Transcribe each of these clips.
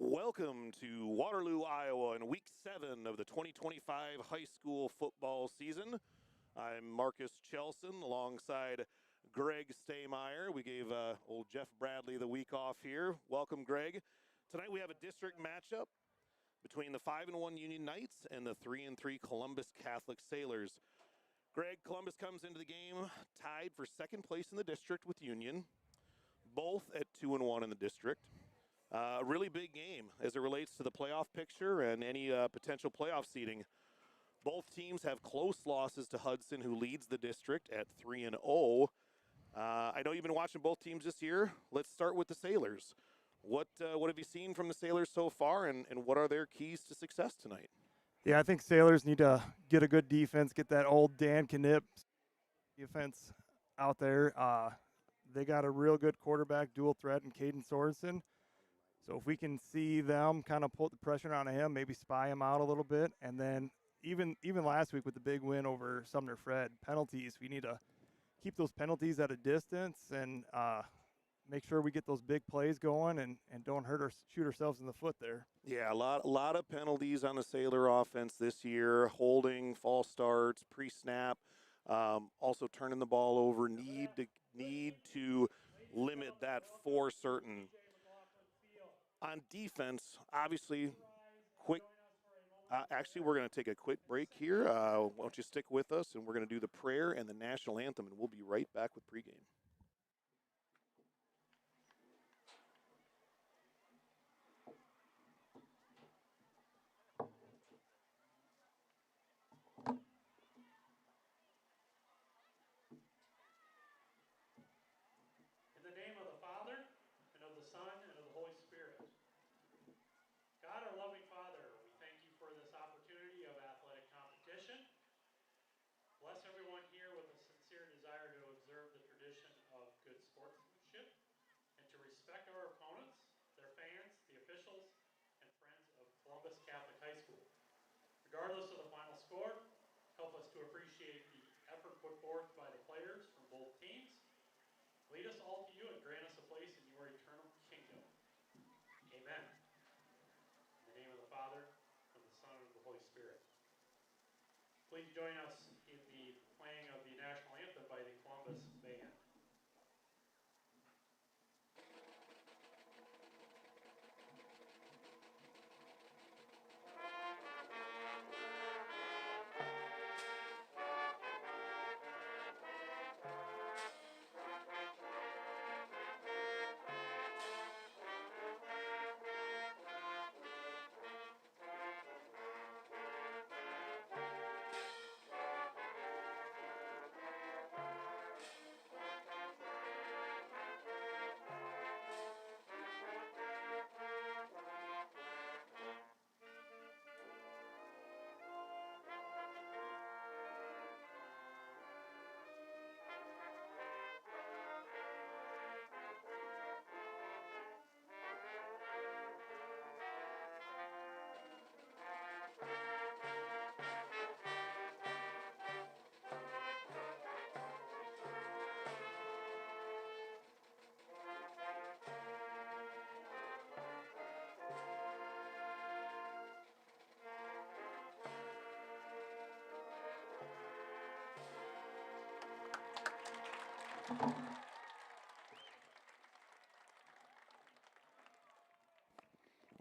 Welcome to Waterloo, Iowa in week 7 of the 2025 high school football season. I'm Marcus Chelson alongside Greg Staymeyer. We gave old Jeff Bradley the week off here. Welcome, Greg. Tonight we have a district matchup between the 5-1 Union Knights and the 3-3 Columbus Catholic Sailors. Greg, Columbus comes into the game tied for second place in the district with Union, both at 2-1 in the district. A really big game as it relates to the playoff picture and any potential playoff seeding. Both teams have close losses to Hudson, who leads the district at 3-0. I know you've been watching both teams this year. Let's start with the Sailors. What have you seen from the Sailors so far, and what are their keys to success tonight? Yeah, I think Sailors need to get a good defense, get that old Dan Knipp defense out there. They got a real good quarterback, dual threat, in Caden Sorensen. So if we can see them kind of put the pressure on him, maybe spy him out a little bit, and then even last week with the big win over Sumner Fred, penalties, we need to keep those penalties at a distance and make sure we get those big plays going and don't shoot ourselves in the foot there. Yeah, a lot of penalties on the Sailor offense this year, holding, false starts, pre-snap, also turning the ball over, need to limit that for certain. On defense, obviously, actually, we're going to take a quick break here. Why don't you stick with us, and we're going to do the prayer and the national anthem, and we'll be right back with pregame. In the name of the Father, and of the Son, and of the Holy Spirit. God, our loving Father, we thank you for this opportunity of athletic competition. Bless everyone here with a sincere desire to observe the tradition of good sportsmanship and to respect our opponents, their fans, the officials, and friends of Columbus Catholic High School. Regardless of the final score, help us to appreciate the effort put forth by the players from both teams. Lead us all to you and grant us a place in your eternal kingdom. Amen. In the name of the Father, of the Son, and of the Holy Spirit. Please join us in the playing of the national anthem by the Columbus Band.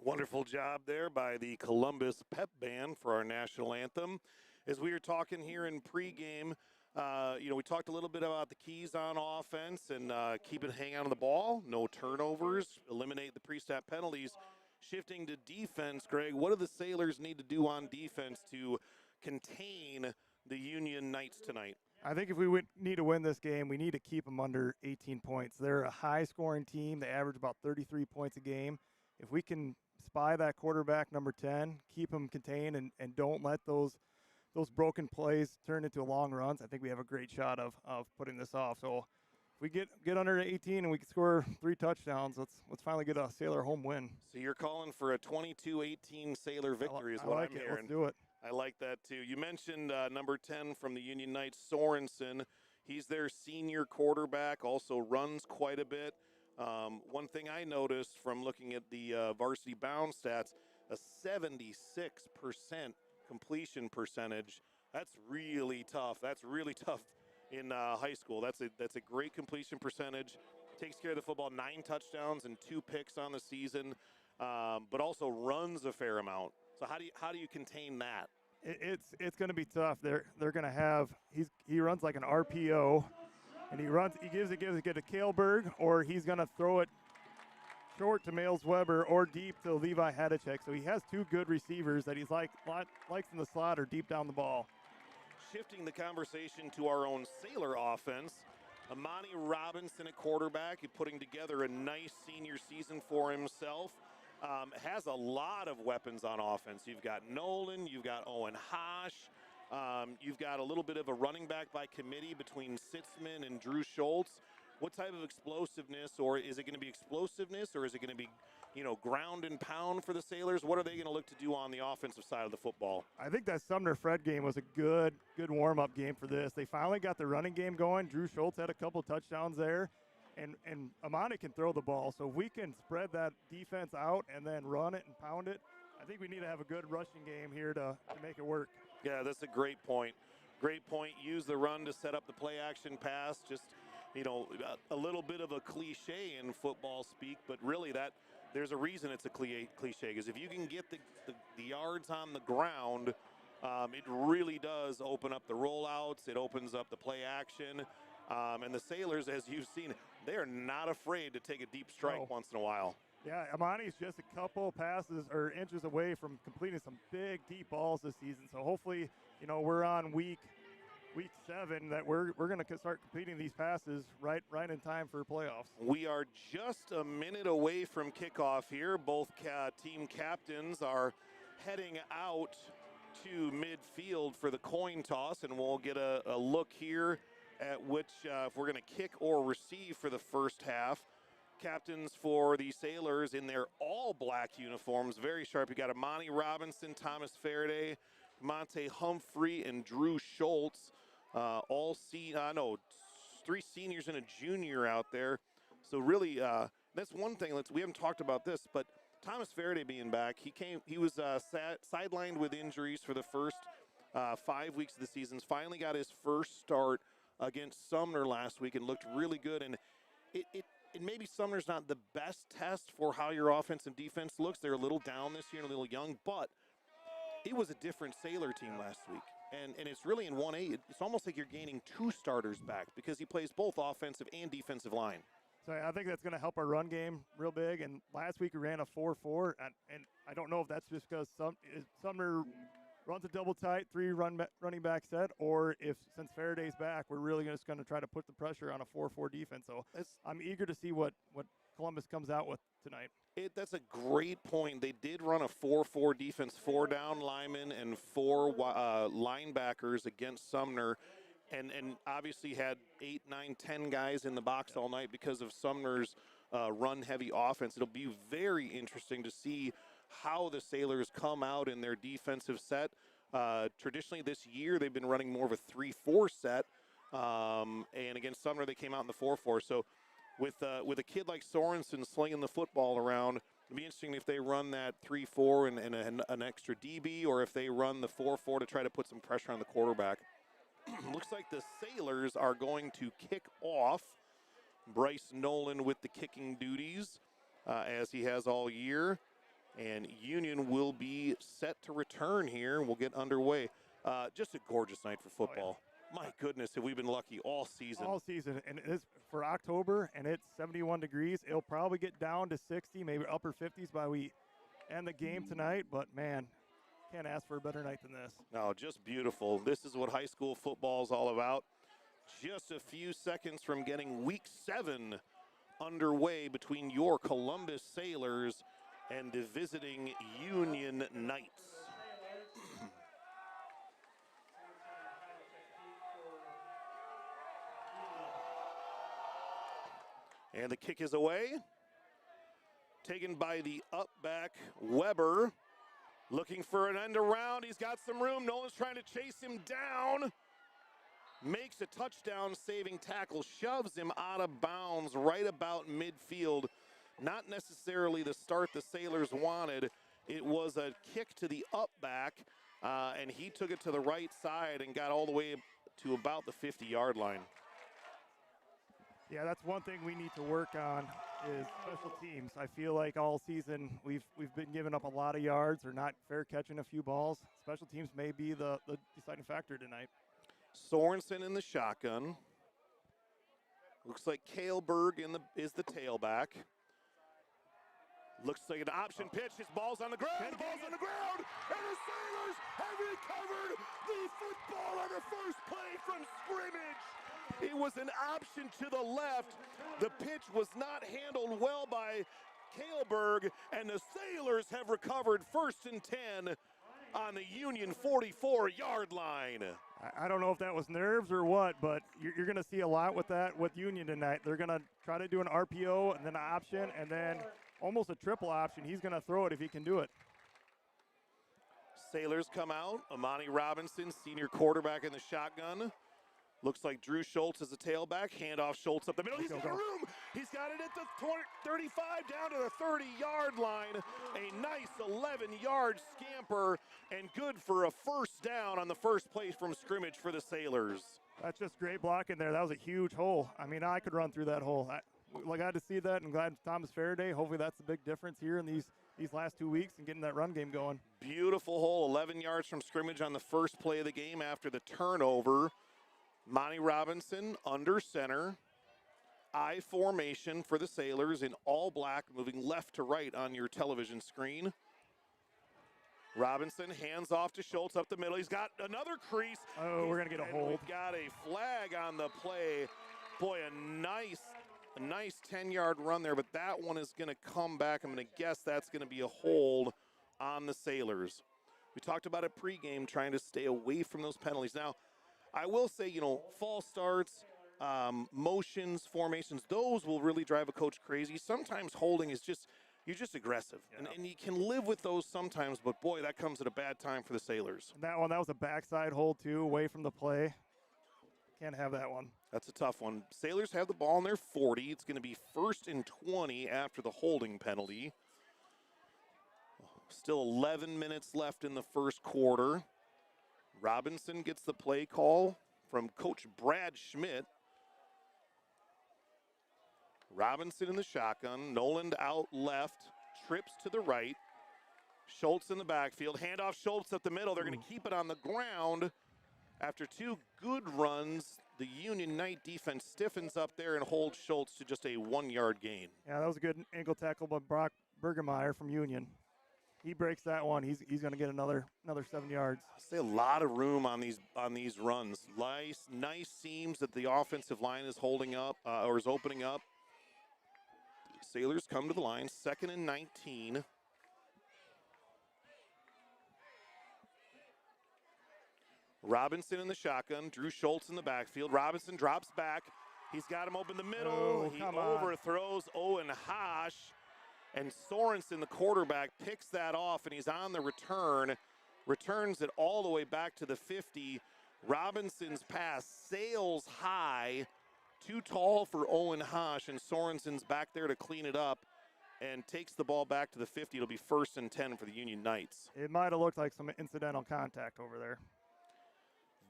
Wonderful job there by the Columbus Pep Band for our national anthem. As we were talking here in pregame, we talked a little bit about the keys on offense and hang on to the ball, no turnovers, eliminate the pre-snap penalties. Shifting to defense, Greg, what do the Sailors need to do on defense to contain the Union Knights tonight? I think if we need to win this game, we need to keep them under 18 points. They're a high-scoring team. They average about 33 points a game. If we can spy that quarterback, number 10, keep them contained and don't let those broken plays turn into long runs, I think we have a great shot of putting this off. So if we get under 18 and we can score 3 touchdowns, let's finally get a Sailor home win. So you're calling for a 22-18 Sailor victory is what I'm hearing. Let's do it. I like that too. You mentioned number 10 from the Union Knights, Sorensen. He's their senior quarterback, also runs quite a bit. One thing I noticed from looking at the varsity bound stats, a 76% completion percentage. That's really tough. That's really tough in high school. That's a great completion percentage. Takes care of the football, 9 touchdowns and 2 picks on the season, but also runs a fair amount. So how do you contain that? It's going to be tough. They're going to have he runs like an RPO, and he gives it to Kaleberg, or he's going to throw it short to Miles Weber or deep to Levi Hadacek. So he has 2 good receivers that he's likes in the slot or deep down the ball. Shifting the conversation to our own Sailor offense, Amani Robinson at quarterback, putting together a nice senior season for himself. Has a lot of weapons on offense. You've got Nolan, you've got Owen Hosh, you've got a little bit of a running back by committee between Sitzman and Drew Schultz. What type of explosiveness, or is it going to be explosiveness, or is it going to be, ground and pound for the Sailors? What are they going to look to do on the offensive side of the football? I think that Sumner-Fred game was a good warm-up game for this. They finally got the running game going. Drew Schultz had a couple touchdowns there, and Amani can throw the ball. So if we can spread that defense out and then run it and pound it, I think we need to have a good rushing game here to make it work. Yeah, that's a great point. Great point. Use the run to set up the play-action pass. Just, a little bit of a cliche in football speak, but really there's a reason it's a cliche, because if you can get the yards on the ground, it really does open up the rollouts. It opens up the play action. And the Sailors, as you've seen, they're not afraid to take a deep strike once in a while. Yeah, Amani's just a couple passes or inches away from completing some big, deep balls this season. So hopefully, we're on week 7 that we're going to start completing these passes right in time for playoffs. We are just a minute away from kickoff here. Both team captains are heading out to midfield for the coin toss, and we'll get a look here at which if we're going to kick or receive for the first half. Captains for the Sailors in their all-black uniforms, very sharp. You got Amani Robinson, Thomas Faraday, Monte Humphrey, and Drew Schultz. 3 seniors and a junior out there. So really, that's one thing. We haven't talked about this, but Thomas Faraday being back, he was sidelined with injuries for the first 5 weeks of the season. Finally got his first start against Sumner last week and looked really good. And it maybe Sumner's not the best test for how your offense and defense looks. They're a little down this year and a little young, but it was a different Sailor team last week. And it's really in 1A, it's almost like you're gaining 2 starters back because he plays both offensive and defensive line. So I think that's going to help our run game real big. And last week we ran a 4-4, and I don't know if that's just because Sumner runs a double tight 3 running back set, or if since Faraday's back, we're really just going to try to put the pressure on a 4-4 defense. So I'm eager to see what Columbus comes out with tonight. That's a great point. They did run a 4-4 defense, 4 down linemen and 4 linebackers against Sumner, and obviously had 8, 9, 10 guys in the box all night because of Sumner's run-heavy offense. It'll be very interesting to see how the Sailors come out in their defensive set. Traditionally this year, they've been running more of a 3-4 set, and against Sumner, they came out in the 4-4. So with a kid like Sorensen slinging the football around, it'll be interesting if they run that 3-4 and an extra DB, or if they run the 4-4 to try to put some pressure on the quarterback. Looks like the Sailors are going to kick off. Bryce Nolan with the kicking duties, as he has all year. And Union will be set to return here. We'll get underway. Just a gorgeous night for football. My goodness, have we been lucky all season. All season, and it's for October, and it's 71 degrees. It'll probably get down to 60, maybe upper 50s by we end the game tonight, but man, can't ask for a better night than this. No, just beautiful. This is what high school football is all about. Just a few seconds from getting week 7 underway between your Columbus Sailors and the visiting Union Knights. And the kick is away. Taken by the up back, Weber. Looking for an end around. He's got some room. Nolan's trying to chase him down. makes a touchdown-saving tackle, shoves him out of bounds right about midfield. Not necessarily the start the Sailors wanted. It was a kick to the up back, and he took it to the right side and got all the way to about the 50-yard line. Yeah, that's one thing we need to work on is special teams. I feel like all season we've been giving up a lot of yards or not fair catching a few balls. Special teams may be the deciding factor tonight. Sorensen in the shotgun. Looks like Kaleberg is the tailback. Looks like an option pitch. His ball's on the ground. The ball's on the ground. And the Sailors have recovered the football on the first play from scrimmage. It was an option to the left. The pitch was not handled well by Kaleberg, and the Sailors have recovered 1st and 10 on the Union 44-yard line. I don't know if that was nerves or what, but you're going to see a lot with that with Union tonight. They're going to try to do an RPO and then an option and then almost a triple option. He's going to throw it if he can do it. Sailors come out. Amani Robinson, senior quarterback in the shotgun. Looks like Drew Schultz is a tailback. Handoff Schultz up the middle. He's got room. He's got it at the 35 down to the 30-yard line. A nice 11-yard scamper and good for a first down on the first play from scrimmage for the Sailors. That's just great blocking there. That was a huge hole. I mean, I could run through that hole. Glad to see that, and glad Thomas Faraday. Hopefully that's the big difference here in these last 2 weeks and getting that run game going. Beautiful hole, 11 yards from scrimmage on the first play of the game after the turnover. Monty Robinson under center. I formation for the Sailors in all black, moving left to right on your television screen. Robinson hands off to Schultz up the middle. He's got another crease. Oh, we're going to get a hold. We've got a flag on the play. Boy, a nice 10-yard run there, but that one is going to come back. I'm going to guess that's going to be a hold on the Sailors. We talked about it pregame, trying to stay away from those penalties. Now, I will say, false starts, motions, formations, those will really drive a coach crazy. Sometimes holding is you're just aggressive. Yeah. And you can live with those sometimes, but boy, that comes at a bad time for the Sailors. That was a backside hold too, away from the play. Can't have that one. That's a tough one. Sailors have the ball in their 40. It's going to be 1st and 20 after the holding penalty. Still 11 minutes left in the first quarter. Robinson gets the play call from Coach Brad Schmidt. Robinson in the shotgun. Noland out left. Trips to the right. Schultz in the backfield. Handoff Schultz up the middle. They're going to keep it on the ground. After 2 good runs, the Union Knight defense stiffens up there and holds Schultz to just a 1-yard gain. Yeah, that was a good ankle tackle by Brock Bergemeyer from Union. He breaks that one. He's going to get another 7 yards. I say a lot of room on these runs. Nice seams that the offensive line is holding up or is opening up. Sailors come to the line, 2nd and 19. Robinson in the shotgun. Drew Schultz in the backfield. Robinson drops back. He's got him open the middle. He overthrows Owen Hosh. And Sorensen, the quarterback, picks that off, and he's on the return. Returns it all the way back to the 50. Robinson's pass sails high. Too tall for Owen Hosh, and Sorensen's back there to clean it up and takes the ball back to the 50. It'll be 1st and 10 for the Union Knights. It might have looked like some incidental contact over there.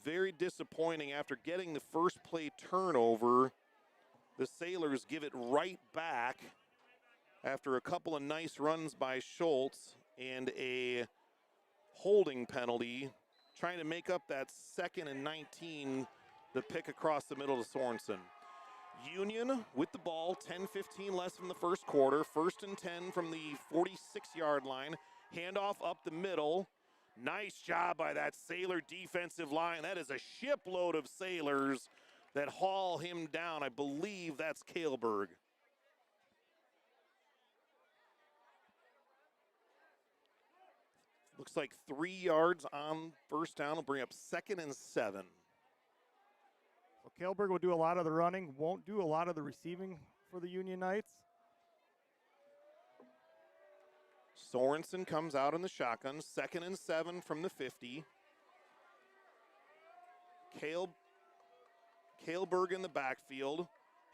Very disappointing. After getting the first play turnover, the Sailors give it right back after a couple of nice runs by Schultz and a holding penalty, trying to make up that 2nd and 19, the pick across the middle to Sorensen. Union with the ball, 10-15 less from the first quarter. 1st and 10 from the 46-yard line. Handoff up the middle. Nice job by that Sailor defensive line. That is a shipload of Sailors that haul him down. I believe that's Kaleberg. Looks like 3 yards on first down will bring up 2nd and 7. So Kaleberg will do a lot of the running, won't do a lot of the receiving for the Union Knights. Sorensen comes out in the shotgun, 2nd and 7 from the 50. Kaleberg in the backfield.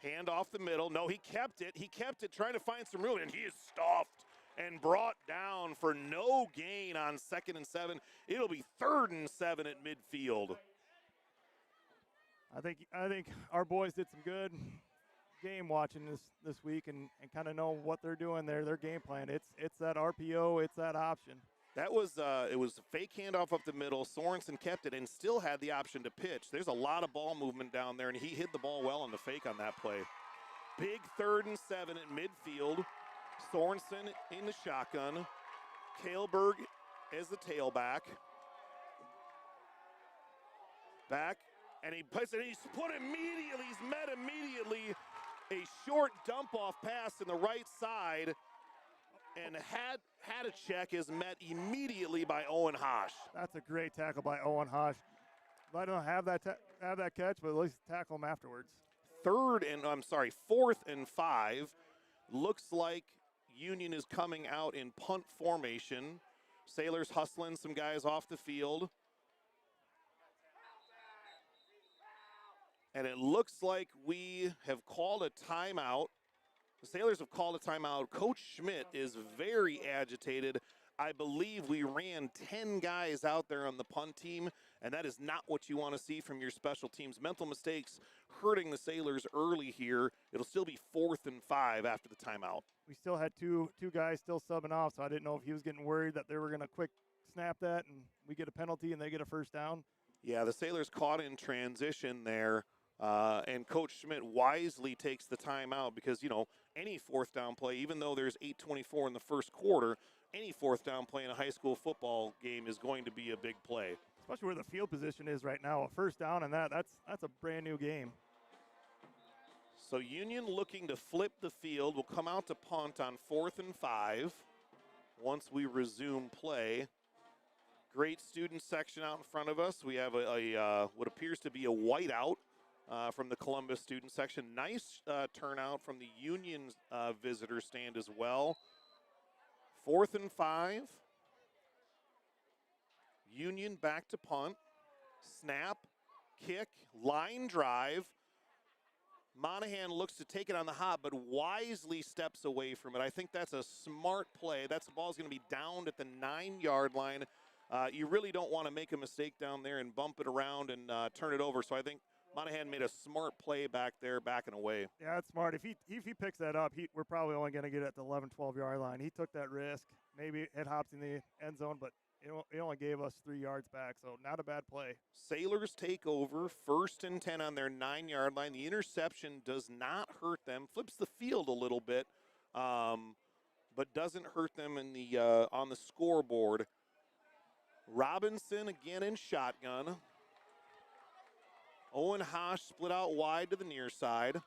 Hand off the middle. No, he kept it. He kept it, trying to find some room, and he is stuffed and brought down for no gain on 2nd and 7. It'll be 3rd and 7 at midfield. I think our boys did some good game watching this week and kind of know what they're doing there, their game plan. It's that RPO, it's that option. That was it was a fake handoff up the middle. Sorensen kept it and still had the option to pitch. There's a lot of ball movement down there, and he hit the ball well on the fake on that play. Big 3rd and 7 at midfield. Sorensen in the shotgun. Kaleberg as the tailback. Back, and he puts it. He's put immediately. He's met immediately. A short dump-off pass in the right side, and Hadacek is met immediately by Owen Hosh. That's a great tackle by Owen Hosh. Let him have that catch, but at least tackle him afterwards. 4th and 5. Looks like Union is coming out in punt formation. Sailors hustling some guys off the field. And it looks like we have called a timeout. The Sailors have called a timeout. Coach Schmidt is very agitated. I believe we ran 10 guys out there on the punt team, and that is not what you want to see from your special teams. Mental mistakes hurting the Sailors early here. It'll still be 4th and 5 after the timeout. We still had two guys still subbing off, so I didn't know if he was getting worried that they were going to quick snap that and we get a penalty and they get a first down. Yeah, the Sailors caught in transition there. And Coach Schmidt wisely takes the timeout because, any 4th down play, even though there's 8:24 in the first quarter, any 4th down play in a high school football game is going to be a big play. Especially where the field position is right now. A first down and that's a brand new game. So Union looking to flip the field will come out to punt on 4th and 5 once we resume play. Great student section out in front of us. We have a what appears to be a whiteout. From the Columbus student section. Nice turnout from the Union visitor stand as well. 4th and 5. Union back to punt. Snap, kick, line drive. Monahan looks to take it on the hop, but wisely steps away from it. I think that's a smart play. The ball's going to be downed at the 9-yard line. You really don't want to make a mistake down there and bump it around and turn it over. So I think Monahan made a smart play back there, backing away. Yeah, that's smart. If he picks that up, we're probably only going to get it at the 11, 12-yard line. He took that risk. Maybe it hops in the end zone, but it only gave us 3 yards back, so not a bad play. Sailors take over, 1st and 10 on their 9-yard line. The interception does not hurt them. Flips the field a little bit, but doesn't hurt them in the on the scoreboard. Robinson again in shotgun. Owen Hosh split out wide to the near side.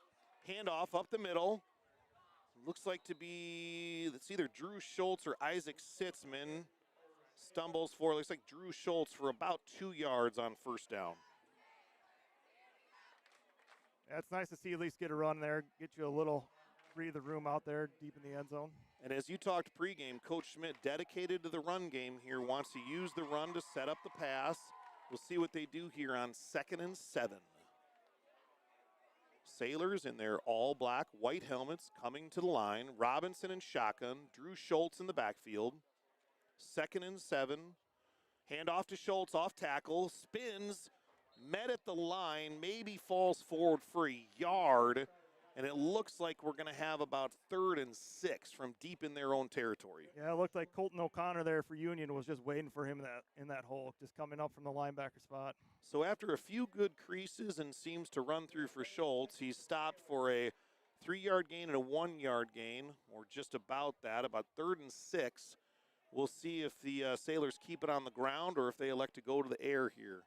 Handoff up the middle. Looks like to be, it's either Drew Schultz or Isaac Sitzman. Stumbles for, looks like Drew Schultz for about 2 yards on 1st down. Yeah, it's nice to see at least get a run there, get you a little breather room out there deep in the end zone. And as you talked pregame, Coach Schmidt, dedicated to the run game here, wants to use the run to set up the pass. We'll see what they do here on 2nd and 7. Sailors in their all-black white helmets coming to the line. Robinson in shotgun. Drew Schultz in the backfield. 2nd and 7. Handoff to Schultz, off tackle. Spins, met at the line, maybe falls forward for a yard. And it looks like we're going to have about 3rd and 6 from deep in their own territory. Yeah, it looked like Colton O'Connor there for Union was just waiting for him in that hole, just coming up from the linebacker spot. So after a few good creases and seems to run through for Schultz, he's stopped for a 3-yard gain and a 1-yard gain, or just about that, about 3rd and 6. We'll see if the Sailors keep it on the ground or if they elect to go to the air here.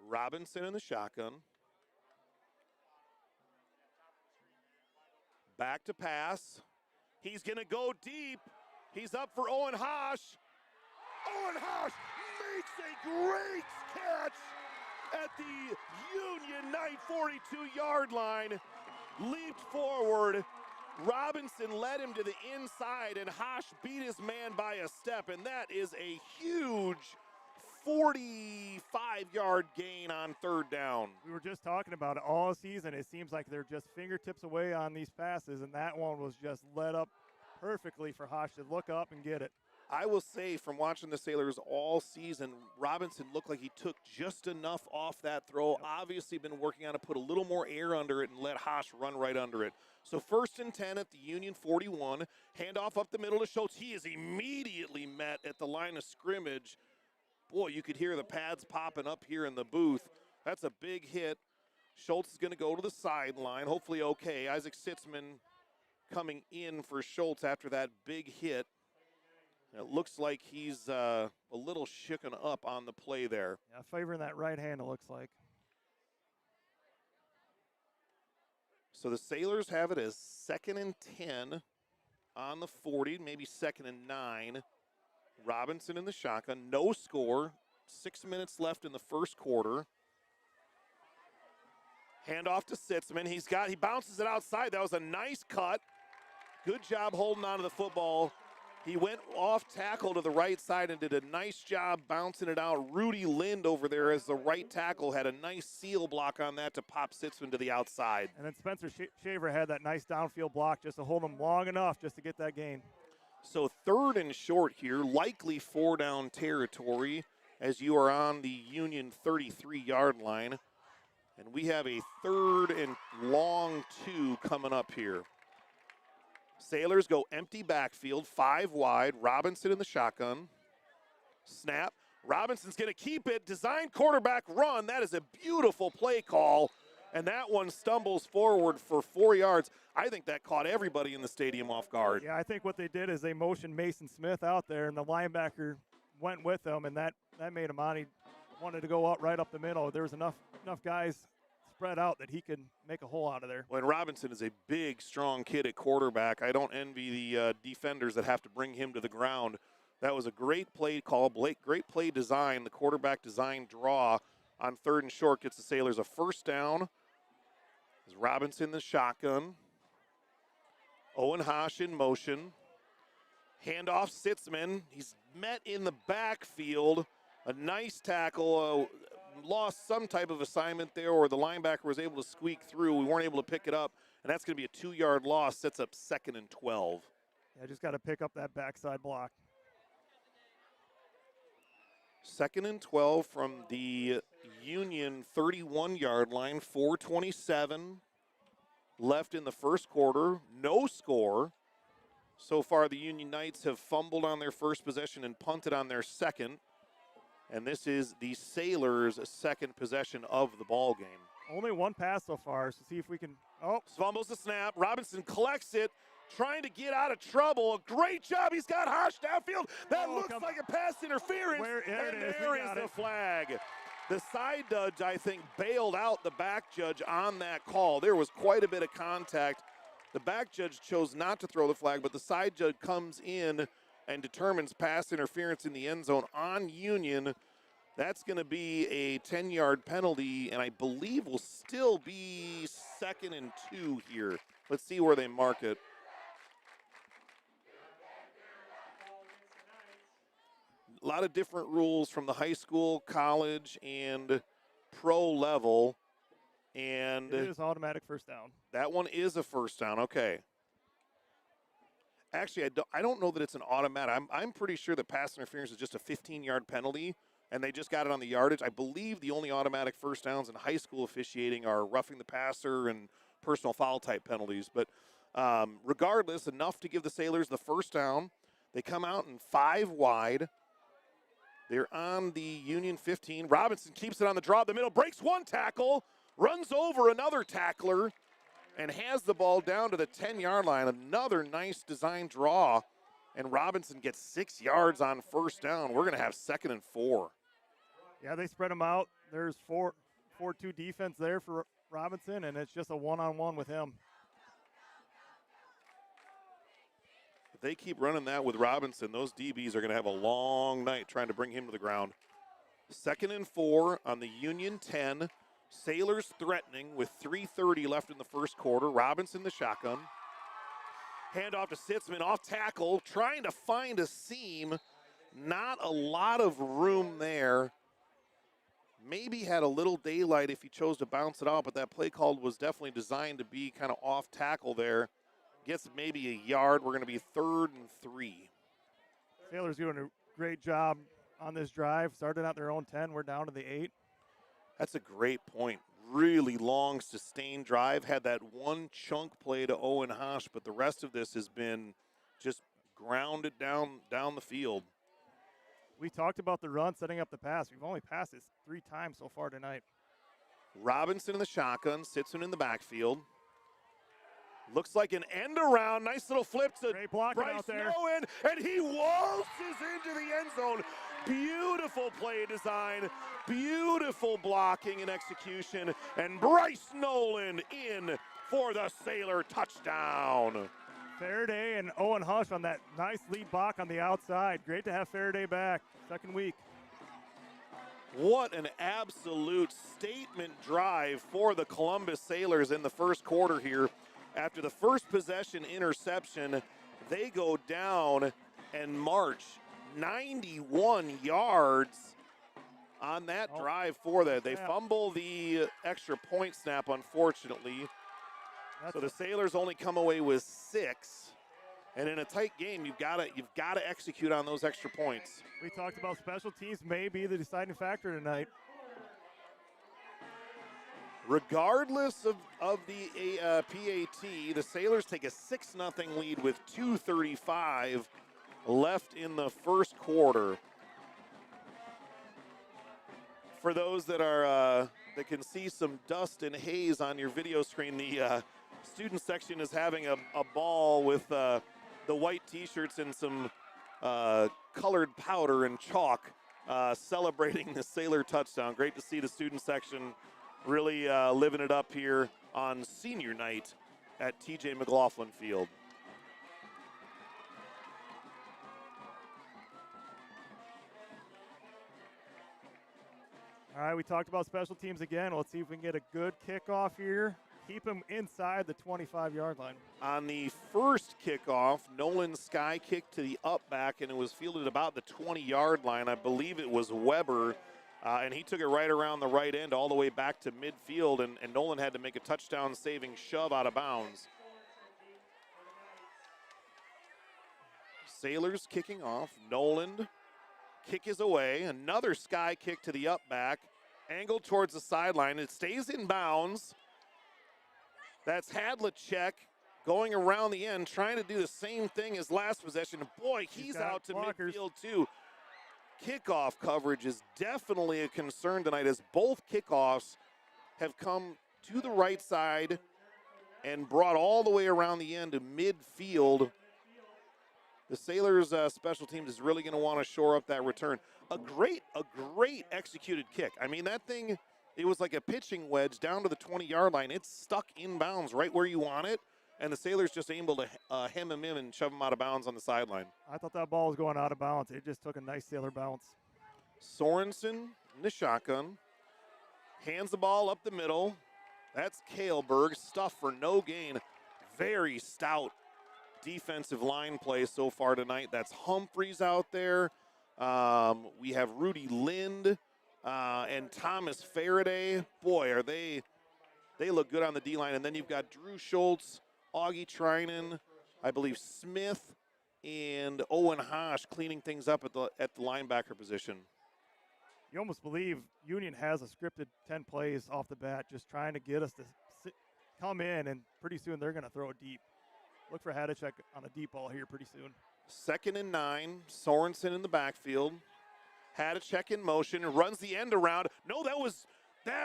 Robinson in the shotgun. Back to pass. He's going to go deep. He's up for Owen Hosh. Owen Hosh makes a great catch at the Union 942-yard line. Leaped forward. Robinson led him to the inside, and Hosh beat his man by a step, and that is a huge 45-yard gain on third down. We were just talking about it all season. It seems like they're just fingertips away on these passes, and that one was just led up perfectly for Hosh to look up and get it. I will say, from watching the Sailors all season, Robinson looked like he took just enough off that throw. Yep. Obviously been working on it, put a little more air under it and let Hosh run right under it. So 1st and 10 at the Union 41. Handoff up the middle to Schultz. He is immediately met at the line of scrimmage. Boy, you could hear the pads popping up here in the booth. That's a big hit. Schultz is going to go to the sideline, hopefully okay. Isaac Sitzman coming in for Schultz after that big hit. It looks like he's a little shooken up on the play there. Yeah, favoring that right hand, it looks like. So the Sailors have it as 2nd and 10 on the 40, maybe 2nd and 9. Robinson in the shotgun, no score. 6 minutes left in the first quarter. Handoff to Sitzman. He bounces it outside. That was a nice cut. Good job holding on to the football. He went off tackle to the right side and did a nice job bouncing it out. Rudy Lind over there as the right tackle had a nice seal block on that to pop Sitzman to the outside. And then Spencer Shaver had that nice downfield block just to hold him long enough just to get that gain. So 3rd and short here, likely 4-down territory as you are on the Union 33-yard line. And we have a 3rd and long 2 coming up here. Sailors go empty backfield, 5 wide. Robinson in the shotgun. Snap. Robinson's going to keep it. Design quarterback run. That is a beautiful play call. And that one stumbles forward for 4 yards. I think that caught everybody in the stadium off guard. Yeah, I think what they did is they motioned Mason Smith out there, and the linebacker went with him, and that made him on. He wanted to go out right up the middle. There was enough guys spread out that he could make a hole out of there. When Robinson is a big, strong kid at quarterback, I don't envy the defenders that have to bring him to the ground. That was a great play call, great play design. The quarterback design draw on 3rd and short gets the Sailors a 1st down. As Robinson the shotgun. Owen Hosh in motion. Handoff Sitzman. He's met in the backfield. A nice tackle. Lost some type of assignment there, or the linebacker was able to squeak through. We weren't able to pick it up, and that's going to be a 2-yard loss. Sets up 2nd and 12. Yeah, just got to pick up that backside block. 2nd and 12 from the Union 31-yard line. 4:27 left in the first quarter. No score. So far, the Union Knights have fumbled on their first possession and punted on their second. And this is the Sailors' second possession of the ball game. Only one pass so far, so see if we can. Oh, Fumbles the snap. Robinson collects it, trying to get out of trouble. A great job. He's got Hosh downfield. That looks like a pass interference. There it is. There is the flag. The side judge, I think, bailed out the back judge on that call. There was quite a bit of contact. The back judge chose not to throw the flag, but the side judge comes in and determines pass interference in the end zone on Union. That's going to be a 10-yard penalty, and I believe will still be 2nd and 2 here. Let's see where they mark it. A lot of different rules from the high school, college, and pro level. And it is automatic 1st down. That one is a 1st down. Okay. Actually, I don't know that it's an automatic. I'm pretty sure that pass interference is just a 15-yard penalty, and they just got it on the yardage. I believe the only automatic 1st downs in high school officiating are roughing the passer and personal foul type penalties. But regardless, enough to give the Sailors the 1st down. They come out in 5 wide. They're on the Union 15. Robinson keeps it on the draw. The middle breaks one tackle, runs over another tackler, and has the ball down to the 10-yard line. Another nice design draw, and Robinson gets 6 yards on 1st down. We're going to have 2nd and 4. Yeah, they spread them out. There's 4-2 defense there for Robinson, and it's just a one-on-one with him. If they keep running that with Robinson, those DBs are going to have a long night trying to bring him to the ground. 2nd and 4 on the Union 10. Sailors threatening with 3:30 left in the first quarter. Robinson the shotgun. Handoff to Sitzman, off tackle, trying to find a seam. Not a lot of room there. Maybe had a little daylight if he chose to bounce it out, but that play call was definitely designed to be kind of off tackle there. Gets maybe a yard. We're going to be 3rd and 3. Sailors doing a great job on this drive. Started out their own 10. We're down to the 8. That's a great point. Really long, sustained drive. Had that one chunk play to Owen Hosh, but the rest of this has been just grounded down the field. We talked about the run, setting up the pass. We've only passed this 3 times so far tonight. Robinson in the shotgun, Sitson in the backfield. Looks like an end around. Nice little flip to Great blocking Bryce out there. Nolan, and he waltzes into the end zone. Beautiful play design, beautiful blocking and execution, and Bryce Nolan in for the Sailor touchdown. Faraday and Owen Hush on that nice lead block on the outside. Great to have Faraday back. 2nd week. What an absolute statement drive for the Columbus Sailors in the first quarter here. After the first possession interception, they go down and march 91 yards on that drive for that. They fumble the extra point snap, unfortunately. So the Sailors only come away with 6. And in a tight game, you've got to execute on those extra points. We talked about special teams may be the deciding factor tonight. Regardless of the PAT, the Sailors take a 6-0 lead with 2:35 left in the first quarter. For those that are that can see some dust and haze on your video screen, the student section is having a ball with the white T-shirts and some colored powder and chalk, celebrating the Sailor touchdown. Great to see the student section really living it up here on senior night at TJ McLaughlin Field. All right, we talked about special teams again. Let's see if we can get a good kickoff here. Keep them inside the 25-yard line. On the first kickoff, Nolan sky kicked to the up back, and it was fielded about the 20-yard line. I believe it was Weber, and he took it right around the right end all the way back to midfield, and Nolan had to make a touchdown-saving shove out of bounds. Sailors kicking off. Nolan, kick is away. Another sky kick to the up back, angled towards the sideline. It stays in bounds. That's Hadlicek going around the end, trying to do the same thing as last possession. Boy, he's out to midfield too. Kickoff coverage is definitely a concern tonight, as both kickoffs have come to the right side and brought all the way around the end to midfield. The Sailors special teams is really going to want to shore up that return. A great executed kick. I mean, that thing, it was like a pitching wedge down to the 20-yard line. It's stuck in bounds right where you want it, and the Sailors just able to hem him in and shove him out of bounds on the sideline. I thought that ball was going out of bounds. It just took a nice Sailor bounce. Sorensen in the shotgun. Hands the ball up the middle. That's Kaleberg. Stuff for no gain. Very stout defensive line play so far tonight. That's Humphreys out there. We have Rudy Lind and Thomas Faraday. Boy, they look good on the D-line. And then you've got Drew Schultz, Augie Trinan, I believe Smith, and Owen Hosh cleaning things up at the linebacker position. You almost believe Union has a scripted 10 plays off the bat, just trying to get us to come in, and pretty soon they're going to throw it deep. Look for Hadicek on a deep ball here pretty soon. 2nd and 9, Sorensen in the backfield. Hadicek in motion, runs the end around. No, that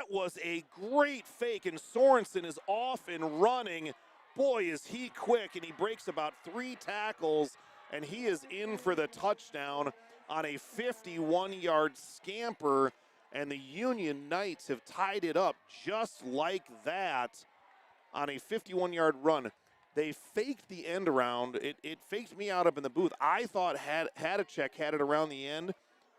was a great fake, and Sorensen is off and running. Boy, is he quick, and he breaks about 3 tackles, and he is in for the touchdown on a 51-yard scamper, and the Union Knights have tied it up just like that on a 51-yard run. They faked the end around. It faked me out up in the booth. I thought Hadicek had it around the end,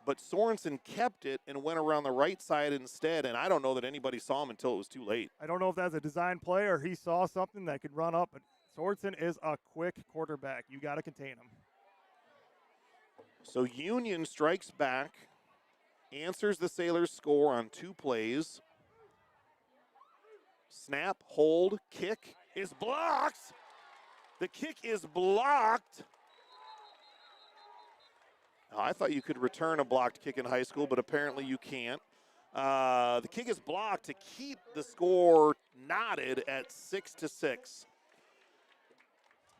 but Sorensen kept it and went around the right side instead, and I don't know that anybody saw him until it was too late. I don't know if that's a design play or he saw something that could run up, but Sorensen is a quick quarterback. You got to contain him. So Union strikes back, answers the Sailors' score on 2 plays. Snap, hold, kick is blocked. The kick is blocked. Now, I thought you could return a blocked kick in high school, but apparently you can't. The kick is blocked to keep the score knotted at 6-6.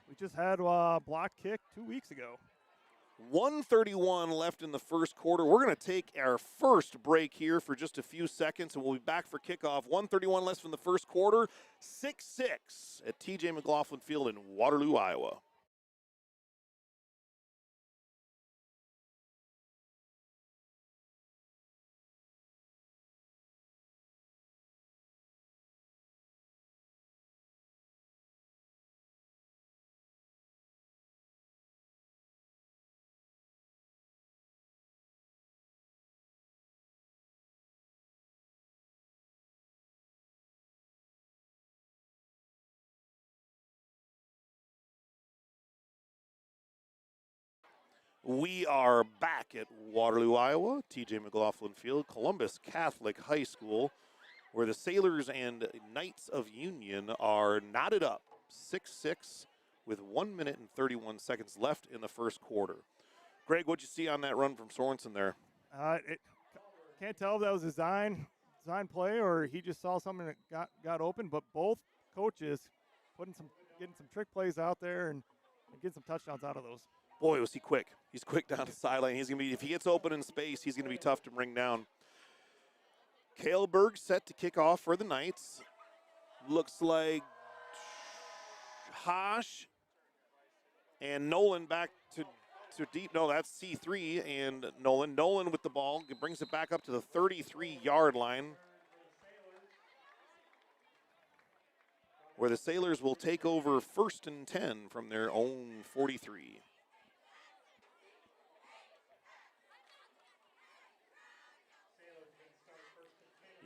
We just had a block kick 2 weeks ago. 1:31 left in the first quarter. We're going to take our first break here for just a few seconds, and we'll be back for kickoff. 1:31 left in the first quarter. 6-6 at TJ McLaughlin Field in Waterloo, Iowa. We are back at Waterloo, Iowa, TJ McLaughlin Field, Columbus Catholic High School, where the Sailors and Knights of Union are knotted up 6-6 with 1 minute and 31 seconds left in the first quarter. Greg, what'd you see on that run from Sorensen there? Can't tell if that was design play or he just saw something that got open, but both coaches getting some trick plays out there and getting some touchdowns out of those. Boy, was he quick. He's quick down the sideline. He's going to be, if he gets open in space, he's going to be tough to bring down. Kaleberg set to kick off for the Knights. Looks like Hosh and Nolan back to deep. No, that's C3 and Nolan. Nolan with the ball. It brings it back up to the 33-yard line, where the Sailors will take over 1st and 10 from their own 43.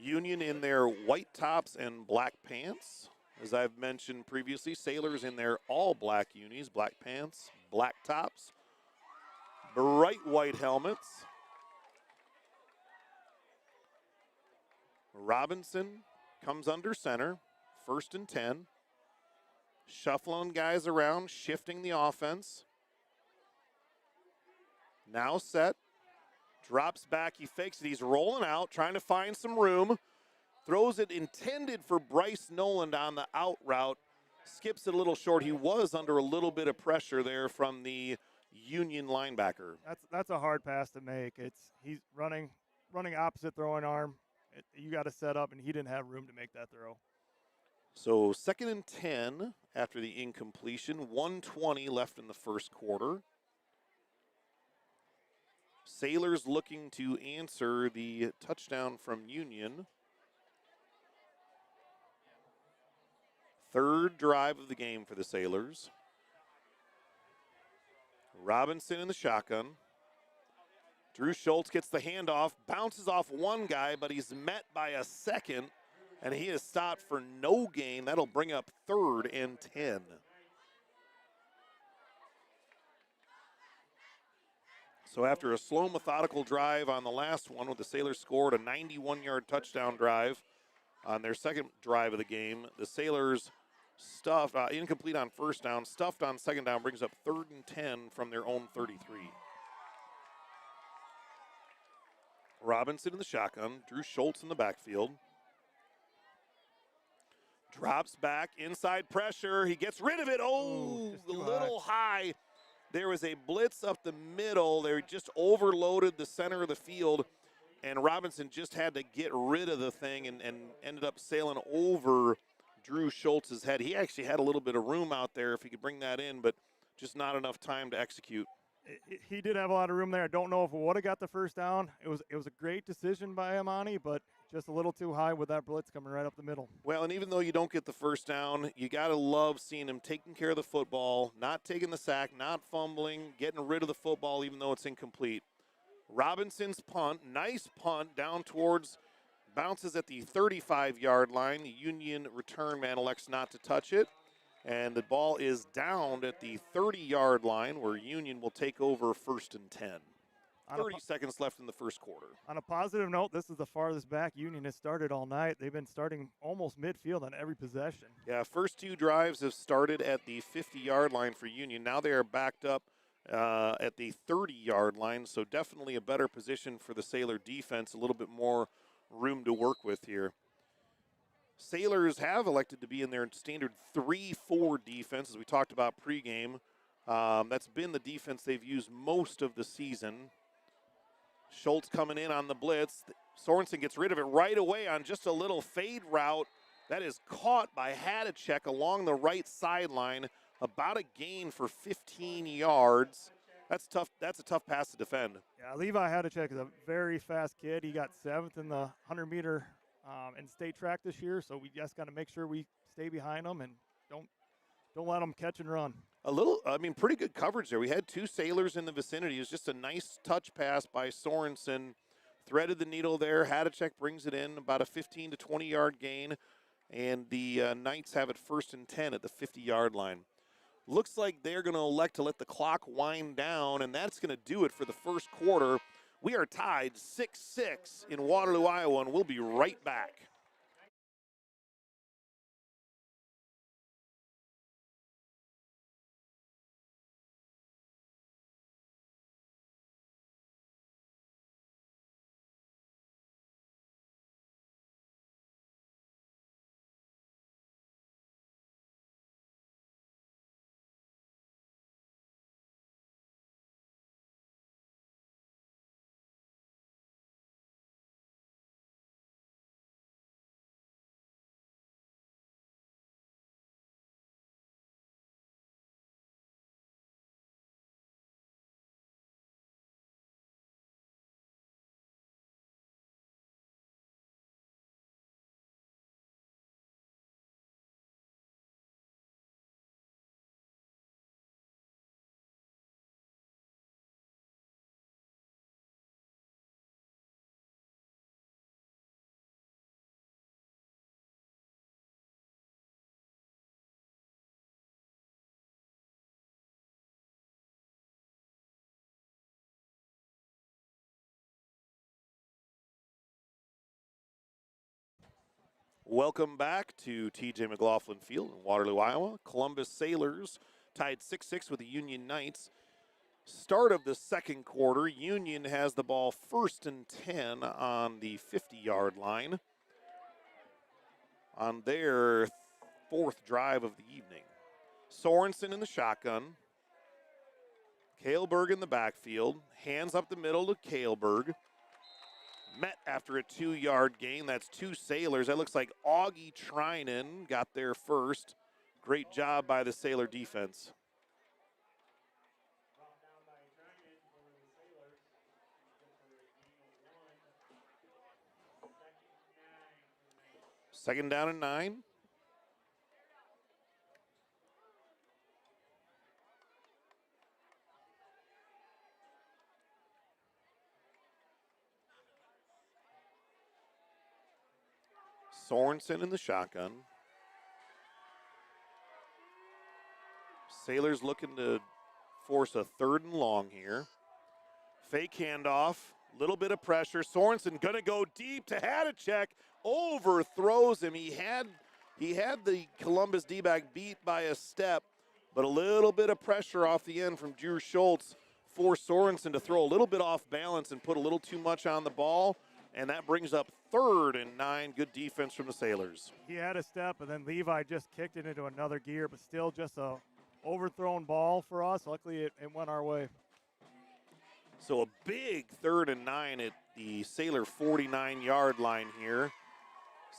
Union in their white tops and black pants. As I've mentioned previously, Sailors in their all black unis, black pants, black tops, bright white helmets. Robinson comes under center, 1st and 10. Shuffling guys around, shifting the offense. Now set. Drops back, he fakes it, he's rolling out, trying to find some room. Throws it intended for Bryce Noland on the out route. Skips it a little short. He was under a little bit of pressure there from the Union linebacker. That's a hard pass to make. He's running opposite throwing arm. You got to set up, and he didn't have room to make that throw. So 2nd and 10 after the incompletion. 1:20 left in the first quarter. Sailors looking to answer the touchdown from Union. 3rd drive of the game for the Sailors. Robinson in the shotgun. Drew Schultz gets the handoff, bounces off one guy, but he's met by a second, and he is stopped for no gain. That'll bring up 3rd and 10. So after a slow, methodical drive on the last one, with the Sailors scored a 91-yard touchdown drive on their second drive of the game, the Sailors stuffed, incomplete on 1st down, stuffed on 2nd down, brings up 3rd and 10 from their own 33. Robinson in the shotgun, Drew Schultz in the backfield. Drops back, inside pressure, he gets rid of it. Oh, a little high. There was a blitz up the middle. They just overloaded the center of the field, and Robinson just had to get rid of the thing and ended up sailing over Drew Schultz's head. He actually had a little bit of room out there if he could bring that in, but just not enough time to execute. He did have a lot of room there. I don't know if we would have got the 1st down. It was a great decision by Amani, but just a little too high with that blitz coming right up the middle. Well, and even though you don't get the 1st down, you got to love seeing him taking care of the football, not taking the sack, not fumbling, getting rid of the football even though it's incomplete. Robinson's punt, nice punt down towards, bounces at the 35-yard line. The Union return man elects not to touch it. And the ball is down at the 30-yard line where Union will take over 1st and 10. 30 seconds left in the first quarter. On a positive note, this is the farthest back Union has started all night. They've been starting almost midfield on every possession. Yeah, first 2 drives have started at the 50-yard line for Union. Now they are backed up at the 30-yard line, so definitely a better position for the Sailor defense, a little bit more room to work with here. Sailors have elected to be in their standard 3-4 defense, as we talked about pregame. That's been the defense they've used most of the season. Schultz coming in on the blitz. Sorensen gets rid of it right away on just a little fade route. That is caught by Hadacek along the right sideline. About a gain for 15 yards. That's tough. That's a tough pass to defend. Yeah, Levi Hadacek is a very fast kid. He got 7th in the 100-meter in state track this year, so we just got to make sure we stay behind him and don't let him catch and run. Pretty good coverage there. We had 2 Sailors in the vicinity. It was just a nice touch pass by Sorensen. Threaded the needle there. Hadacek brings it in, about a 15 to 20-yard gain. And the Knights have it 1st and 10 at the 50-yard line. Looks like they're going to elect to let the clock wind down, and that's going to do it for the first quarter. We are tied 6-6 in Waterloo, Iowa, and we'll be right back. Welcome back to TJ McLaughlin Field in Waterloo, Iowa. Columbus Sailors tied 6-6 with the Union Knights. Start of the second quarter, Union has the ball 1st and 10 on the 50-yard line on their 4th drive of the evening. Sorensen in the shotgun. Kaelberg in the backfield. Hands up the middle to Kaelberg. Met after a 2-yard gain. That's 2 Sailors. That looks like Augie Trinan got there first. Great job by the Sailor defense. Brought down by Trinan for the Sailors. Good for a gain of 1. 2nd down and 9. Sorensen in the shotgun. Sailors looking to force a 3rd and long here. Fake handoff, little bit of pressure. Sorensen gonna go deep to Hadacek, overthrows him. He had the Columbus D-back beat by a step, but a little bit of pressure off the end from Drew Schultz forced Sorensen to throw a little bit off balance and put a little too much on the ball. And that brings up 3rd and 9. Good defense from the Sailors. He had a step, and then Levi just kicked it into another gear, but still just a overthrown ball for us. Luckily, it went our way. So a big 3rd and 9 at the Sailor 49-yard line here.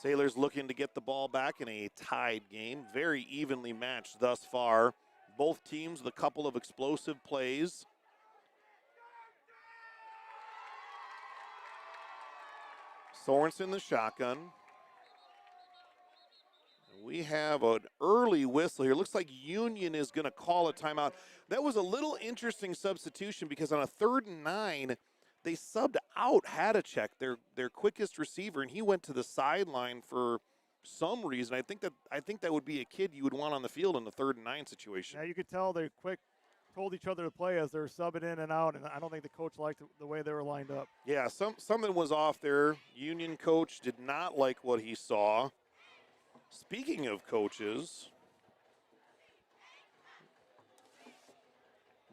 Sailors looking to get the ball back in a tied game. Very evenly matched thus far. Both teams with a couple of explosive plays. Sorensen the shotgun. We have an early whistle here. Looks like Union is going to call a timeout. That was a little interesting substitution because on a 3rd and 9, they subbed out Hadacek, their quickest receiver, and he went to the sideline for some reason, I think that would be a kid you would want on the field in the 3rd and 9 situation. Yeah, you could tell they told each other to play as they were subbing in and out, and I don't think the coach liked the way they were lined up. Yeah, something was off there. Union coach did not like what he saw. Speaking of coaches,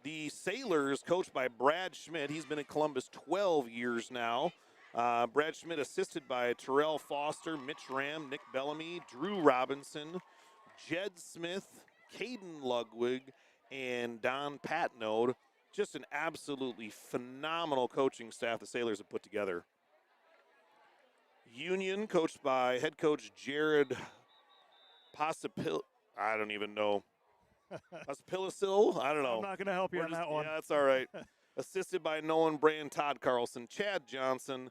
the Sailors, coached by Brad Schmidt, he's been at Columbus 12 years now. Brad Schmidt assisted by Terrell Foster, Mitch Ram, Nick Bellamy, Drew Robinson, Jed Smith, Caden Ludwig, and Don Patnode. Just an absolutely phenomenal coaching staff the Sailors have put together. Union, coached by head coach Jared Possipil. I don't even know. Pospilicil? I don't know. I'm not going to help you on that one. Yeah, that's all right. Assisted by Nolan Brand, Todd Carlson, Chad Johnson,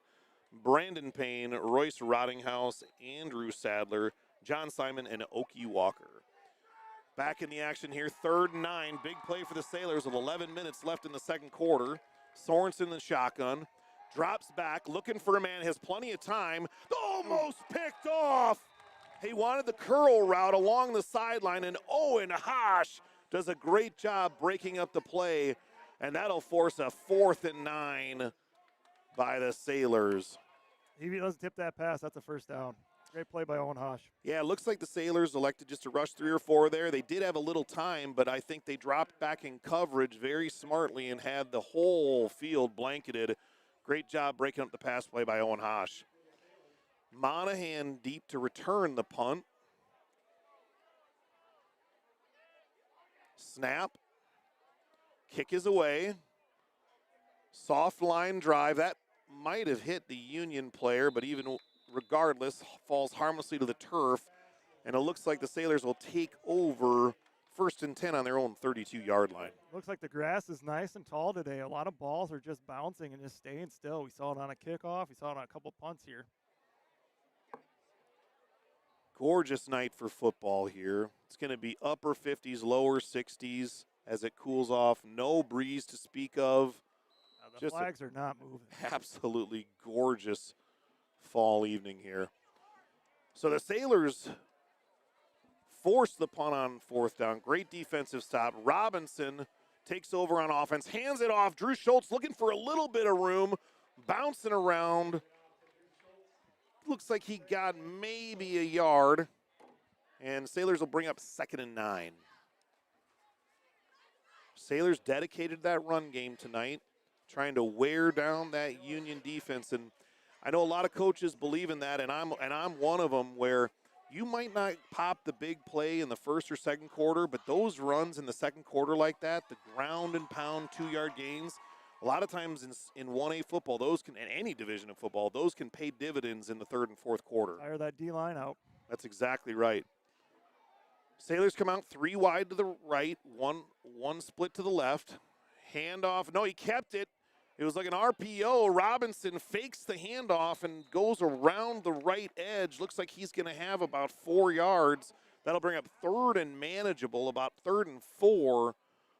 Brandon Payne, Royce Rottinghouse, Andrew Sadler, John Simon, and Oki Walker. Back in the action here, 3rd and 9. Big play for the Sailors with 11 minutes left in the second quarter. Sorensen the shotgun. Drops back, looking for a man, has plenty of time. Almost picked off. He wanted the curl route along the sideline, and Owen Hosh does a great job breaking up the play, and that'll force a 4th and 9 by the Sailors. If he doesn't tip that pass, that's a first down. Great play by Owen Hosh. Yeah, it looks like the Sailors elected just to rush 3 or 4 there. They did have a little time, but I think they dropped back in coverage very smartly and had the whole field blanketed. Great job breaking up the pass play by Owen Hosh. Monahan deep to return the punt. Snap. Kick is away. Soft line drive. That might have hit the Union player, but even regardless, falls harmlessly to the turf. And it looks like the Sailors will take over 1st and 10 on their own 32-yard line. Looks like the grass is nice and tall today. A lot of balls are just bouncing and just staying still. We saw it on a kickoff. We saw it on a couple punts here. Gorgeous night for football here. It's going to be upper 50s, lower 60s as it cools off. No breeze to speak of. The flags are not moving. Absolutely gorgeous fall evening here. So the Sailors force the punt on 4th down. Great defensive stop. Robinson takes over on offense, hands it off. Drew Schultz looking for a little bit of room, bouncing around. Looks like he got maybe a yard, and Sailors will bring up 2nd and 9. Sailors dedicated to that run game tonight, trying to wear down that Union defense, and I know a lot of coaches believe in that, and I'm one of them, where you might not pop the big play in the 1st or 2nd quarter, but those runs in the 2nd quarter like that, the ground and pound 2-yard gains, a lot of times in 1A football, those can, in any division of football, those can pay dividends in the 3rd and 4th quarter. Fire that D-line out. That's exactly right. Sailors come out 3 wide to the right, one split to the left. Handoff. No, he kept it. It was like an RPO. Robinson fakes the handoff and goes around the right edge. Looks like he's going to have about 4 yards. That'll bring up 3rd and manageable, about 3rd and 4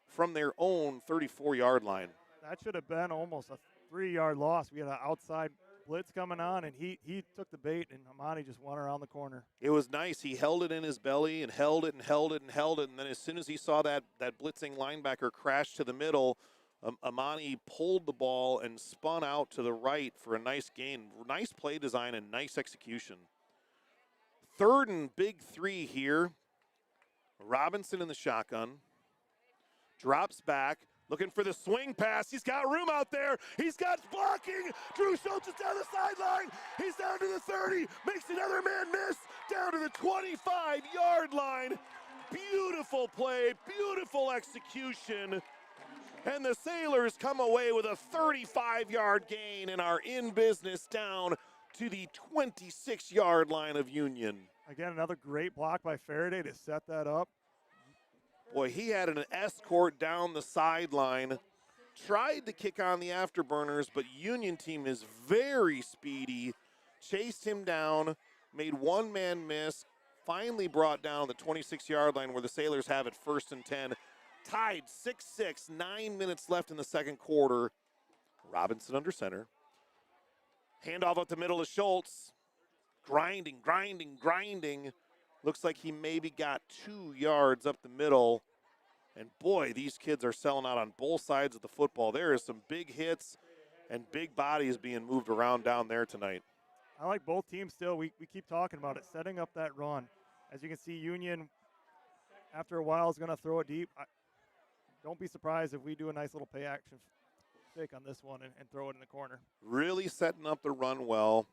from their own 34-yard line. That should have been almost a 3-yard loss. We had an outside blitz coming on, and he took the bait, and Amani just went around the corner. It was nice. He held it in his belly and held it and held it and held it, and then as soon as he saw that blitzing linebacker crash to the middle, Amani pulled the ball and spun out to the right for a nice gain. Nice play design and nice execution. 3rd and big 3 here. Robinson in the shotgun. Drops back. Looking for the swing pass. He's got room out there. He's got blocking. Drew Schultz is down the sideline. He's down to the 30. Makes another man miss. Down to the 25-yard line. Beautiful play. Beautiful execution. And the Sailors come away with a 35-yard gain and are in business down to the 26-yard line of Union. Again, another great block by Faraday to set that up. Boy, he had an escort down the sideline, tried to kick on the afterburners, but Union team is very speedy, chased him down, made one man miss, finally brought down the 26-yard line where the Sailors have it 1st and 10. Tied 6-6, 9 minutes left in the second quarter. Robinson under center. Handoff up the middle to Schultz. grinding. Looks like he maybe got 2 yards up the middle. And boy, these kids are selling out on both sides of the football. There is some big hits and big bodies being moved around down there tonight. I like both teams still. We keep talking about it, setting up that run. As you can see, Union, after a while, is going to throw it deep. Don't be surprised if we do a nice little play action fake on this one and throw it in the corner. Really setting up the run well.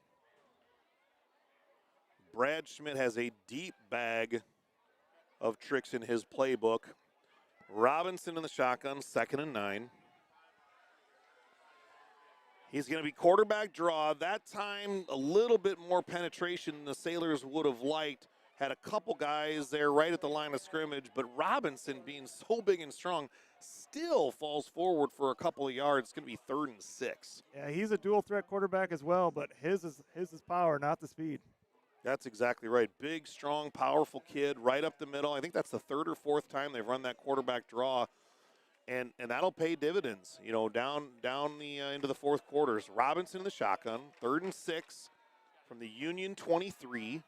Brad Schmidt has a deep bag of tricks in his playbook. Robinson in the shotgun, 2nd and 9. He's going to be quarterback draw. That time, a little bit more penetration than the Sailors would have liked. Had a couple guys there right at the line of scrimmage, but Robinson, being so big and strong, still falls forward for a couple of yards. It's going to be 3rd and 6. Yeah, he's a dual threat quarterback as well, but his is power, not the speed. That's exactly right. Big, strong, powerful kid right up the middle. I think that's the 3rd or 4th time they've run that quarterback draw, and that'll pay dividends, you know, down the into the 4th quarters. Robinson in the shotgun, 3rd and 6 from the Union 23.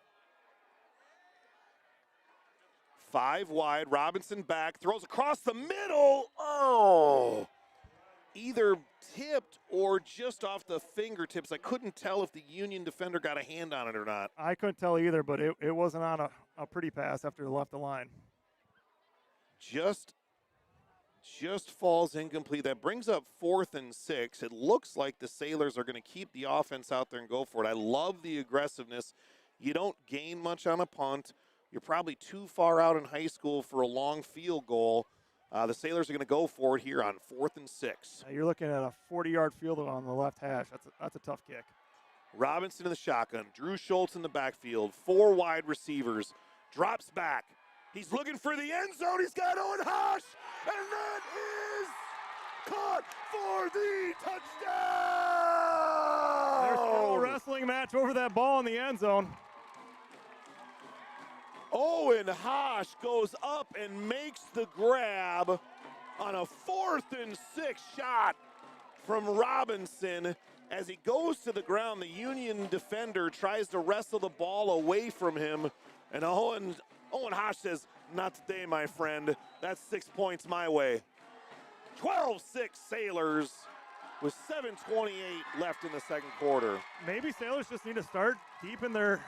5 wide, Robinson back, throws across the middle. Oh! Either tipped or just off the fingertips. I couldn't tell if the Union defender got a hand on it or not. I couldn't tell either, but it wasn't on a pretty pass after it left the line. Just falls incomplete. That brings up 4th and 6. It looks like the Sailors are going to keep the offense out there and go for it. I love the aggressiveness. You don't gain much on a punt. You're probably too far out in high school for a long field goal. The Sailors are going to go for it here on 4th and 6. You're looking at a 40-yard field goal on the left hash. That's a tough kick. Robinson in the shotgun. Drew Schultz in the backfield. 4 wide receivers. Drops back. He's looking for the end zone. He's got Owen Hosh. And that is caught for the touchdown. There's still a wrestling match over that ball in the end zone. Owen Hosh goes up and makes the grab on a 4th and 6 shot from Robinson. As he goes to the ground, the Union defender tries to wrestle the ball away from him. And Owen Hosh says, "Not today, my friend. That's 6 points my way." 12-6 Sailors with 7:28 left in the 2nd quarter. Maybe Sailors just need to start deep in the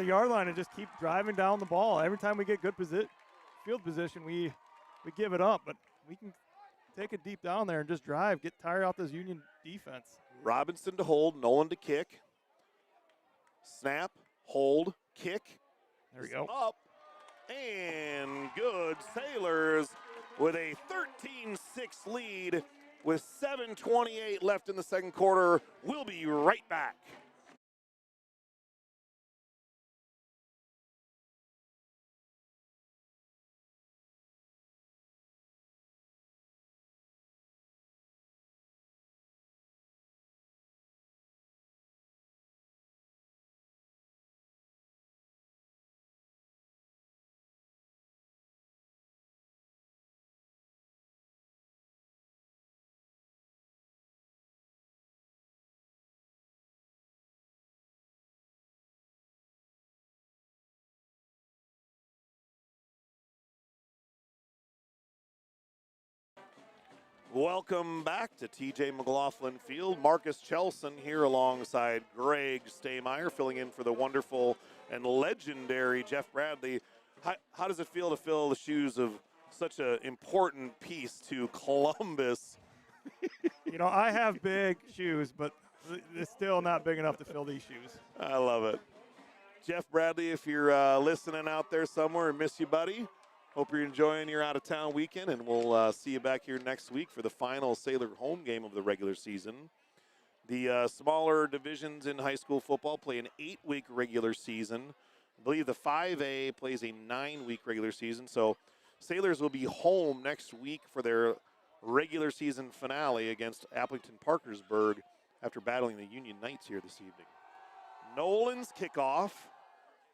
yard line and just keep driving down the ball. Every time we get good field position, we give it up, but we can take it deep down there and just drive, get tired out this Union defense. Robinson to hold, Nolan to kick. Snap, hold, kick. There we go. Up and good. Sailors with a 13-6 lead with 7:28 left in the 2nd quarter. We'll be right back. Welcome back to TJ McLaughlin Field. Marcus Chelson here alongside Greg Staymeyer, filling in for the wonderful and legendary Jeff Bradley. How does it feel to fill the shoes of such an important piece to Columbus? You know, I have big shoes, but it's still not big enough to fill these shoes. I love it. Jeff Bradley, if you're listening out there somewhere, miss you, buddy. Hope you're enjoying your out-of-town weekend, and we'll see you back here next week for the final Sailor home game of the regular season. The smaller divisions in high school football play an 8-week regular season. I believe the 5A plays a 9-week regular season, so Sailors will be home next week for their regular season finale against Appleton Parkersburg after battling the Union Knights here this evening. Nolan's kickoff,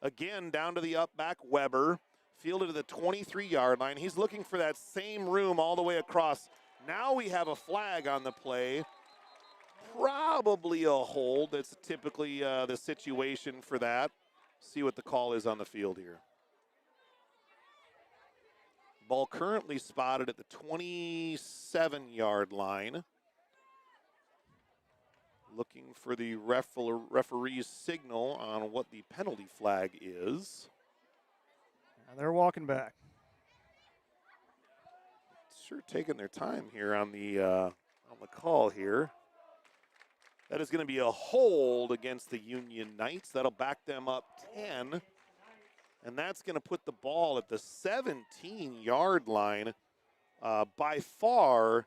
again down to the up back Weber. Fielded to the 23-yard line. He's looking for that same room all the way across. Now we have a flag on the play. Probably a hold. That's typically the situation for that. See what the call is on the field here. Ball currently spotted at the 27-yard line. Looking for the referee's signal on what the penalty flag is. And they're walking back. Sure taking their time here on the call here. That is going to be a hold against the Union Knights. That'll back them up 10. And that's going to put the ball at the 17-yard line. By far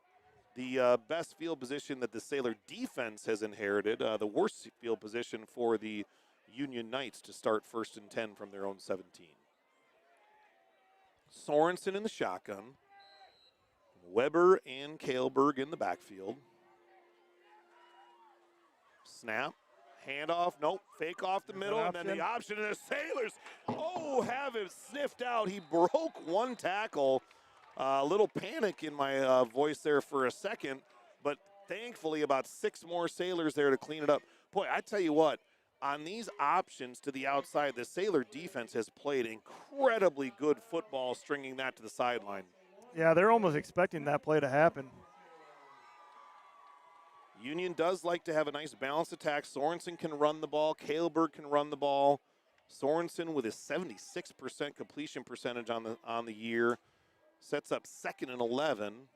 the best field position that the Sailor defense has inherited. The worst field position for the Union Knights to start 1st and 10 from their own 17. Sorensen in the shotgun. Weber and Kaleberg in the backfield. Snap, handoff, nope, fake off the middle, and then the option, and the Sailors, have him sniffed out. He broke one tackle. A little panic in my voice there for a second, but thankfully about 6 more Sailors there to clean it up. Boy, I tell you what, on these options to the outside, the Sailor defense has played incredibly good football, stringing that to the sideline. Yeah, they're almost expecting that play to happen. Union does like to have a nice balanced attack. Sorensen can run the ball. Kaleberg can run the ball. Sorensen with a 76% completion percentage on the year. Sets up 2nd and 11.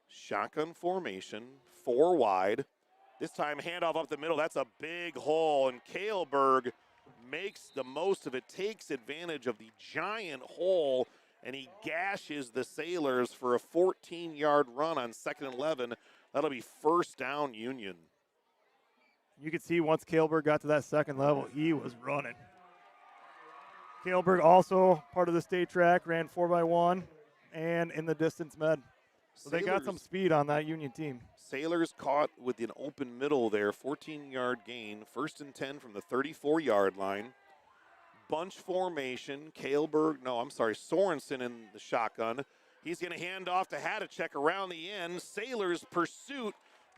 Shotgun formation, 4 wide. This time handoff up the middle. That's a big hole, and Kaleberg makes the most of it, takes advantage of the giant hole, and he gashes the Sailors for a 14-yard run on 2nd and 11. That'll be 1st down Union. You could see once Kaleberg got to that 2nd level, he was running. Kaleberg also part of the state track, ran 4x1 and in the distance med. So they got some speed on that Union team. Sailors caught with an open middle there, 14-yard gain, 1st and 10 from the 34-yard line. Bunch formation, Sorensen in the shotgun. He's going to hand off to Hadacek around the end. Sailors pursuit,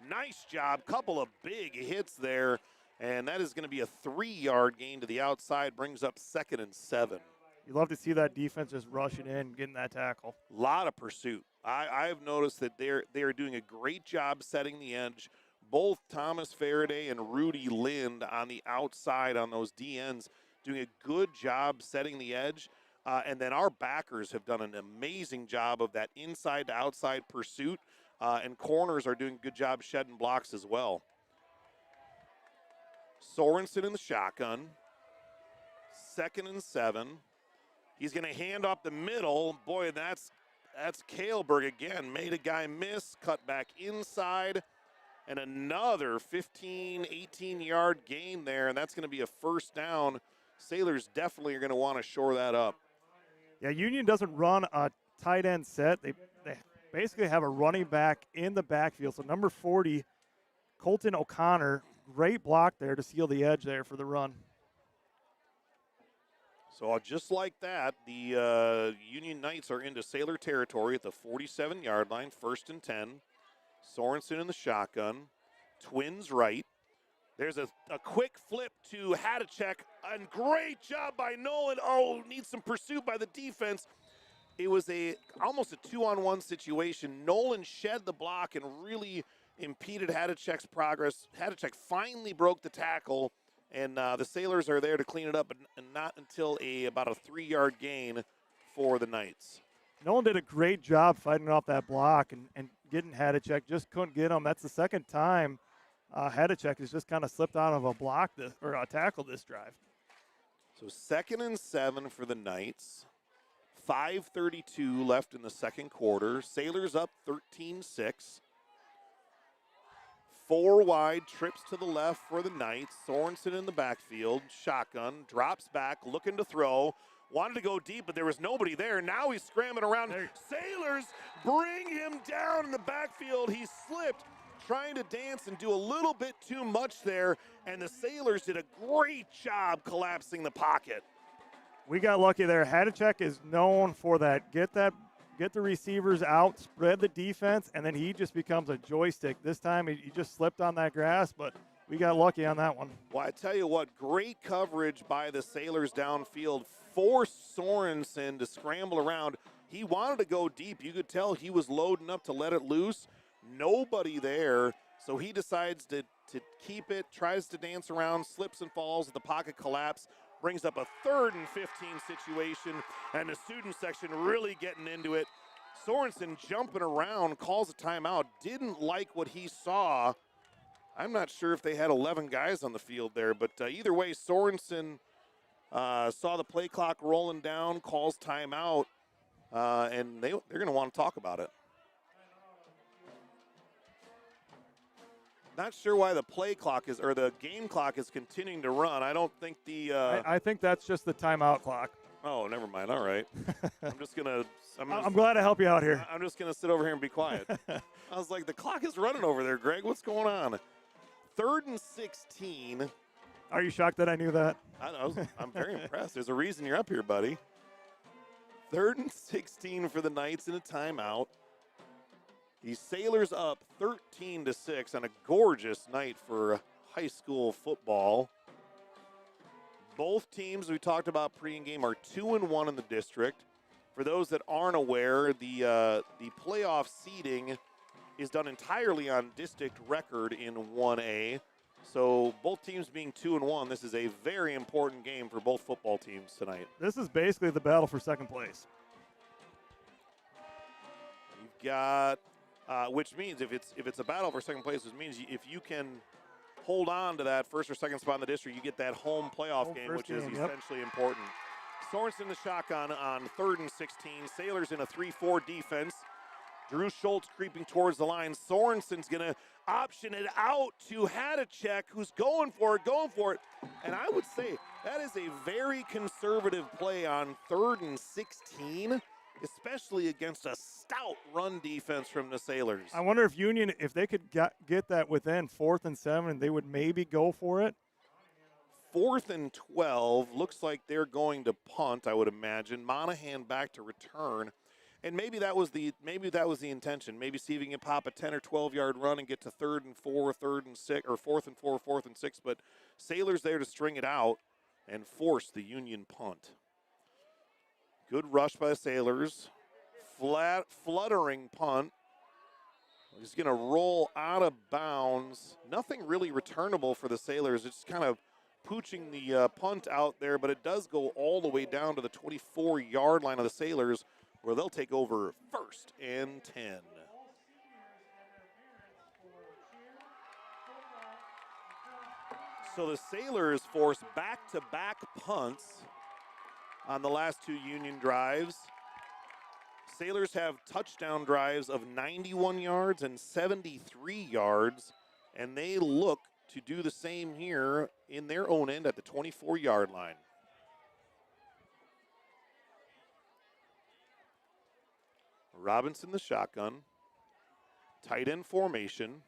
nice job, couple of big hits there, and that is going to be a 3-yard gain to the outside, brings up 2nd and 7. You love to see that defense just rushing in, getting that tackle. A lot of pursuit. I've noticed that they are doing a great job setting the edge. Both Thomas Faraday and Rudy Lind on the outside on those DNs doing a good job setting the edge. And then our backers have done an amazing job of that inside to outside pursuit. And corners are doing a good job shedding blocks as well. Sorensen in the shotgun. 2nd and 7. He's going to hand off the middle. Boy, that's Kaleberg again. Made a guy miss, cut back inside, and another 15, 18-yard gain there, and that's going to be a 1st down. Sailors definitely are going to want to shore that up. Yeah, Union doesn't run a tight end set. They basically have a running back in the backfield. So number 40, Colton O'Connor, great block there to seal the edge there for the run. So just like that, the Union Knights are into Sailor territory at the 47-yard line, 1st and 10. Sorensen in the shotgun. Twins right. There's a quick flip to Hadacek, and great job by Nolan. Needs some pursuit by the defense. It was almost a 2-on-1 situation. Nolan shed the block and really impeded Hadacek's progress. Hadacek finally broke the tackle. And the Sailors are there to clean it up, and not until about a 3-yard gain for the Knights. Nolan did a great job fighting off that block and getting Hadacek. Just couldn't get him. That's the 2nd time Hadacek has just kind of slipped out of a block or a tackle this drive. So 2nd and 7 for the Knights. 5:32 left in the 2nd quarter. Sailors up 13-6. 4 wide, trips to the left for the Knights. Sorensen in the backfield, shotgun, drops back, looking to throw. Wanted to go deep, but there was nobody there. Now he's scrambling around. Sailors bring him down in the backfield. He slipped, trying to dance and do a little bit too much there, and the Sailors did a great job collapsing the pocket. We got lucky there. Hadacek is known for that. Get that get the receivers out, spread the defense, and then he just becomes a joystick. This time he just slipped on that grass, but we got lucky on that one. Well, I tell you what, great coverage by the Sailors downfield. Forced Sorensen to scramble around. He wanted to go deep. You could tell he was loading up to let it loose. Nobody there, so he decides to keep it, tries to dance around, slips and falls, the pocket collapse, brings up a 3rd and 15 situation, and the student section really getting into it. Sorensen jumping around, calls a timeout, didn't like what he saw. I'm not sure if they had 11 guys on the field there, but either way, Sorensen saw the play clock rolling down, calls timeout, and they're going to want to talk about it. Not sure why the play clock is, or the game clock is continuing to run. I don't think the. I think that's just the timeout clock. Oh, never mind. All right. I'm just gonna. I'm glad to help you out here. I'm just gonna sit over here and be quiet. I was like, the clock is running over there, Greg. What's going on? 3rd and 16. Are you shocked that I knew that? I'm very impressed. There's a reason you're up here, buddy. 3rd and 16 for the Knights in a timeout. The Sailors up 13-6 on a gorgeous night for high school football. Both teams we talked about pre-game are 2-1 in the district. For those that aren't aware, the playoff seeding is done entirely on district record in 1A. So both teams being 2-1, this is a very important game for both football teams tonight. This is basically the battle for second place. You've got, which means if it's a battle for second place, it means if you can hold on to that first or second spot in the district, you get that home playoff game, which is essentially important. Sorensen the shotgun on 3rd and 16. Sailors in a 3-4 defense. Drew Schultz creeping towards the line. Sorensen's going to option it out to Hadacek, who's going for it. And I would say that is a very conservative play on 3rd and 16, especially against a stout run defense from the Sailors. I wonder if Union, if they could get that within 4th and 7, they would maybe go for it. 4th and 12. Looks like they're going to punt, I would imagine. Monahan back to return. And maybe that was the intention. Maybe see if you can pop a 10 or 12-yard run and get to 3rd and 4, 3rd and 6, or 4th and 4, 4th and 6. But Sailors there to string it out and force the Union punt. Good rush by the Sailors. Fluttering punt. He's going to roll out of bounds. Nothing really returnable for the Sailors. It's kind of pooching the punt out there, but it does go all the way down to the 24-yard line of the Sailors, where they'll take over 1st and 10. So the Sailors force back-to-back punts on the last 2 Union drives. Sailors have touchdown drives of 91 yards and 73 yards, and they look to do the same here in their own end at the 24-yard line. Robinson the shotgun. Tight end formation.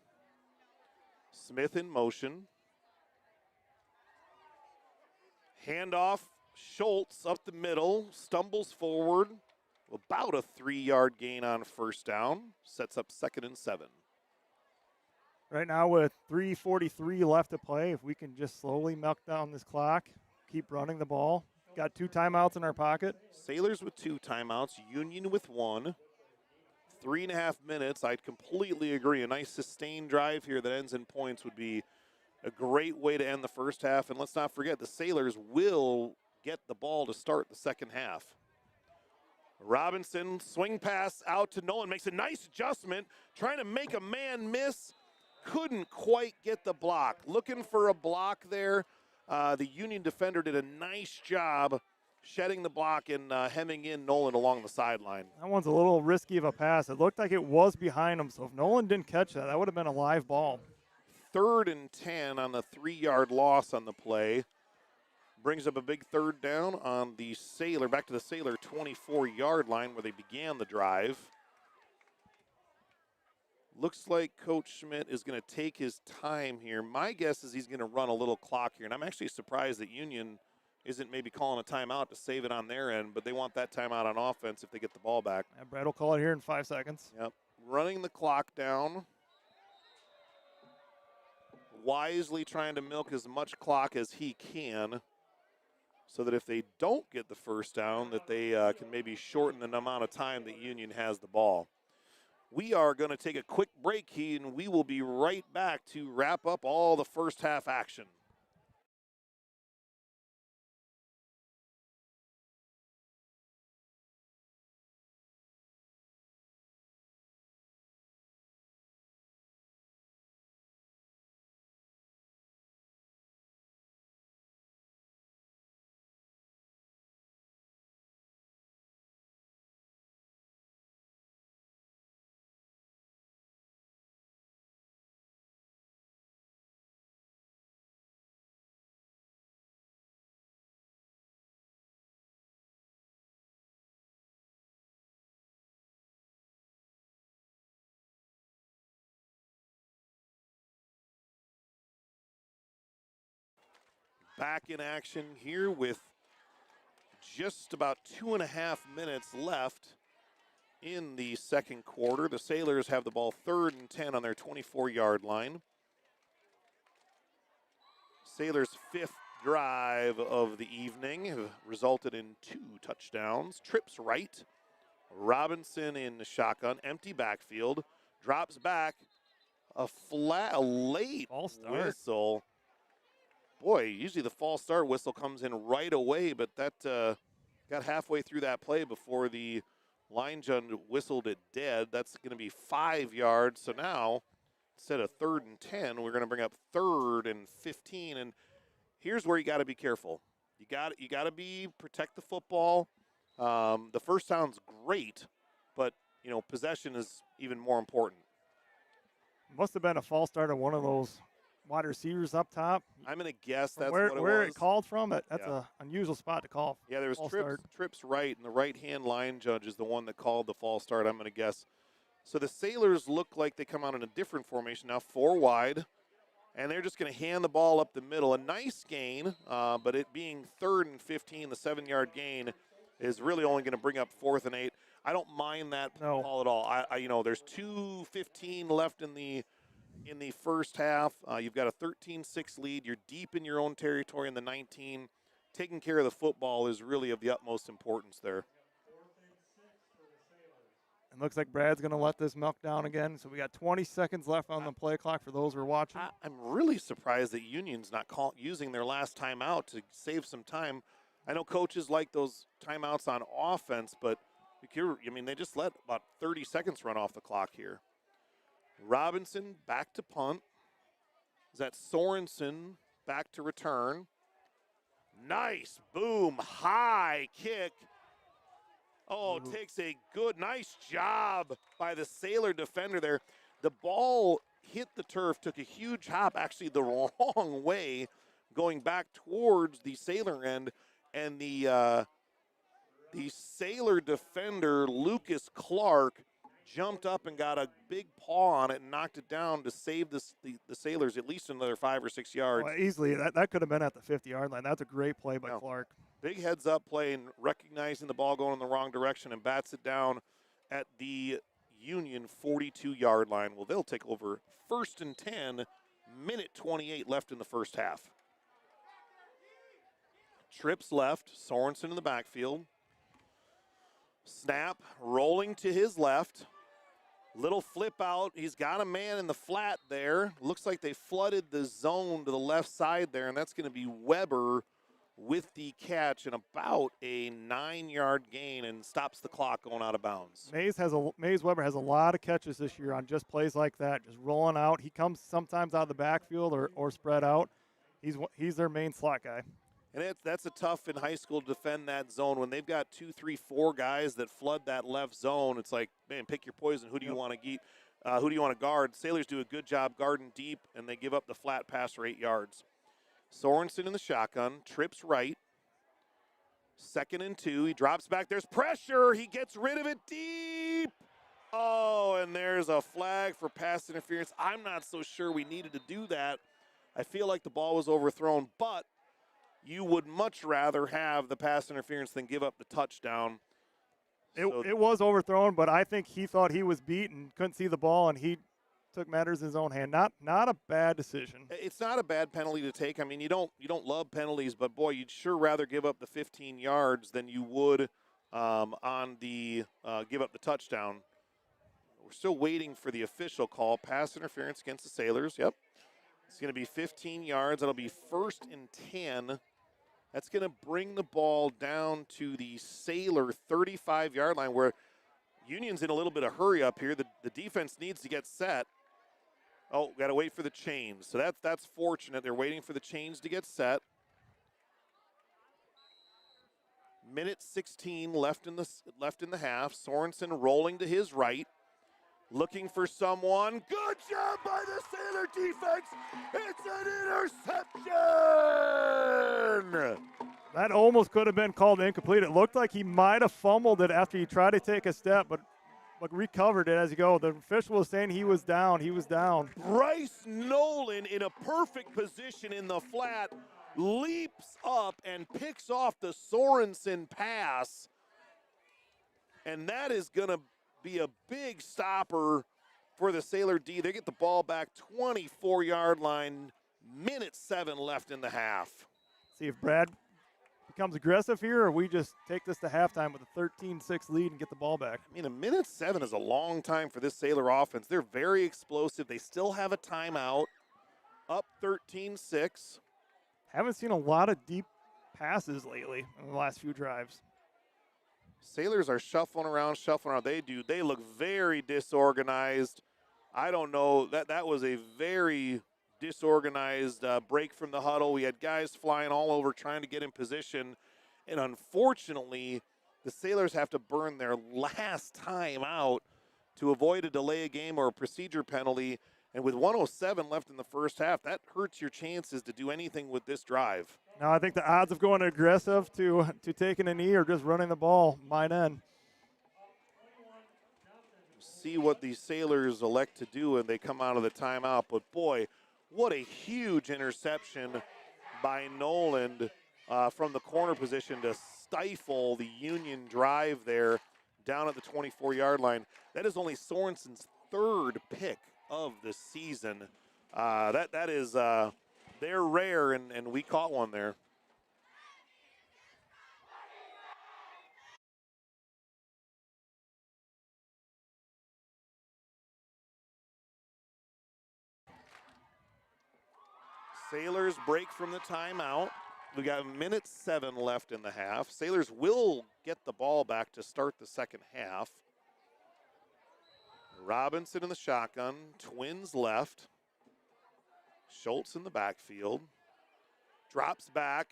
Smith in motion. Handoff. Schultz up the middle. Stumbles forward. About a 3-yard gain on 1st down. Sets up 2nd and 7. Right now with 3:43 left to play, if we can just slowly milk down this clock, keep running the ball. Got 2 timeouts in our pocket. Sailors with 2 timeouts. Union with 1. 3.5 minutes. I'd completely agree. A nice sustained drive here that ends in points would be a great way to end the first half. And let's not forget, the Sailors will get the ball to start the second half. Robinson, swing pass out to Nolan, makes a nice adjustment, trying to make a man miss. Couldn't quite get the block. Looking for a block there. The Union defender did a nice job shedding the block and hemming in Nolan along the sideline. That one's a little risky of a pass. It looked like it was behind him, so if Nolan didn't catch that, that would have been a live ball. 3rd and 10 on the 3-yard loss on the play. Brings up a big 3rd down on the Sailor, back to the Sailor 24-yard line where they began the drive. Looks like Coach Schmidt is going to take his time here. My guess is he's going to run a little clock here, and I'm actually surprised that Union isn't maybe calling a timeout to save it on their end, but they want that timeout on offense if they get the ball back. And Brad will call it here in 5 seconds. Yep. Running the clock down. Wisely trying to milk as much clock as he can so that if they don't get the first down, that they can maybe shorten the amount of time that Union has the ball. We are going to take a quick break here, and we will be right back to wrap up all the first half action. Back in action here with just about 2.5 minutes left in the second quarter. The Sailors have the ball 3rd and 10 on their 24-yard line. Sailors' 5th drive of the evening have resulted in 2 touchdowns. Trips right. Robinson in the shotgun, empty backfield, drops back, a late False start. whistle. Boy, usually the false start whistle comes in right away, but that got halfway through that play before the line judge whistled it dead. That's going to be 5 yards. So now, instead of 3rd and 10, we're going to bring up 3rd and 15. And here's where you got to be careful. You got to protect the football. The first down's great, but possession is even more important. Must have been a false start of one of those wide receivers up top. I'm going to guess that's where, what it where was. it called from. That's Yeah. an unusual spot to call. Yeah, there was false start. trips right, and the right-hand line judge is the one that called the false start, I'm going to guess. So the Sailors look like they come out in a different formation now, 4 wide, and they're just going to hand the ball up the middle. A nice gain, but it being 3rd and 15, the 7-yard gain is really only going to bring up 4th and 8. I don't mind that No. call at all. There's 2:15 left in the first half. You've got a 13-6 lead. You're deep in your own territory in the 19. Taking care of the football is really of the utmost importance there. It looks like Brad's going to let this milk down again. So we got 20 seconds left on the play clock for those who are watching. I'm really surprised that Union's not using their last timeout to save some time. I know coaches like those timeouts on offense, but they just let about 30 seconds run off the clock here. Robinson back to punt. Is that Sorensen back to return? Nice, boom, high kick. Oh, takes a nice job by the Sailor defender there. The ball hit the turf, took a huge hop, actually the wrong way, going back towards the Sailor end, and the Sailor defender, Lucas Clark, jumped up and got a big paw on it and knocked it down to save the Sailors at least another 5 or 6 yards. Well, easily, that could have been at the 50-yard line. That's a great play by Clark. Big heads-up play and recognizing the ball going in the wrong direction and bats it down at the Union 42-yard line. Well, they'll take over 1st and 10, minute 28 left in the first half. Trips left, Sorensen in the backfield. Snap, rolling to his left. Little flip out. He's got a man in the flat there. Looks like they flooded the zone to the left side there, and that's going to be Weber with the catch and about a 9-yard gain and stops the clock going out of bounds. Mays Weber has a lot of catches this year on just plays like that, just rolling out. He comes sometimes out of the backfield or spread out. He's their main slot guy. And that's a tough in high school to defend that zone. When they've got 2, 3, 4 guys that flood that left zone, it's like, man, pick your poison. Who do you want to keep? Who do you want to guard? Sailors do a good job guarding deep, and they give up the flat pass for 8 yards. Sorensen in the shotgun, trips right. 2nd and 2, he drops back. There's pressure. He gets rid of it deep. Oh, and there's a flag for pass interference. I'm not so sure we needed to do that. I feel like the ball was overthrown, but you would much rather have the pass interference than give up the touchdown. It was overthrown, but I think he thought he was beat and couldn't see the ball, and he took matters in his own hand. Not a bad decision. It's not a bad penalty to take. I mean, you don't love penalties, but boy, you'd sure rather give up the 15 yards than you would on the give up the touchdown. We're still waiting for the official call. Pass interference against the Sailors. Yep. It's going to be 15 yards. That'll be 1st and 10. That's going to bring the ball down to the Sailor 35-yard line, where Union's in a little bit of hurry up here. The defense needs to get set. Oh, got to wait for the chains. So that's fortunate. They're waiting for the chains to get set. Minute 16 left in the half. Sorensen rolling to his right, looking for someone. Good job by the Sailor defense. It's an interception. That almost could have been called incomplete. It looked like he might have fumbled it after he tried to take a step, but recovered it as he go. The official was saying he was down. He was down. Bryce Nolan in a perfect position in the flat leaps up and picks off the Sorensen pass. And that is going to be a big stopper for the Sailor D. They get the ball back 24-yard line. Minute 7 left in the half. See if Brad becomes aggressive here, or we just take this to halftime with a 13-6 lead and get the ball back. I mean, a minute 7 is a long time for this Sailor offense. They're very explosive. They still have a timeout. Up 13-6. Haven't seen a lot of deep passes lately in the last few drives. Sailors are shuffling around. They look very disorganized. I don't know. That was a very disorganized break from the huddle. We had guys flying all over trying to get in position. And unfortunately, the Sailors have to burn their last time out to avoid a delay of game or a procedure penalty. And with 1:07 left in the first half, that hurts your chances to do anything with this drive. Now, I think the odds of going aggressive to taking a knee or just running the ball might end. See what the Sailors elect to do when they come out of the timeout. But, boy, what a huge interception by Noland from the corner position to stifle the Union drive there down at the 24-yard line. That is only Sorensen's 3rd pick of the season. That is they're rare, and we caught one there. Sailors break from the timeout. We got minute 7 left in the half. Sailors will get the ball back to start the second half. Robinson in the shotgun, Twins left. Schultz in the backfield. Drops back.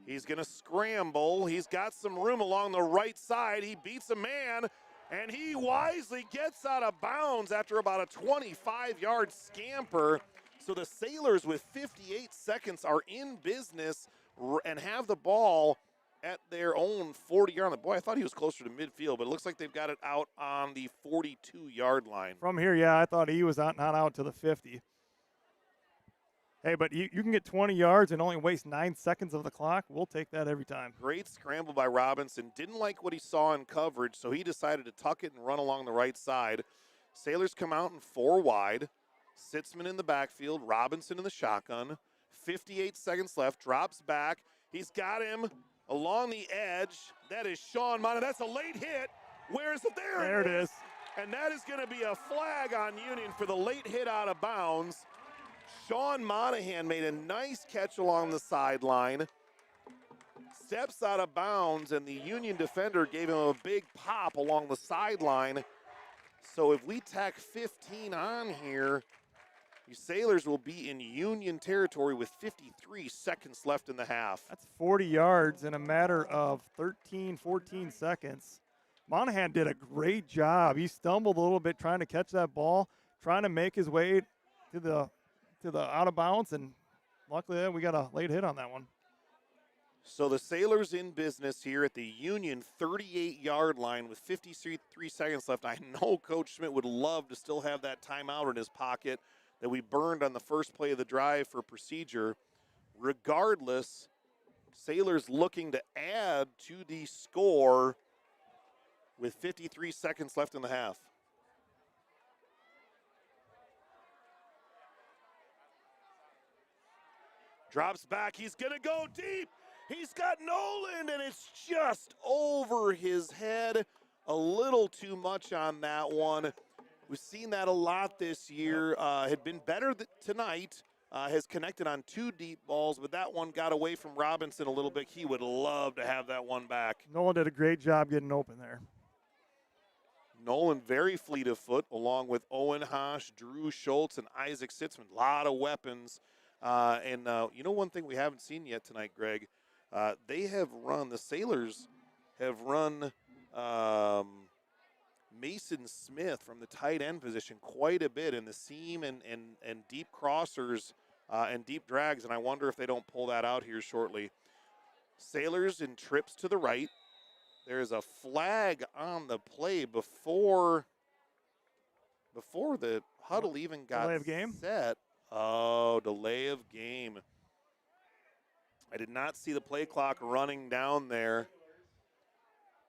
He's going to scramble. He's got some room along the right side. He beats a man, and he wisely gets out of bounds after about a 25-yard scamper. So the Sailors, with 58 seconds, are in business and have the ball at their own 40-yard line. Boy, I thought he was closer to midfield, but it looks like they've got it out on the 42-yard line. From here, yeah, I thought he was not out to the 50. Hey, but you can get 20 yards and only waste 9 seconds of the clock. We'll take that every time. Great scramble by Robinson. Didn't like what he saw in coverage, so he decided to tuck it and run along the right side. Sailors come out in 4 wide. Sitzman in the backfield. Robinson in the shotgun. 58 seconds left. Drops back. He's got him along the edge. That is Sean Monahan. That's a late hit. Where is it? There it is. And that is going to be a flag on Union for the late hit out of bounds. Sean Monahan made a nice catch along the sideline. Steps out of bounds, and the Union defender gave him a big pop along the sideline. So if we tack 15 on here, the Sailors will be in Union territory with 53 seconds left in the half. That's 40 yards in a matter of 13, 14 seconds. Monahan did a great job. He stumbled a little bit trying to catch that ball, trying to make his way to the out of bounds, and luckily we got a late hit on that one. So the Sailors in business here at the Union 38-yard line with 53 seconds left. I know Coach Schmidt would love to still have that timeout in his pocket that we burned on the first play of the drive for procedure. Regardless, Sailors looking to add to the score with 53 seconds left in the half. Drops back, he's gonna go deep. He's got Noland, and it's just over his head. A little too much on that one. We've seen that a lot this year. Had been better tonight. Has connected on 2 deep balls, but that one got away from Robinson a little bit. He would love to have that one back. Nolan did a great job getting open there. Nolan very fleet of foot, along with Owen Hosh, Drew Schultz, and Isaac Sitzman. A lot of weapons. You know one thing we haven't seen yet tonight, Greg? The Sailors have run Mason Smith from the tight end position quite a bit in the seam and deep crossers and deep drags, and I wonder if they don't pull that out here shortly. Sailors in trips to the right. There's a flag on the play before the huddle even got delay of game? set. Oh, delay of game. I did not see the play clock running down there.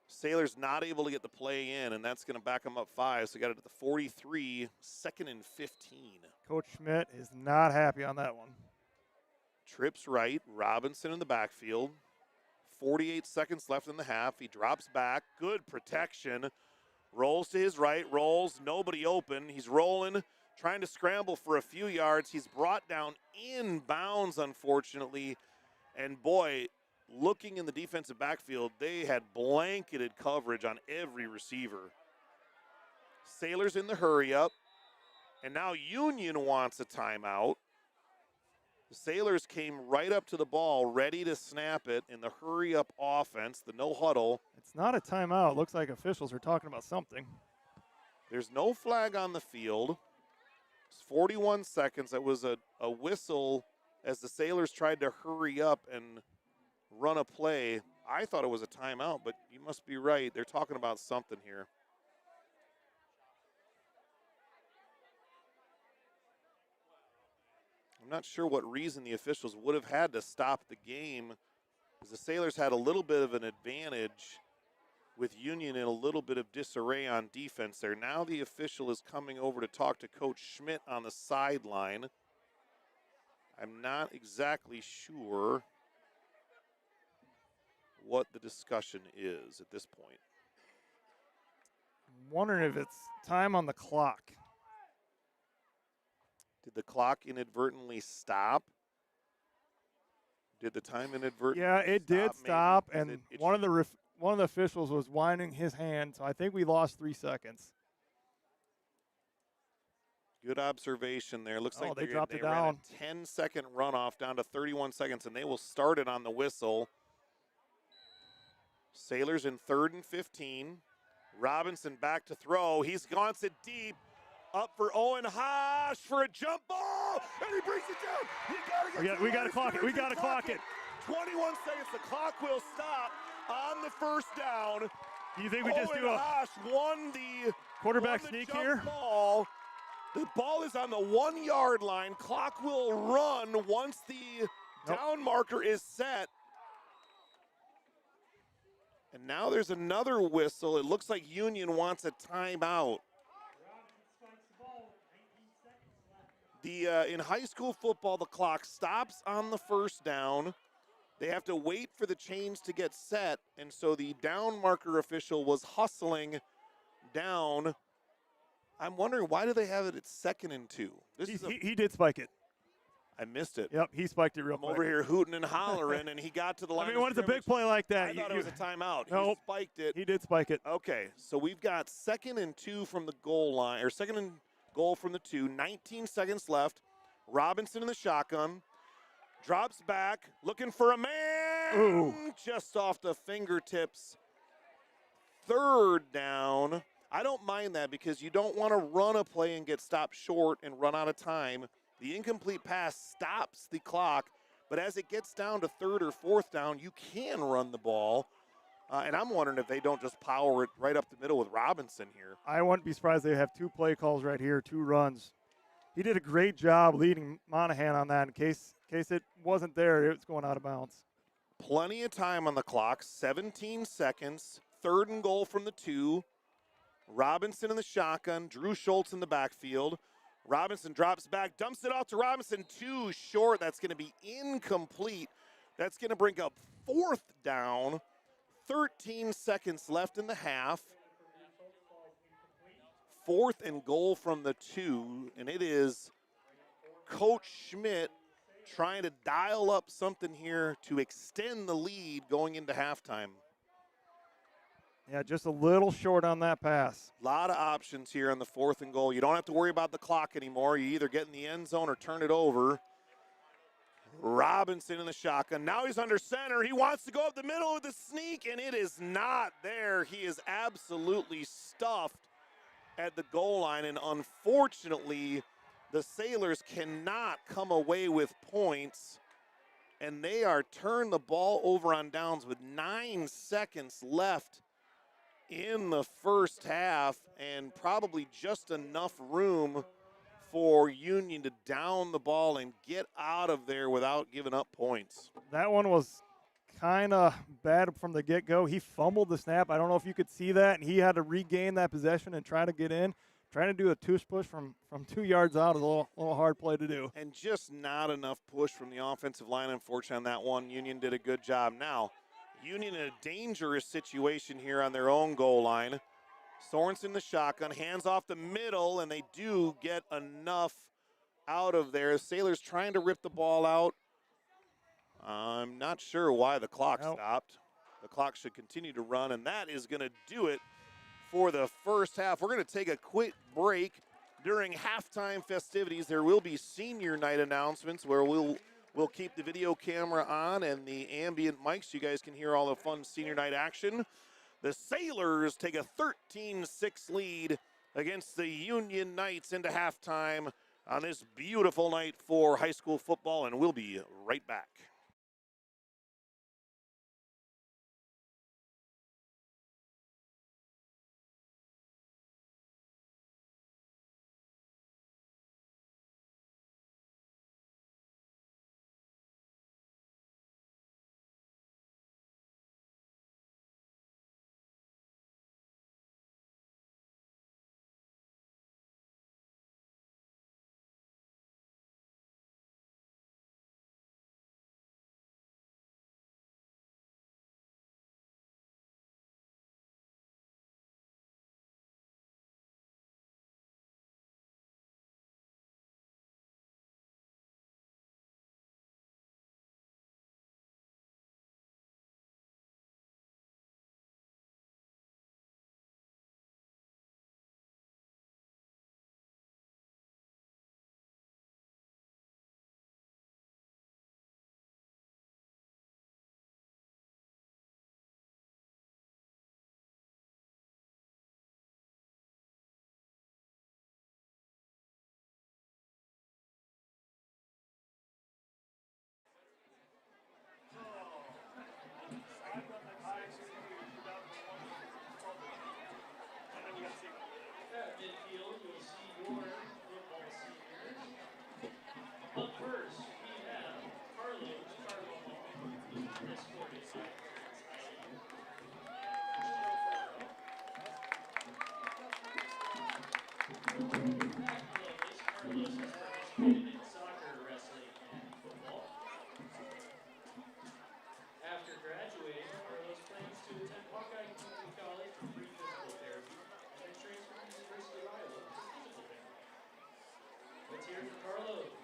Sailors not able to get the play in, and that's going to back them up 5. So got it at the 43, 2nd and 15. Coach Schmidt is not happy on that one. Trips right, Robinson in the backfield. 48 seconds left in the half. He drops back, good protection. Rolls to his right, rolls, nobody open. He's rolling, trying to scramble for a few yards. He's brought down in bounds, unfortunately. And boy, looking in the defensive backfield, they had blanketed coverage on every receiver. Sailors in the hurry up. And now Union wants a timeout. The Sailors came right up to the ball, ready to snap it in the hurry up offense, the no huddle. It's not a timeout. It looks like officials are talking about something. There's no flag on the field. It's 41 seconds. That was a whistle as the Sailors tried to hurry up and run a play. I thought it was a timeout, but you must be right. They're talking about something here. I'm not sure what reason the officials would have had to stop the game, because the Sailors had a little bit of an advantage with Union in a little bit of disarray on defense there. Now the official is coming over to talk to Coach Schmidt on the sideline. I'm not exactly sure what the discussion is at this point. I'm wondering if it's time on the clock. Did the clock inadvertently stop? Did the time inadvertently Yeah, it did stop, maybe? and It one of the officials was winding his hand, so I think we lost 3 seconds. Good observation there. Looks like they dropped it ran down. a 10-second runoff down to 31 seconds, and they will start it on the whistle. Sailors in 3rd and 15. Robinson back to throw. He's gone it deep. Up for Owen Hosh for a jump ball, and he brings it down. We got to clock it. We got to clock it. 21 seconds. The clock will stop on the first down. Do you think we just do Owen a Hosh won the quarterback won the sneak jump here? Ball. The ball is on the 1-yard line. Clock will run once the down marker is set. And now there's another whistle. It looks like Union wants a timeout. In high school football, the clock stops on the first down. They have to wait for the chains to get set, and so the down marker official was hustling down. I'm wondering, why do they have it at 2nd and 2? He did spike it. I missed it. Yep, he spiked it real I'm quick. over here hooting and hollering, and he got to the line. I mean, when it's a big play like that, I thought it was a timeout. Nope. He spiked it. He did spike it. Okay, so we've got 2nd and 2 from the goal line, or 2nd and goal from the 2. 19 seconds left. Robinson in the shotgun. Drops back, looking for a man. Ooh. Just off the fingertips. 3rd down. I don't mind that because you don't want to run a play and get stopped short and run out of time. The incomplete pass stops the clock, but as it gets down to 3rd or 4th down, you can run the ball. And I'm wondering if they don't just power it right up the middle with Robinson here. I wouldn't be surprised they have 2 play calls right here, 2 runs. He did a great job leading Monahan on that. In case it wasn't there, it was going out of bounds. Plenty of time on the clock, 17 seconds. 3rd and goal from the 2. Robinson in the shotgun, Drew Schultz in the backfield. Robinson drops back, dumps it off to Robinson, too short. That's going to be incomplete. That's going to bring up 4th down. 13 seconds left in the half. 4th and goal from the 2, and it is Coach Schmidt trying to dial up something here to extend the lead going into halftime. Yeah, just a little short on that pass. A lot of options here on the 4th and goal. You don't have to worry about the clock anymore. You either get in the end zone or turn it over. Robinson in the shotgun. Now he's under center. He wants to go up the middle with the sneak, and it is not there. He is absolutely stuffed at the goal line, and unfortunately, the Sailors cannot come away with points, and they are turned the ball over on downs with 9 seconds left in the first half, and probably just enough room for Union to down the ball and get out of there without giving up points. That one was kind of bad from the get-go. He fumbled the snap. I don't know if you could see that, and he had to regain that possession and try to get in. Trying to do a tush push from 2 yards out is a little hard play to do. And just not enough push from the offensive line, unfortunately, on that one. Union did a good job. Now, Union in a dangerous situation here on their own goal line. Sorensen the shotgun, hands off the middle, and they do get enough out of there. Sailors trying to rip the ball out. I'm not sure why the clock stopped. The clock should continue to run, and that is going to do it for the first half. We're going to take a quick break. During halftime festivities, there will be senior night announcements where we'll keep the video camera on and the ambient mics so you guys can hear all the fun senior night action. The Sailors take a 13-6 lead against the Union Knights into halftime on this beautiful night for high school football, and we'll be right back. After graduating, Carlos plans to attend Hawkeye Community College for free physical therapy and then transfer to the University of Iowa for physical therapy. Let's hear it for Carlos.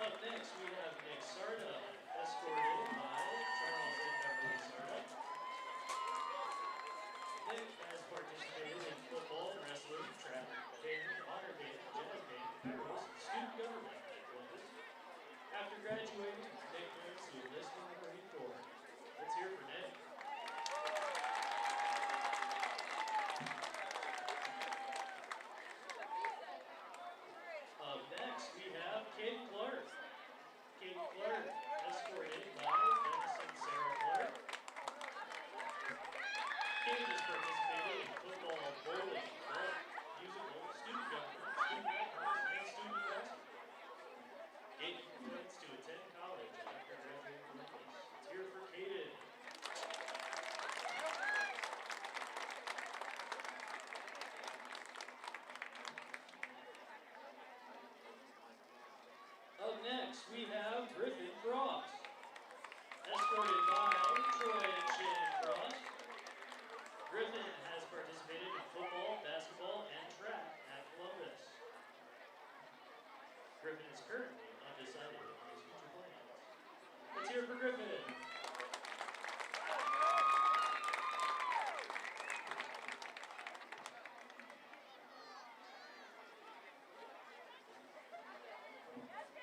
Up next, we have Nick Sarda, escorted by Charles and Beverly Sarda. Nick has participated in football, wrestling, track, band, honor band, jazz band, Kairos, student government. After graduating, Nick moves to enlisting in the Marine Corps. Let's hear it for Nick. Up next, we have Caden Clark. Caden Clark, escorted by Dennis and Sarah Clark. Caden has participated in football, bowling, golf, musical, student government, student athletics, and student basketball. for Griffin.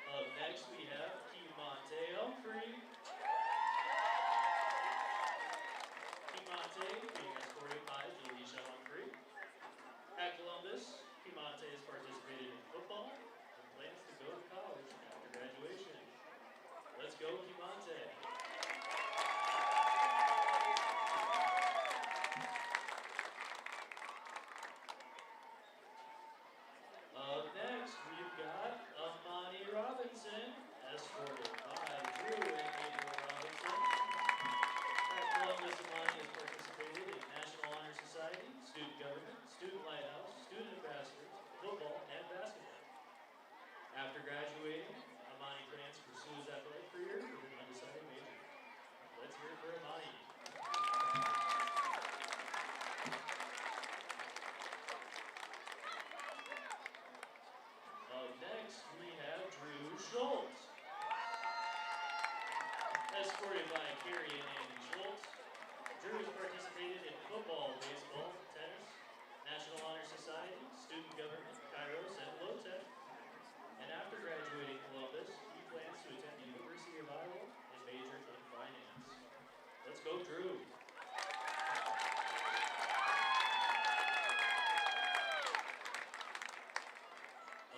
Up next, we have Kemonte Humphrey. Kemonte being escorted by Jalisha Humphrey. At Columbus, Kemonte has participated in football and plans to go to college after graduation. Let's go, Kemonte. Up next, we've got Amani Robinson, escorted by Drew and April Robinson. At Columbus, Amani has participated in National Honor Society, Student Government, Student Lighthouse, Student Ambassadors, football, and basketball. After graduating, Amani plans to pursue his athletic career with an undecided major. Let's hear it for Amani. Up next, we have Drew Schultz. Escorted by Carrie and Andy Schultz, Drew has participated in football, baseball, tennis, National Honor Society, Student Government, Kairos, and Low-Tech. And after graduating Columbus, he plans to attend the University of Iowa and major in finance. Let's go, Drew.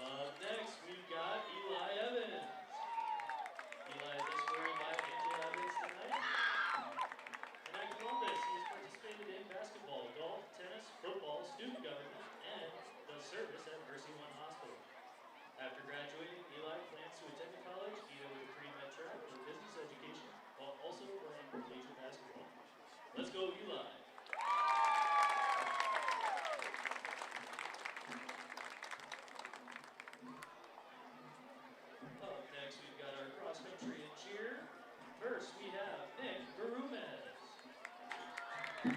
Up next, we've got Eli Evans. Eli is escorted by Angela Evans tonight. And at Columbus, he has participated in basketball, golf, tennis, football, student government, and does service at Mercy One Hospital. After graduating, Eli plans to attend college either with pre-med track or business education, while also playing collegiate basketball. Let's go, Eli. Up next, we've got our cross country and cheer. First, we have Nick Berumez,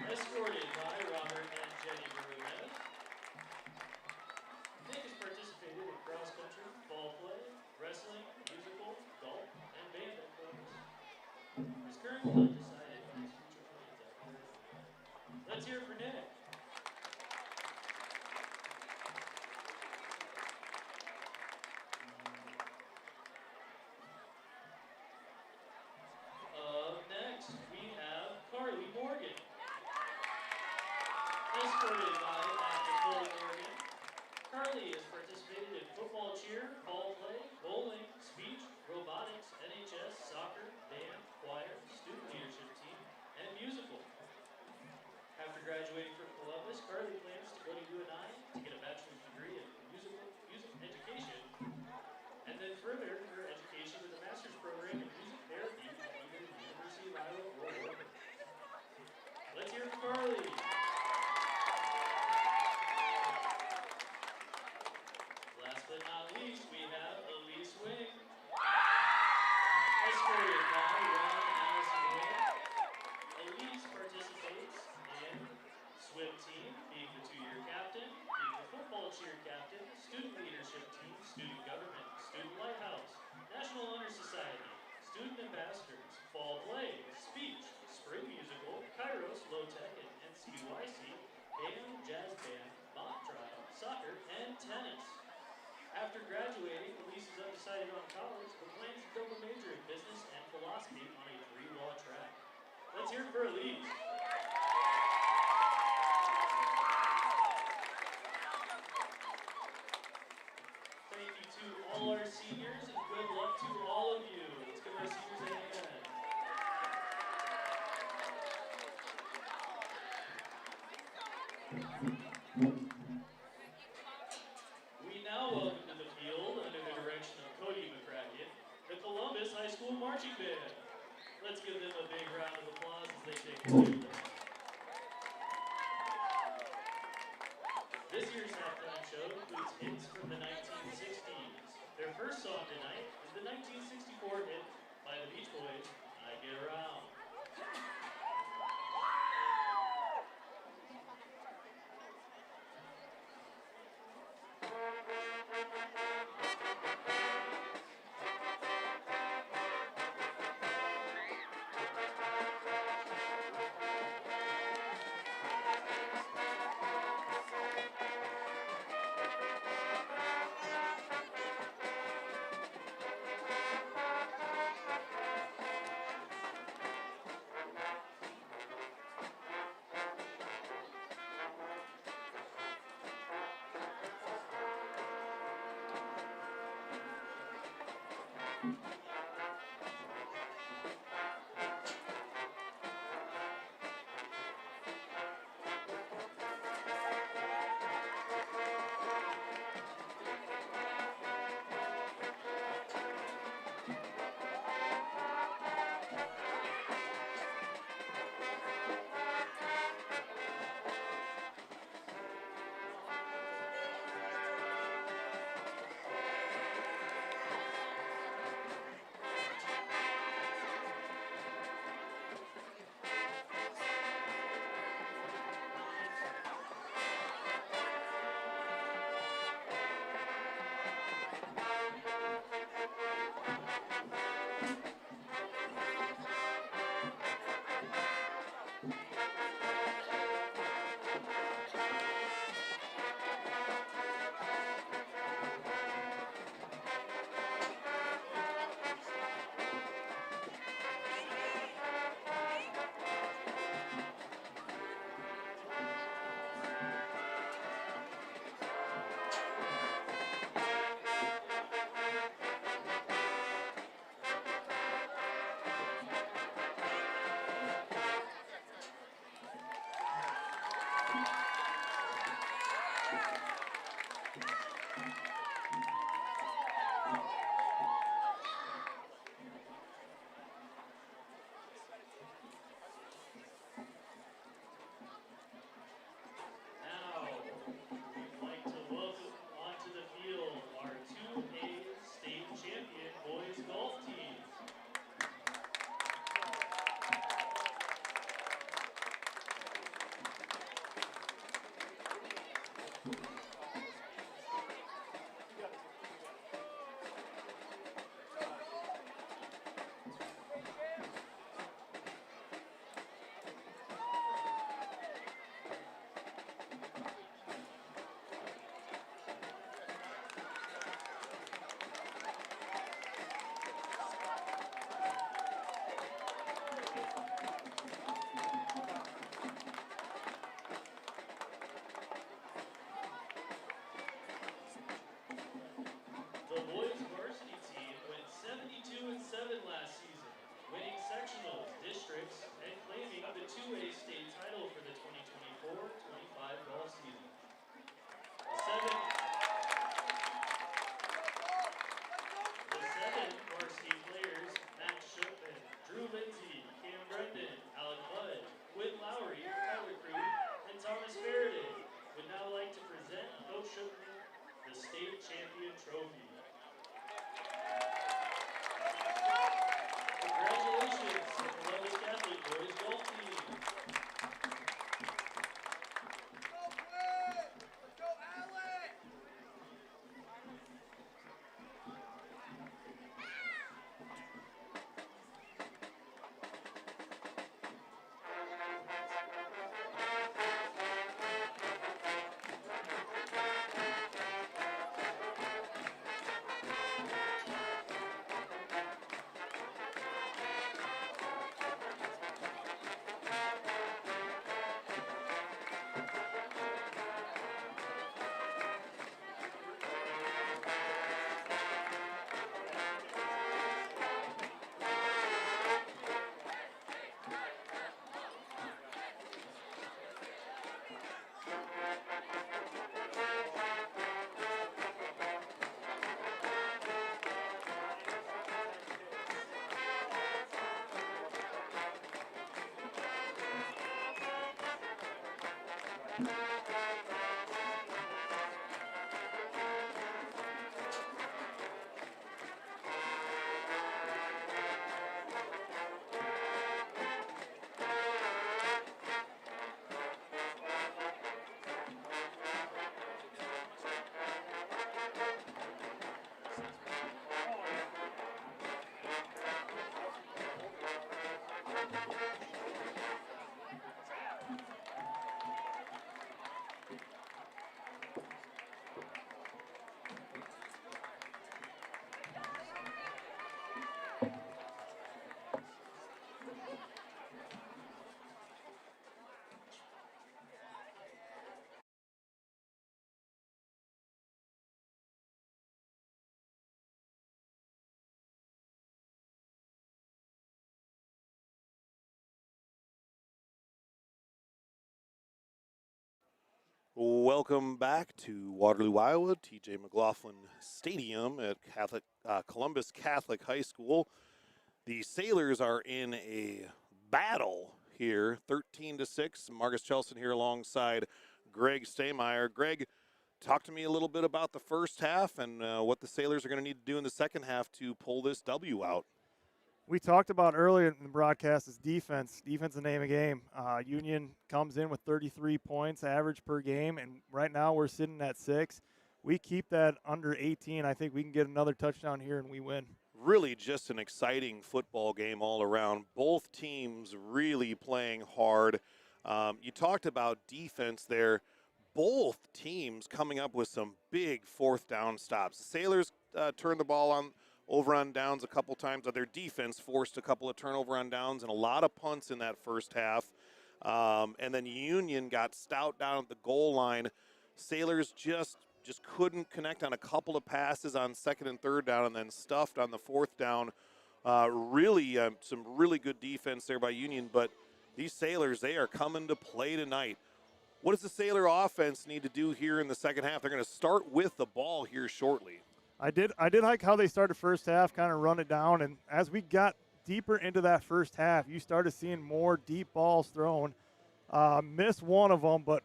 escorted by Robert and Jenny Berumez. Nick has participated in cross country, ball play, wrestling, musical, golf, and band at Columbus. He's currently undecided on his future plans after graduation. Let's hear it for Nick. Up next, we have Carly Morgan, escorted by Nicole Morgan. Carly has participated in football, cheer, ball play, bowling, speech, robotics, NHS, soccer, band, choir, student leadership team, and musical. After graduating from Columbus, Carly plans to go to UNI to get a bachelor's degree in music education, and then further her education with a master's program in music therapy at either the University of Iowa or Oregon. Let's hear it for Carly. Last but not least, we have Elise Wing, escorted by Ron and Allison Wing. Elise participates in swim team, being the 2-year captain, being the football cheer captain, student leadership team, student government, student lighthouse, National Honor Society, student ambassadors, fall play, speech, spring musical, Kairos, Low-Tech, and NCUIC, band, jazz band, mock trial, soccer, and tennis. After graduating, Elise is undecided on college, but plans to double major in business and philosophy on a 3-law track. Let's hear it for Elise. Thank you to all our seniors, and good luck to all of you. Let's give our seniors a hand. We now welcome to the field, under the direction of Cody McCracken, the Columbus High School Marching Band. Let's give them a big round of applause as they take us through this. This year's halftime show includes hits from the 1960s. Their first song tonight is the 1964 hit by the Beach Boys, I Get Around. Now, we'd like to welcome onto the field our 2A state champion boys golf team. The boys varsity team went 72-7 last season, winning sectionals, districts, and claiming the 2A state title for the 2024-25 golf season. The seven varsity players, Matt Shipman, Drew Lindsay, Cam Brendan, Alec Budd, Quinn Lowry, Tyler Crew, and Thomas Faraday, would now like to present Coach Shipman the state champion trophy. Congratulations to Columbus Catholic boys golf team. Welcome back to Waterloo, Iowa, TJ McLaughlin Stadium at Columbus Catholic High School. The Sailors are in a battle here, 13-6. Marcus Chelson here alongside Greg Staymeyer. Greg, talk to me a little bit about the first half and what the Sailors are going to need to do in the second half to pull this W out. We talked about earlier in the broadcast is defense. Defense is the name of the game. Union comes in with 33 points average per game, and right now we're sitting at 6. We keep that under 18. I think we can get another touchdown here and we win. Really just an exciting football game all around. Both teams really playing hard. You talked about defense there. Both teams coming up with some big fourth down stops. The Sailors turned the ball over on downs a couple times. Their defense forced a couple of turnover on downs and a lot of punts in that first half. And then Union got stout down at the goal line. Sailors just couldn't connect on a couple of passes on second and third down, and then stuffed on the fourth down. Really some really good defense there by Union, but these Sailors, they are coming to play tonight. What does the Sailor offense need to do here in the second half? They're going to start with the ball here shortly. I did like how they started first half, kind of run it down, and as we got deeper into that first half, you started seeing more deep balls thrown. Missed one of them, but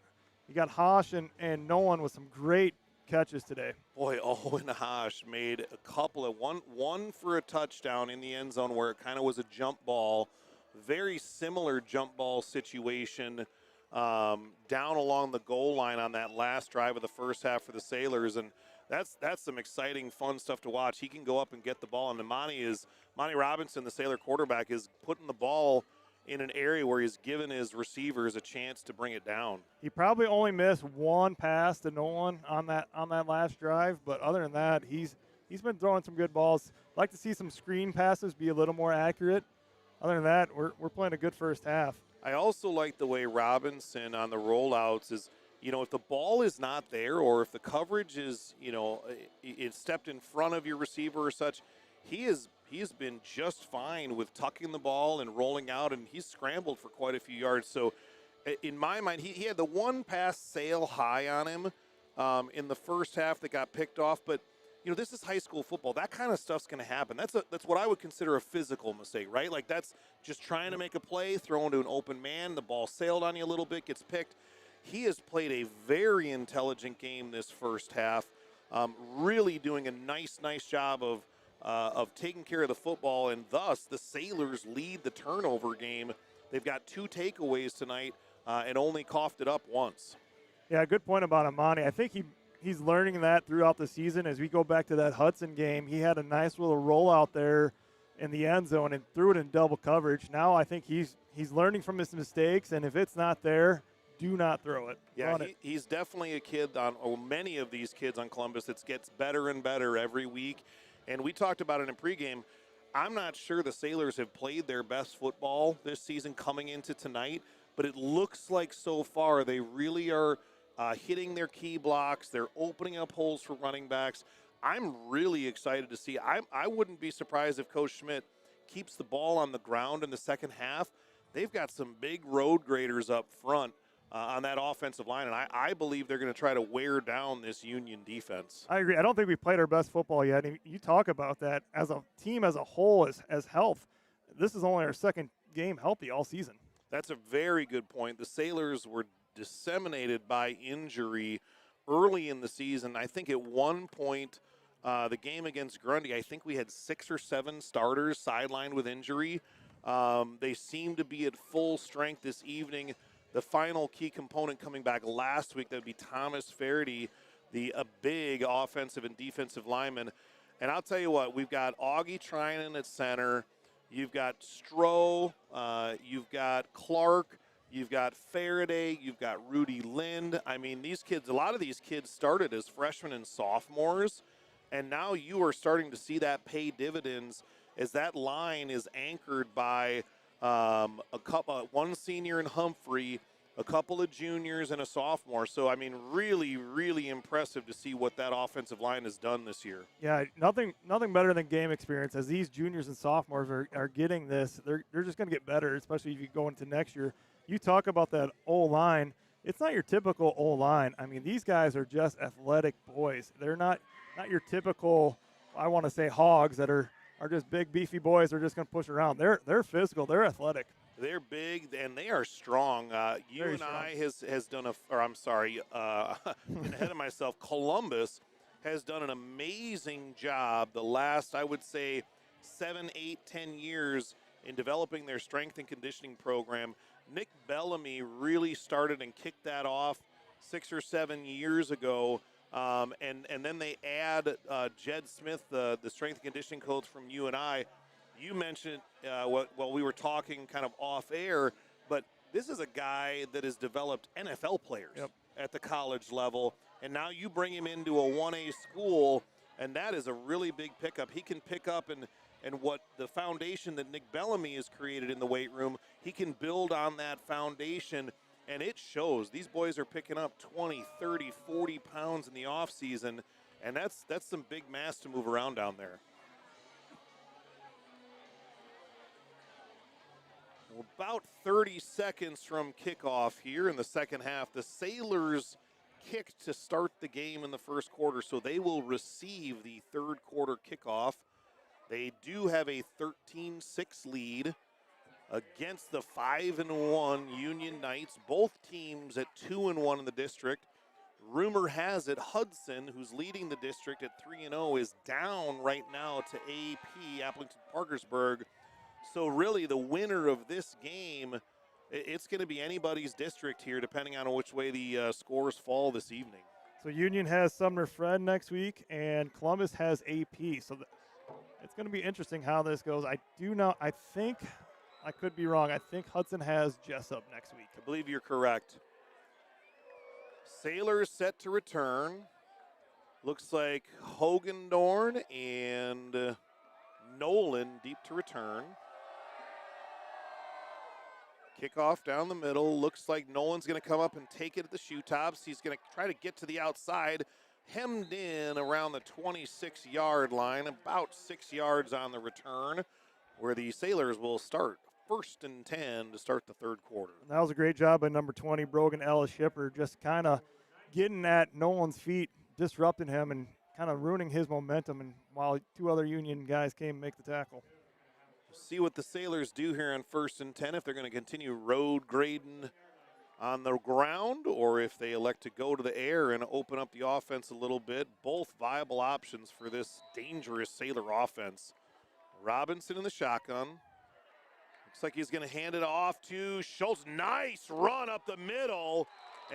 you got Hosh and Nolan with some great catches today. Boy, Owen Hosh made a couple of one for a touchdown in the end zone where it kind of was a jump ball. Very similar jump ball situation down along the goal line on that last drive of the first half for the Sailors, and that's some exciting, fun stuff to watch. He can go up and get the ball, and Monty Robinson, the Sailor quarterback, is putting the ball in an area where he's given his receivers a chance to bring it down. He probably only missed one pass to Nolan on that last drive, but other than that, he's been throwing some good balls. I'd like to see some screen passes be a little more accurate. Other than that, we're playing a good first half. I also like the way Robinson on the rollouts is, if the ball is not there or if the coverage is, it's stepped in front of your receiver or such, he has been just fine with tucking the ball and rolling out, and he's scrambled for quite a few yards. So in my mind, he had the one pass sail high on him in the first half that got picked off. But, this is high school football. That kind of stuff's going to happen. That's what I would consider a physical mistake, right? Like that's just trying to make a play, throwing to an open man. The ball sailed on you a little bit, gets picked. He has played a very intelligent game this first half, really doing a nice job of taking care of the football, and thus the Sailors lead the turnover game. They've got 2 takeaways tonight and only coughed it up once. Yeah, good point about Amani. I think he's learning that throughout the season. As we go back to that Hudson game, he had a nice little rollout there in the end zone and threw it in double coverage. Now I think he's learning from his mistakes, and if it's not there, do not throw it. Yeah, he's definitely a kid many of these kids on Columbus that gets better and better every week. And we talked about it in pregame. I'm not sure the Sailors have played their best football this season coming into tonight, but it looks like so far they really are hitting their key blocks. They're opening up holes for running backs. I'm really excited to see. I wouldn't be surprised if Coach Schmidt keeps the ball on the ground in the second half. They've got some big road graders up front on that offensive line, and I believe they're going to try to wear down this Union defense. I agree. I don't think we played our best football yet. And you talk about that as a team as a whole, as health. This is only our second game healthy all season. That's a very good point. The Sailors were disseminated by injury early in the season. I think at one point, the game against Grundy, I think we had 6 or 7 starters sidelined with injury. They seem to be at full strength this evening. The final key component coming back last week, that would be Thomas Faraday, a big offensive and defensive lineman. And I'll tell you what, we've got Augie Trinan at center. You've got Stroh. You've got Clark. You've got Faraday. You've got Rudy Lind. I mean, these kids, a lot of these kids started as freshmen and sophomores. And now you are starting to see that pay dividends as that line is anchored by one senior in Humphrey, a couple of juniors, and a sophomore. So, I mean, really, really impressive to see what that offensive line has done this year. Yeah, nothing better than game experience. As these juniors and sophomores are getting this, they're just going to get better, especially if you go into next year. You talk about that O-line. it's not your typical O-line. I mean, these guys are just athletic boys. They're not your typical, I want to say, hogs that are just big, beefy boys. They're just going to push around. They're physical. They're athletic. They're big and they are strong. Very strong. has done I'm sorry, getting ahead of myself. Columbus has done an amazing job the last, I would say, 7, 8, 10 years in developing their strength and conditioning program. Nick Bellamy really started and kicked that off 6 or 7 years ago. And then they add Jed Smith, the strength and conditioning coach from UNI. You mentioned while we were talking kind of off air, but this is a guy that has developed NFL players at the college level, and now you bring him into a 1A school, and that is a really big pickup. He can pick up and what the foundation that Nick Bellamy has created in the weight room, he can build on that foundation, and it shows. These boys are picking up 20, 30, 40 pounds in the offseason, and that's some big mass to move around down there. Well, about 30 seconds from kickoff here in the second half. The Sailors kicked to start the game in the first quarter, so they will receive the third quarter kickoff. They do have a 13-6 lead against the 5-1 Union Knights. Both teams at 2-1 in the district. Rumor has it Hudson, who's leading the district at 3-0, is down right now to AP, Appleton Parkersburg. So really the winner of this game, it's going to be anybody's district here, depending on which way the scores fall this evening. So Union has Sumner Fred next week, and Columbus has AP. So it's going to be interesting how this goes. I think, I could be wrong, I think Hudson has Jessup next week. I believe you're correct. Sailors set to return. Looks like Hogendorn and Nolan deep to return. Kickoff down the middle. Looks like Nolan's going to come up and take it at the shoe tops. He's going to try to get to the outside. Hemmed in around the 26-yard line, about 6 yards on the return, where the Sailors will start 1st and 10 to start the third quarter. And that was a great job by number 20, Brogan Ellis Shipper, just kind of getting at Nolan's feet, disrupting him, and kind of ruining his momentum, and while 2 other Union guys came and make the tackle. See what the Sailors do here on 1st and 10, if they're going to continue road grading on the ground or if they elect to go to the air and open up the offense a little bit. Both viable options for this dangerous Sailor offense. Robinson in the shotgun. Looks like he's going to hand it off to Schultz. Nice run up the middle,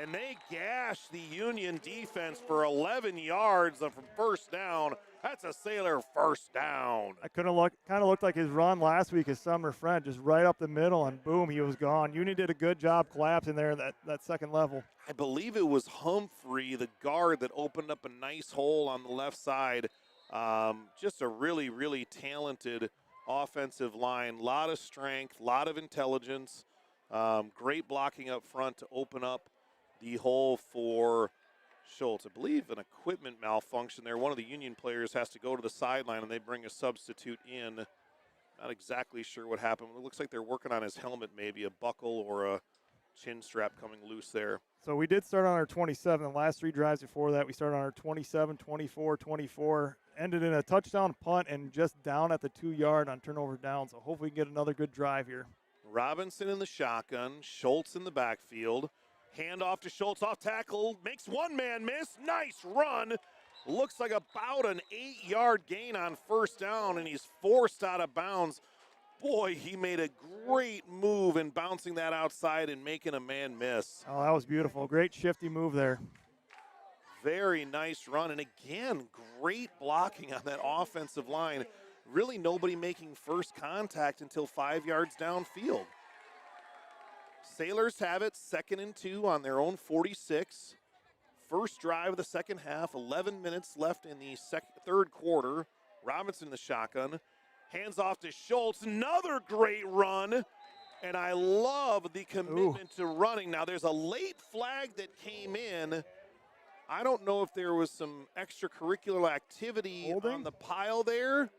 and they gash the Union defense for 11 yards from first down. That's a Sailor first down. I kind of looked like his run last week as Sumner Friend, just right up the middle, and boom, he was gone. Union did a good job collapsing there at that second level. I believe it was Humphrey, the guard, that opened up a nice hole on the left side. Just a really, really talented offensive line. A lot of strength, a lot of intelligence. Great blocking up front to open up the hole for Schultz. I believe an equipment malfunction there. One of the Union players has to go to the sideline, and they bring a substitute in. Not exactly sure what happened. It looks like they're working on his helmet, maybe a buckle or a chin strap coming loose there. So we did start on our 27. The last 3 drives before that, we started on our 27, 24, 24. Ended in a touchdown punt and just down at the 2-yard on turnover down. So hopefully we can get another good drive here. Robinson in the shotgun. Schultz in the backfield. Hand off to Schultz, off tackle, makes one man miss. Nice run. Looks like about an 8-yard gain on first down, and he's forced out of bounds. Boy, he made a great move in bouncing that outside and making a man miss. Oh, that was beautiful. Great shifty move there. Very nice run, and again, great blocking on that offensive line. Really nobody making first contact until 5 yards downfield. Sailors have it 2nd and 2 on their own 46. First drive of the second half, 11 minutes left in the third quarter. Robinson in the shotgun. Hands off to Schultz, another great run. And I love the commitment to running. Now there's a late flag that came in. I don't know if there was some extracurricular activity on the pile there.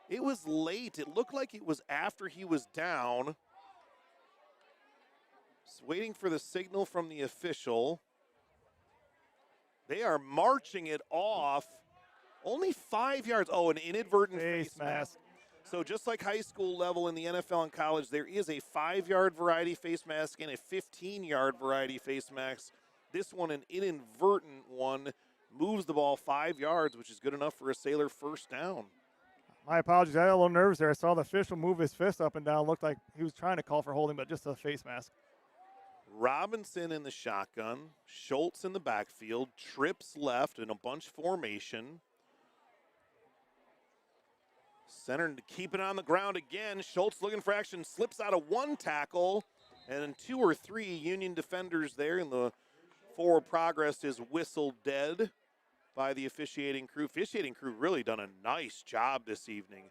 It was late. It looked like it was after he was down. Just waiting for the signal from the official. They are marching it off. Only 5 yards. Oh, an inadvertent face mask. So just like high school level in the NFL and college, there is a 5-yard variety face mask and a 15-yard variety face mask. This one, an inadvertent one, moves the ball 5 yards, which is good enough for a Sailor first down. My apologies. I got a little nervous there. I saw the official move his fist up and down. Looked like he was trying to call for holding, but just a face mask. Robinson in the shotgun. Schultz in the backfield. Trips left in a bunch formation. Center to keep it on the ground again. Schultz looking for action. Slips out of one tackle. And then 2 or 3 Union defenders there. And the forward progress is whistled dead by the officiating crew. Officiating crew really done a nice job this evening.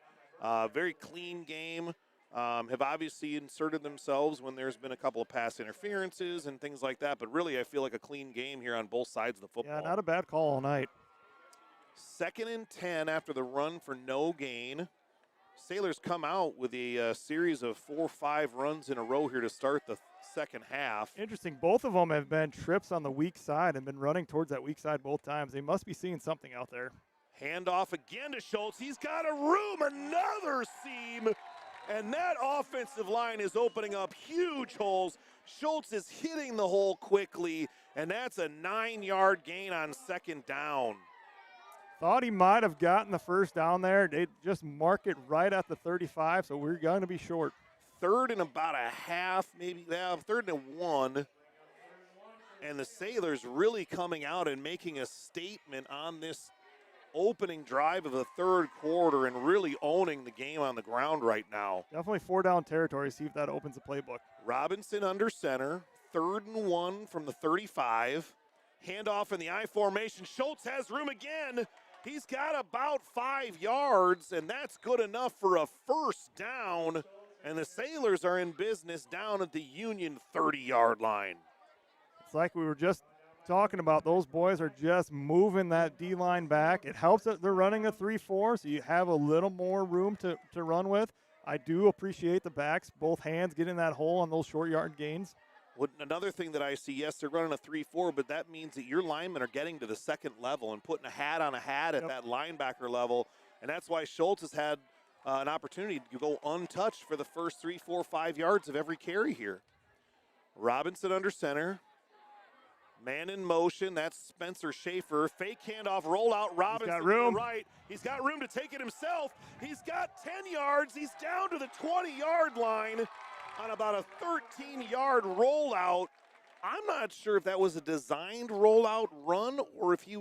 Very clean game. Have obviously inserted themselves when there's been a couple of pass interferences and things like that. But really, I feel like a clean game here on both sides of the football. Yeah, not a bad call all night. 2nd and 10 after the run for no gain. Sailors come out with a series of 4 or 5 runs in a row here to start the second half. Interesting. Both of them have been trips on the weak side and been running towards that weak side both times. They must be seeing something out there. Handoff again to Schultz. He's got a room, another seam. And that offensive line is opening up huge holes. Schultz is hitting the hole quickly, and that's a 9-yard gain on 2nd down. Thought he might have gotten the first down there. They just mark it right at the 35, so we're going to be short. 3rd and about a half, maybe. Yeah, 3rd and 1. And the Sailors really coming out and making a statement on this opening drive of the 3rd quarter and really owning the game on the ground right now. Definitely 4-down territory. See if that opens the playbook. Robinson under center. 3rd and 1 from the 35. Handoff in the I formation. Schultz has room again. He's got about 5 yards, and that's good enough for a first down. And the Sailors are in business down at the Union 30-yard line. It's like we were just talking about. Those boys are just moving that D-line back. It helps that they're running a 3-4, so you have a little more room to run with. I do appreciate the backs, both hands getting that hole on those short yard gains. Another thing that I see, yes, they're running a 3-4, but that means that your linemen are getting to the second level and putting a hat on a hat at that linebacker level. And that's why Schultz has had an opportunity to go untouched for the first 3, 4, 5 yards of every carry here. Robinson under center. Man in motion. That's Spencer Schaefer. Fake handoff, rollout. Robinson got room. to the right. He's got room to take it himself. He's got 10 yards. He's down to the 20-yard line on about a 13-yard rollout. I'm not sure if that was a designed rollout run or if he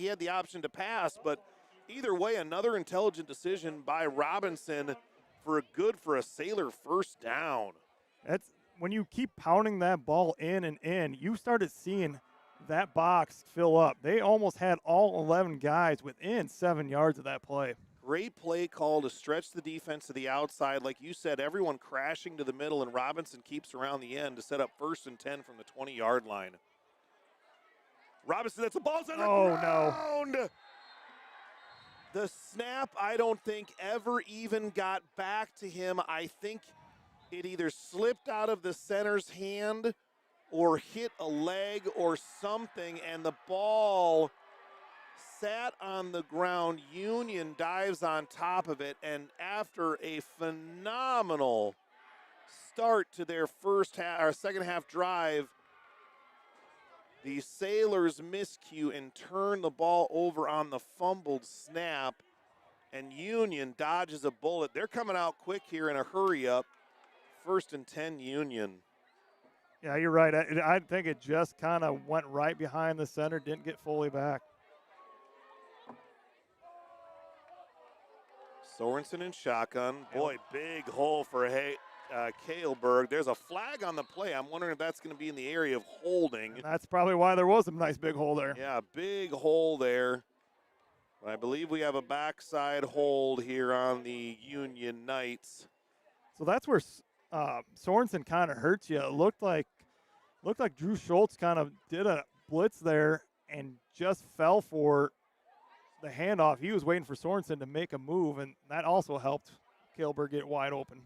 had the option to pass, but either way, another intelligent decision by Robinson for a Sailor first down. That's when you keep pounding that ball in and in, you started seeing that box fill up. They almost had all 11 guys within 7 yards of that play. Great play call to stretch the defense to the outside. Like you said, everyone crashing to the middle, and Robinson keeps around the end to set up 1st and 10 from the 20-yard line. Robinson, that's a ball's on the ground. No. The snap, I don't think, ever even got back to him. I think it either slipped out of the center's hand or hit a leg or something, and the ball sat on the ground. Union dives on top of it, and after a phenomenal start to their second half drive, the Sailors miscue and turn the ball over on the fumbled snap, and Union dodges a bullet. They're coming out quick here in a hurry up. 1st and 10 Union. Yeah, you're right. I think it just kind of went right behind the center, didn't get fully back. Sorensen in shotgun. Boy, big hole for Kaleberg. There's a flag on the play. I'm wondering if that's going to be in the area of holding. And that's probably why there was a nice big hole there. Yeah, big hole there. But I believe we have a backside hold here on the Union Knights. So that's where Sorensen kind of hurts you. It looked like Drew Schultz kind of did a blitz there and just fell for the handoff. He was waiting for Sorensen to make a move, and that also helped Kaleberg get wide open.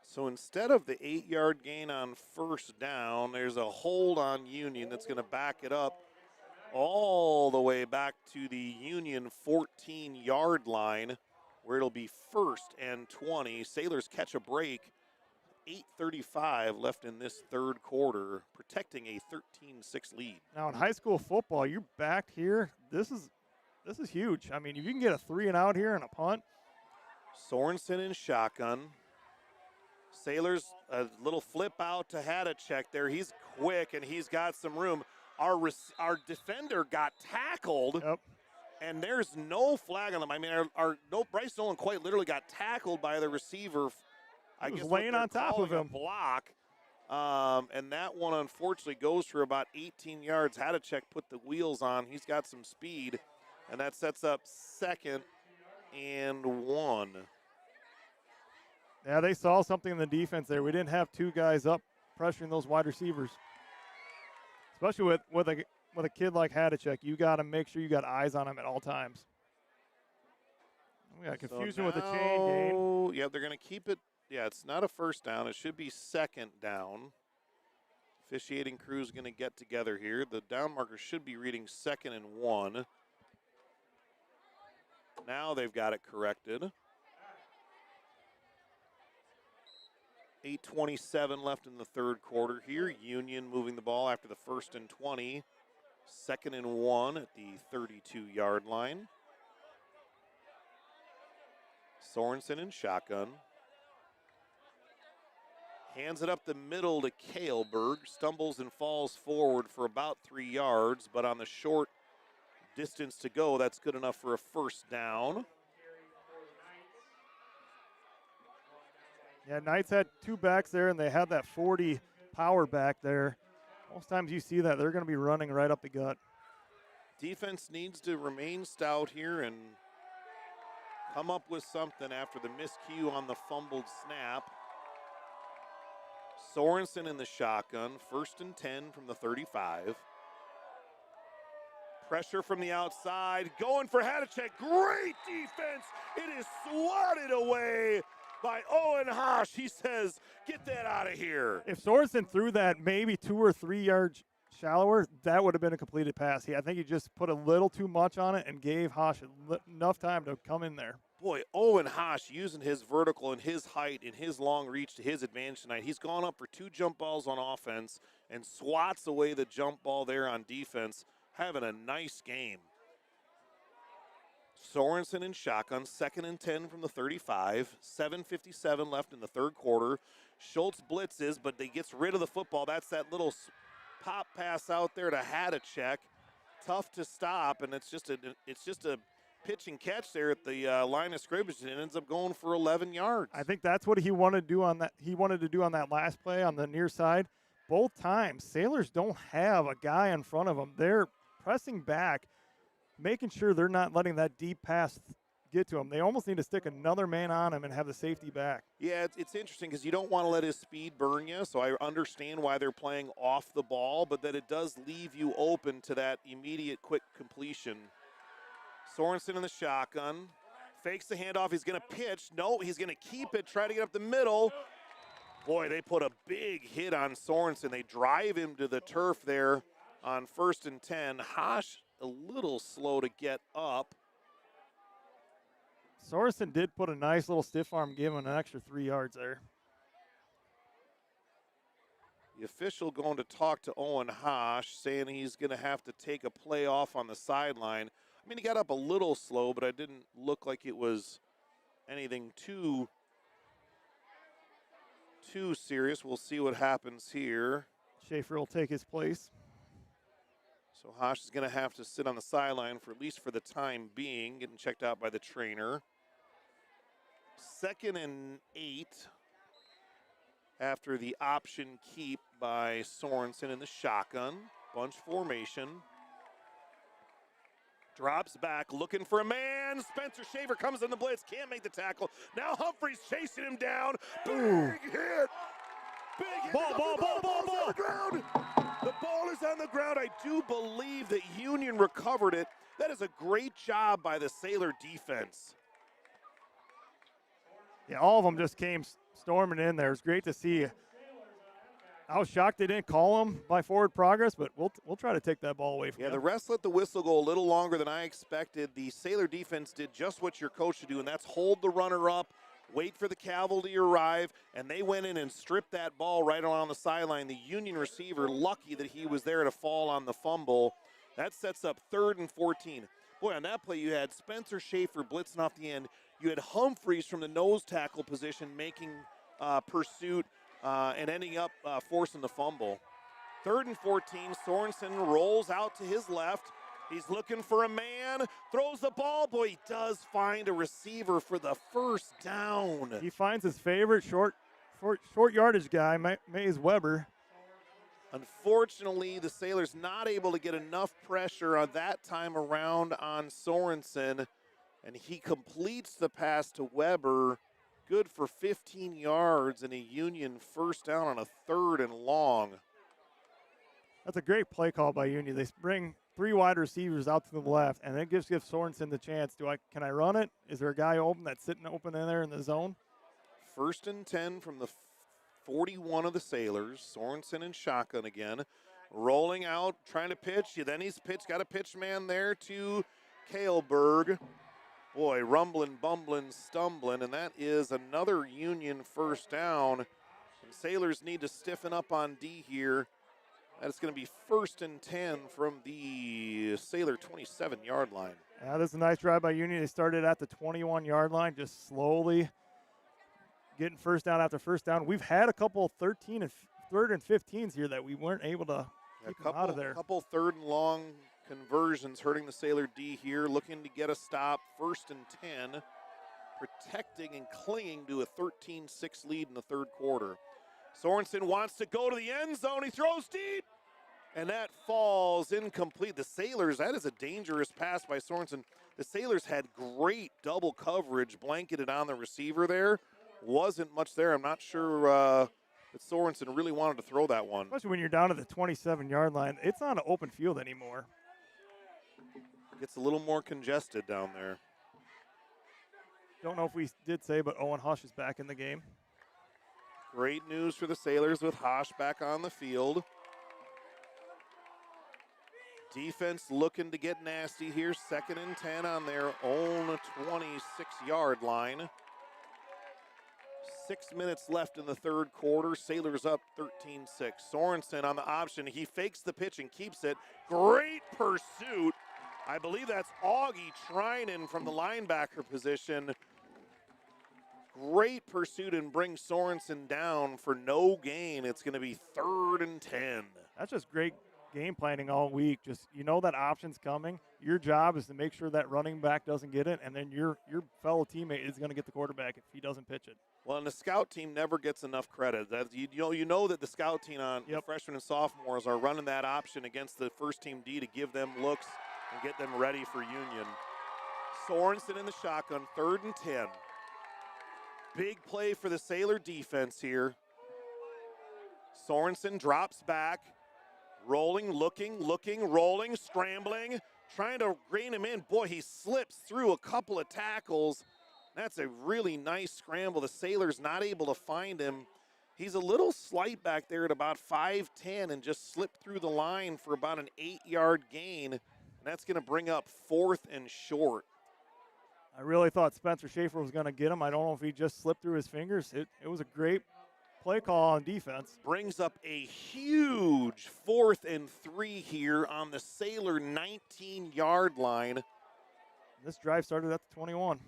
So instead of the 8-yard gain on first down, there's a hold on Union that's going to back it up all the way back to the Union 14-yard line, where it'll be 1st and 20. Sailors catch a break. 8:35 left in this third quarter, protecting a 13-6 lead. Now in high school football, you're back here. This is huge. I mean, if you can get a 3 and out here and a punt. Sorensen in shotgun. Sailors, a little flip out to Hadacek there. He's quick and he's got some room. Our defender got tackled. Yep. And there's no flag on them. I mean, Bryce Nolan quite literally got tackled by the receiver. I He was guess laying on top of him. Block. And that one unfortunately goes for about 18 yards. Hadacek put the wheels on. He's got some speed. And that sets up 2nd and 1. Yeah, they saw something in the defense there. We didn't have 2 guys up pressuring those wide receivers. Especially with a kid like Hadacek, you got to make sure you got eyes on him at all times. We got confusion with the chain gain. Yeah, they're going to keep it. Yeah, it's not a first down. It should be 2nd down. Officiating crew's going to get together here. The down marker should be reading 2nd and 1. Now they've got it corrected. 8:27 left in the third quarter here. Union moving the ball after the 1st and 20. 2nd and 1 at the 32-yard line. Sorensen in shotgun. Hands it up the middle to Kaleberg. Stumbles and falls forward for about 3 yards, but on the short distance to go, that's good enough for a first down. Yeah, Knights had 2 backs there, and they had that 40 power back there. Most times you see that, they're going to be running right up the gut. Defense needs to remain stout here and come up with something after the miscue on the fumbled snap. Sorensen in the shotgun, 1st and 10 from the 35. Pressure from the outside, going for Hadacek. Great defense. It is swatted away by Owen Hosh. He says, get that out of here. If Sorensen threw that maybe 2 or 3 yards shallower, that would have been a completed pass. I think he just put a little too much on it and gave Hosh enough time to come in there. Boy, Owen Hosh using his vertical and his height and his long reach to his advantage tonight. He's gone up for 2 jump balls on offense and swats away the jump ball there on defense. Having a nice game. Sorensen in shotgun, 2nd and 10 from the 35. 7:57 left in the third quarter. Schultz blitzes, but he gets rid of the football. That's that little pop pass out there to Hadacek. Tough to stop, and it's just a pitch and catch there at the line of scrimmage, and it ends up going for 11 yards. I think that's what he wanted to do on that. He wanted to do on that last play on the near side. Both times, Sailors don't have a guy in front of them. They're pressing back, making sure they're not letting that deep pass get to him. They almost need to stick another man on him and have the safety back. Yeah, it's interesting because you don't want to let his speed burn you, so I understand why they're playing off the ball, but that it does leave you open to that immediate quick completion. Sorensen in the shotgun, fakes the handoff. He's going to pitch. No, he's going to keep it, try to get up the middle. Boy, they put a big hit on Sorensen. They drive him to the turf there on 1st and 10. Hosh a little slow to get up. Sorensen did put a nice little stiff arm, give him an extra 3 yards there. The official going to talk to Owen Hosh, saying he's going to have to take a play off on the sideline. I mean, he got up a little slow, but it didn't look like it was anything too serious. We'll see what happens here. Schaefer will take his place. So Hosh is going to have to sit on the sideline for at least for the time being, getting checked out by the trainer. 2nd and 8 after the option keep by Sorensen in the shotgun. Bunch formation. Drops back, looking for a man. Spencer Shaver comes on the blitz, can't make the tackle. Now Humphreys chasing him down. Big hit. Big hit. Ball. On the ground. The ball is on the ground. I do believe that Union recovered it. That is a great job by the Sailor defense. Yeah, all of them just came storming in there. It's great to see. I was shocked they didn't call him by forward progress, but we'll try to take that ball away from Yeah, him. the refs let the whistle go a little longer than I expected. The Sailor defense did just what you're coached to do, and that's hold the runner up, wait for the cavalry to arrive, and they went in and stripped that ball right along the sideline. The Union receiver, lucky that he was there to fall on the fumble. That sets up 3rd and 14. Boy, on that play, you had Spencer Schaefer blitzing off the end. You had Humphreys from the nose tackle position making pursuit and ending up forcing the fumble. 3rd and 14, Sorensen rolls out to his left. He's looking for a man, throws the ball. Boy, he does find a receiver for the first down. He finds his favorite short yardage guy, Mays Weber. Unfortunately, the Sailors not able to get enough pressure on that time around on Sorensen, and he completes the pass to Weber. Good for 15 yards and a Union first down on a 3rd and long. That's a great play call by Union. They bring 3 wide receivers out to the left, and it gives Sorensen the chance. Can I run it? Is there a guy open that's sitting open in there in the zone? 1st and 10 from the 41 of the Sailors. Sorensen in shotgun again. Rolling out, trying to pitch. Then he's got a pitch man there to Kaleberg. Boy, rumbling, bumbling, stumbling, and that is another Union first down. And Sailors need to stiffen up on D here. That's going to be 1st and 10 from the Sailor 27-yard line. Yeah, this is a nice drive by Union. They started at the 21-yard line, just slowly getting first down after first down. We've had a couple 3rd and 15s here that we weren't able to keep them out of there. A couple 3rd and long conversions hurting the Sailor D here, looking to get a stop. 1st and 10, protecting and clinging to a 13-6 lead in the 3rd quarter. Sorensen wants to go to the end zone. He throws deep, and that falls incomplete. The Sailors, that is a dangerous pass by Sorensen. The Sailors had great double coverage blanketed on the receiver there. Wasn't much there. I'm not sure that Sorensen really wanted to throw that one. Especially when you're down to the 27-yard line. It's not an open field anymore. Gets a little more congested down there. Don't know if we did say, but Owen Hush is back in the game. Great news for the Sailors with Hosh back on the field. Defense looking to get nasty here. 2nd and 10 on their own 26-yard line. 6 minutes left in the 3rd quarter. Sailors up 13-6. Sorensen on the option. He fakes the pitch and keeps it. Great pursuit. I believe that's Augie Trinan from the linebacker position. Great pursuit and brings Sorensen down for no gain. It's going to be 3rd and 10. That's just great game planning all week. Just, you know that option's coming. Your job is to make sure that running back doesn't get it, and then your fellow teammate is going to get the quarterback if he doesn't pitch it. Well, and the scout team never gets enough credit. You know that the scout team on the freshmen and sophomores are running that option against the first team D to give them looks and get them ready for Union. Sorensen in the shotgun, 3rd and 10. Big play for the Sailor defense here. Sorensen drops back, rolling, looking, rolling, scrambling, trying to rein him in. Boy, he slips through a couple of tackles. That's a really nice scramble. The Sailors not able to find him. He's a little slight back there at about 5'10" and just slipped through the line for about an 8-yard gain. And that's going to bring up 4th and short. I really thought Spencer Schaefer was going to get him. I don't know if he just slipped through his fingers. It was a great play call on defense. Brings up a huge 4th and 3 here on the Sailor 19-yard line. This drive started at the 21.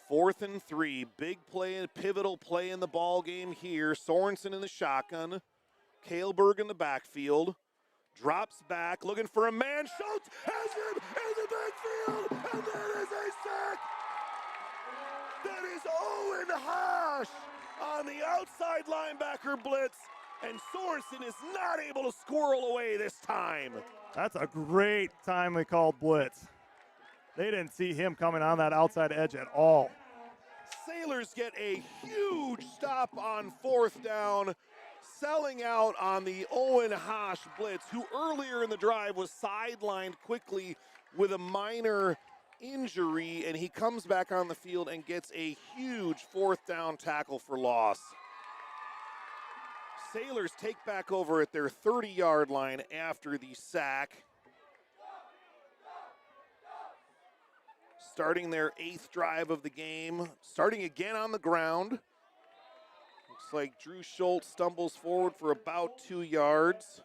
4th and 3, big play, pivotal play in the ball game here. Sorensen in the shotgun, Kaleberg in the backfield, drops back, looking for a man. Schultz has him in the backfield, and that is a sack. That is Owen Hosh on the outside linebacker blitz, and Sorensen is not able to squirrel away this time. That's a great timely called blitz. They didn't see him coming on that outside edge at all. Sailors get a huge stop on 4th down, selling out on the Owen Hosh blitz, who earlier in the drive was sidelined quickly with a minor injury, and he comes back on the field and gets a huge fourth down tackle for loss. Sailors take back over at their 30-yard line after the sack. Starting their 8th drive of the game, starting again on the ground. Looks like Drew Schultz stumbles forward for about 2 yards.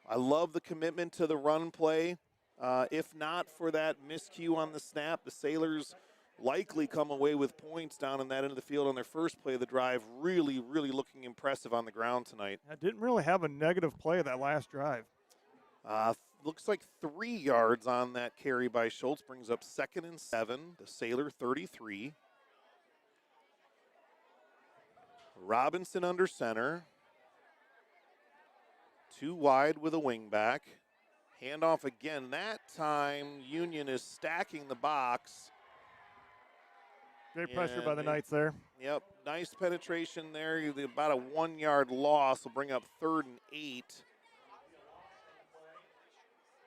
I love the commitment to the run play. If not for that miscue on the snap, the Sailors likely come away with points down in that end of the field on their first play of the drive. Really, really looking impressive on the ground tonight. I didn't really have a negative play that last drive. Looks like 3 yards on that carry by Schultz brings up 2nd and 7, the Sailor 33. Robinson under center. 2 wide with a wingback. Handoff again. That time, Union is stacking the box. Great pressure by the Knights there. Yep, nice penetration there. About a 1 yard loss will bring up 3rd and 8.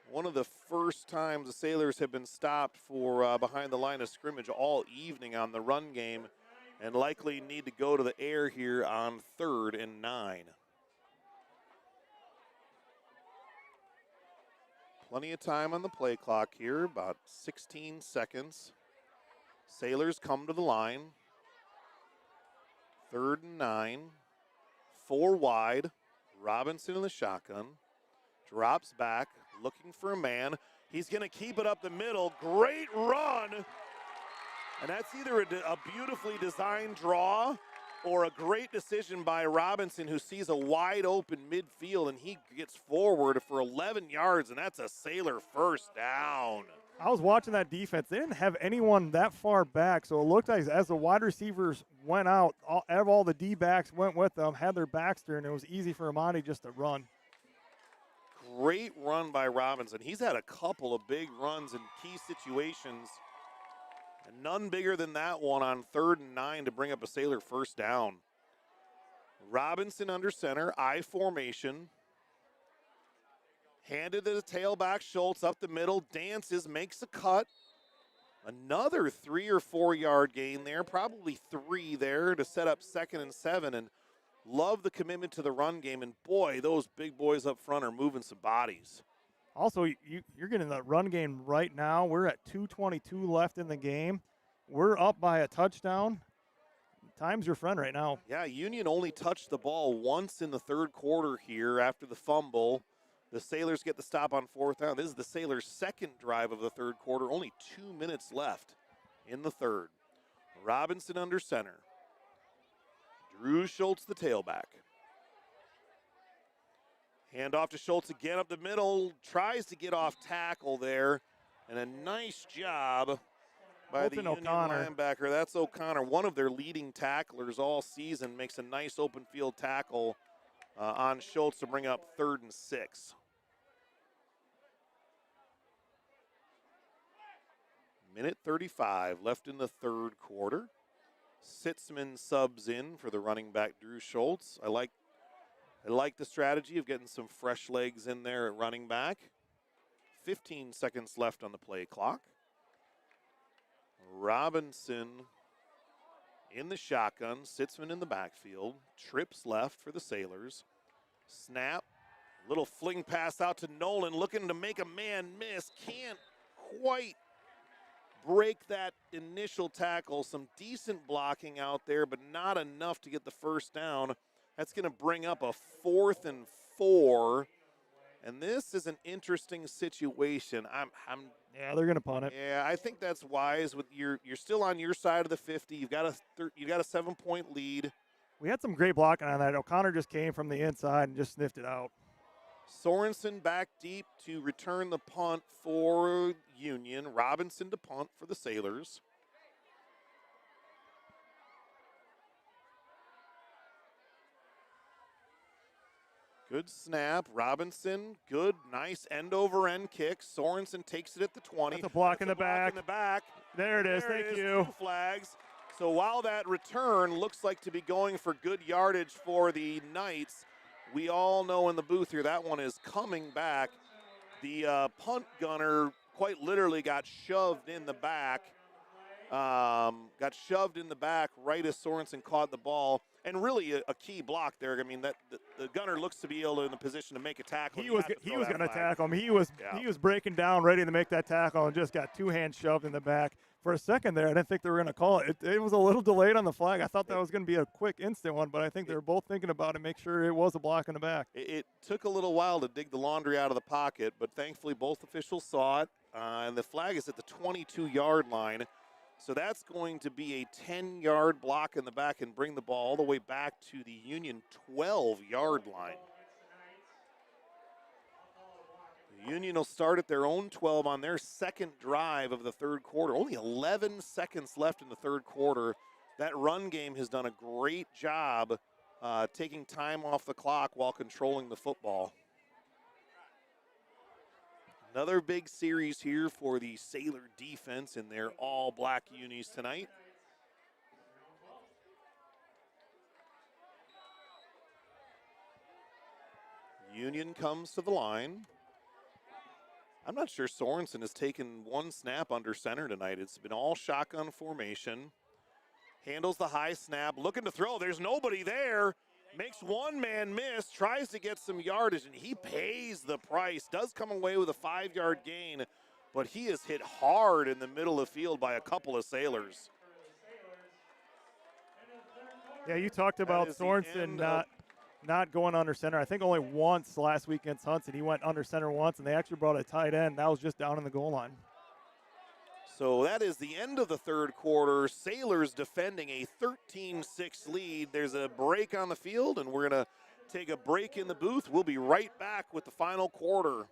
One of the first times the Sailors have been stopped for behind the line of scrimmage all evening on the run game, and likely need to go to the air here on 3rd and 9. Plenty of time on the play clock here, about 16 seconds. Sailors come to the line. 3rd and 9. 4 wide. Robinson in the shotgun. Drops back, looking for a man. He's going to keep it up the middle. Great run. And that's either a beautifully designed draw or a great decision by Robinson, who sees a wide open midfield, and he gets forward for 11 yards, and that's a Sailor first down. I was watching that defense. They didn't have anyone that far back, so it looked like as the wide receivers went out, all the D-backs went with them, had their backs turned, and it was easy for Amani just to run. Great run by Robinson. He's had a couple of big runs in key situations, and none bigger than that one on 3rd and 9 to bring up a Sailor first down. Robinson under center, I formation. Handed to the tailback, Schultz up the middle, dances, makes a cut. Another 3 or 4 yard gain there, probably 3 there to set up 2nd and 7. And love the commitment to the run game. And boy, those big boys up front are moving some bodies. Also, you're getting the run game right now. We're at 2:22 left in the game. We're up by a touchdown. Time's your friend right now. Yeah, Union only touched the ball once in the 3rd quarter here after the fumble. The Sailors get the stop on 4th down. This is the Sailors' 2nd drive of the 3rd quarter. Only 2 minutes left in the 3rd. Robinson under center. Drew Schultz, the tailback. Hand off to Schultz again up the middle. Tries to get off tackle there. And a nice job by the Union linebacker. That's O'Connor, one of their leading tacklers all season. Makes a nice open field tackle on Schultz to bring up 3rd and 6. Minute 35 left in the 3rd quarter. Sitzman subs in for the running back Drew Schultz. I like the strategy of getting some fresh legs in there at running back. 15 seconds left on the play clock. Robinson in the shotgun, Sitzman in the backfield. Trips left for the Sailors. Snap, little fling pass out to Nolan, looking to make a man miss. Can't quite break that initial tackle. Some decent blocking out there, but not enough to get the first down. That's going to bring up a 4th and 4. And this is an interesting situation. Yeah, they're going to punt it. Yeah, I think that's wise. With you're still on your side of the 50. You've got a 7-point lead. We had some great blocking on that. O'Connor just came from the inside and just sniffed it out. Sorensen back deep to return the punt for Union. Robinson to punt for the Sailors. Good snap. Robinson, good, nice end-over-end kick. Sorensen takes it at the 20. That's a block in the back. There it is. Thank you. 2 flags. So while that return looks like to be going for good yardage for the Knights, we all know in the booth here that one is coming back The punt gunner quite literally got shoved in the back. Got shoved in the back right as Sorensen caught the ball. And really a key block there. I mean, that the gunner looks to be able to in the position to make a tackle. He was going to tackle him. He was breaking down, ready to make that tackle, and just got two hands shoved in the back. For a second there, I didn't think they were going to call it. It was a little delayed on the flag. I thought that was going to be a quick, instant one, but I think they were both thinking about it, make sure it was a block in the back. It took a little while to dig the laundry out of the pocket, but thankfully both officials saw it, and the flag is at the 22-yard line. So that's going to be a 10-yard block in the back and bring the ball all the way back to the Union 12-yard line. The Union will start at their own 12 on their second drive of the third quarter. Only 11 seconds left in the third quarter. That run game has done a great job taking time off the clock while controlling the football. Another big series here for the Sailor defense in their all-black unis tonight. Union comes to the line. I'm not sure Sorensen has taken one snap under center tonight. It's been all shotgun formation. Handles the high snap, looking to throw. There's nobody there. Makes one man miss, tries to get some yardage, and he pays the price. Does come away with a 5-yard gain, but he is hit hard in the middle of the field by a couple of Sailors. Yeah, you talked about Sorensen not going under center. I think only once last week against Hunts, and he went under center once, and they actually brought a tight end. That was just down in the goal line. So that is the end of the third quarter. Sailors defending a 13-6 lead. There's a break on the field, and we're going to take a break in the booth. We'll be right back with the final quarter.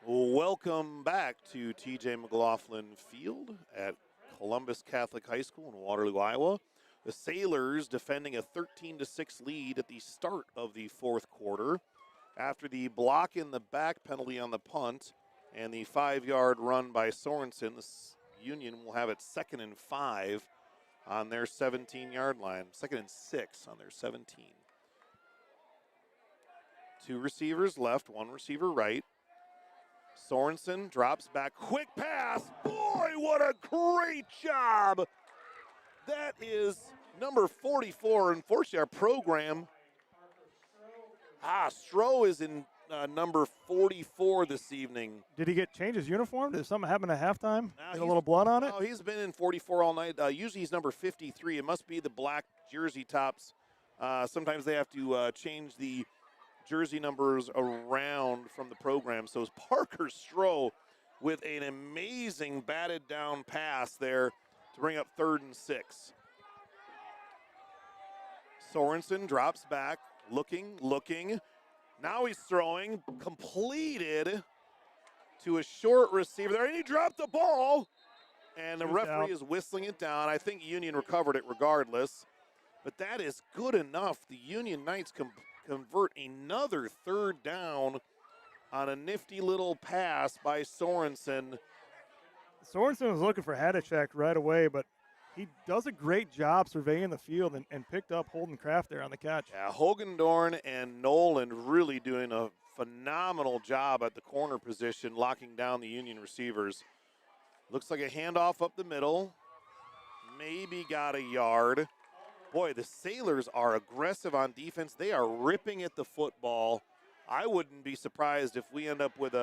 Welcome back to TJ McLaughlin Field at Columbus Catholic High School in Waterloo, Iowa. The Sailors defending a 13-6 lead at the start of the fourth quarter. After the block in the back penalty on the punt and the 5-yard run by Sorensen, the Union will have it 2nd and 5 on their 17-yard line. 2nd and 6 on their 17. 2 receivers left, 1 receiver right. Sorensen drops back, quick pass. Boy, what a great job. That is number 44. Unfortunately, our program, Stroh is in number 44 this evening. Did he change his uniform? Did something happen at halftime? Get a little blood on it? No, he's been in 44 all night. Usually he's number 53. It must be the black jersey tops. Sometimes they have to change the jersey numbers around from the program. So it's Parker Stroh with an amazing batted down pass there to bring up 3rd and 6. Sorensen drops back, looking. Now he's throwing, completed to a short receiver there, and he dropped the ball. And the referee is whistling it down. I think Union recovered it regardless. But that is good enough. The Union Knights convert another 3rd down on a nifty little pass by Sorensen. Sorensen was looking for Hadachek right away, but he does a great job surveying the field and picked up Holden Kraft there on the catch. Yeah, Hogendorn and Nolan really doing a phenomenal job at the corner position, locking down the Union receivers. Looks like a handoff up the middle. Maybe got a yard. Boy, the Sailors are aggressive on defense. They are ripping at the football. I wouldn't be surprised if we end up with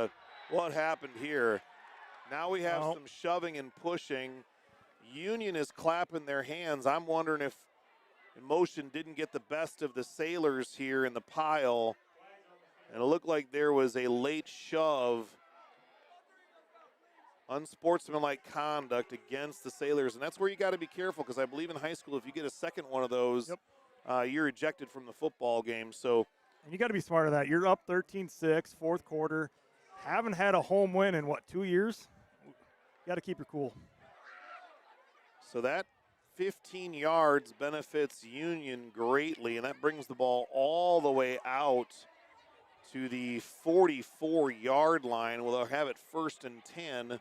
what happened here. Now we have some shoving and pushing. Union is clapping their hands. I'm wondering if Emotion didn't get the best of the Sailors here in the pile. And it looked like there was a late shove, unsportsmanlike conduct against the Sailors. And that's where you got to be careful, because I believe in high school, if you get a second one of those, you're ejected from the football game. So, and you got to be smart of that. You're up 13-6, fourth quarter. Haven't had a home win in, 2 years? You got to keep your cool. So that 15 yards benefits Union greatly, and that brings the ball all the way out to the 44-yard line. We'll have it 1st and 10,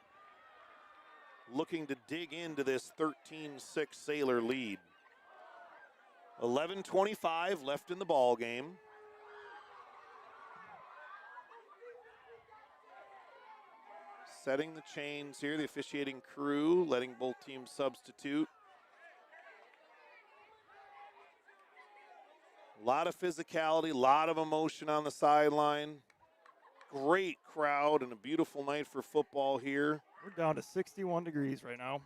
looking to dig into this 13-6 Sailor lead. 11:25 left in the ball game. Setting the chains here, the officiating crew, letting both teams substitute. A lot of physicality, a lot of emotion on the sideline. Great crowd and a beautiful night for football here. We're down to 61 degrees right now.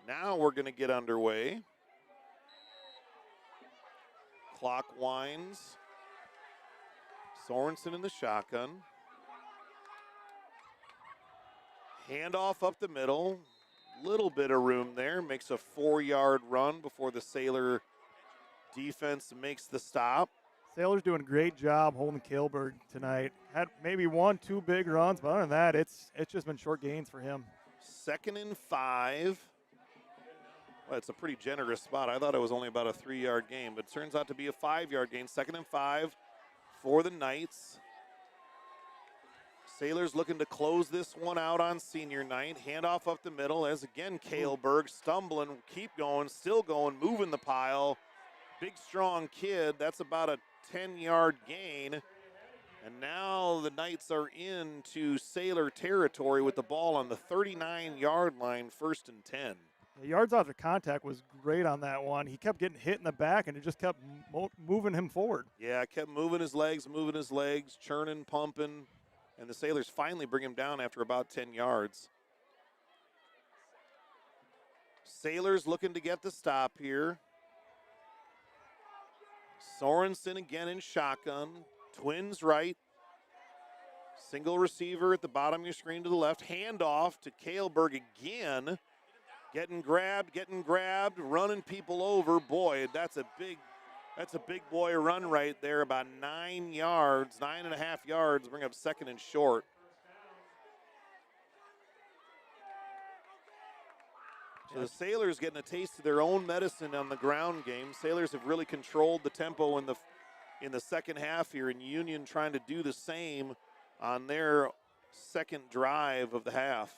Now we're going to get underway. Clock winds. Sorensen in the shotgun. Handoff up the middle. Little bit of room there. Makes a 4-yard run before the Sailor defense makes the stop. Sailors doing a great job holding Kailberg tonight. Had maybe 1-2 big runs, but other than that, it's just been short gains for him. 2nd and 5. Well, it's a pretty generous spot. I thought it was only about a 3-yard gain, but it turns out to be a 5-yard gain. 2nd and 5 for the Knights. Sailors looking to close this one out on senior night. Handoff up the middle as again Kailberg stumbling, keep going, still going, moving the pile. Big strong kid. That's about a 10-yard gain. And now the Knights are into Sailor territory with the ball on the 39-yard line, 1st and 10. The yards after contact was great on that one. He kept getting hit in the back, and it just kept moving him forward. Yeah, kept moving his legs, churning, pumping. And the Sailors finally bring him down after about 10 yards. Sailors looking to get the stop here. Sorensen again in shotgun. Twins right. Single receiver at the bottom of your screen to the left. Handoff to Kailberg again. Getting grabbed, running people over. Boy, that's a big boy run right there, about 9 yards, 9.5 yards, bring up 2nd and short. So the Sailors getting a taste of their own medicine on the ground game. Sailors have really controlled the tempo in the second half here, and Union trying to do the same on their second drive of the half.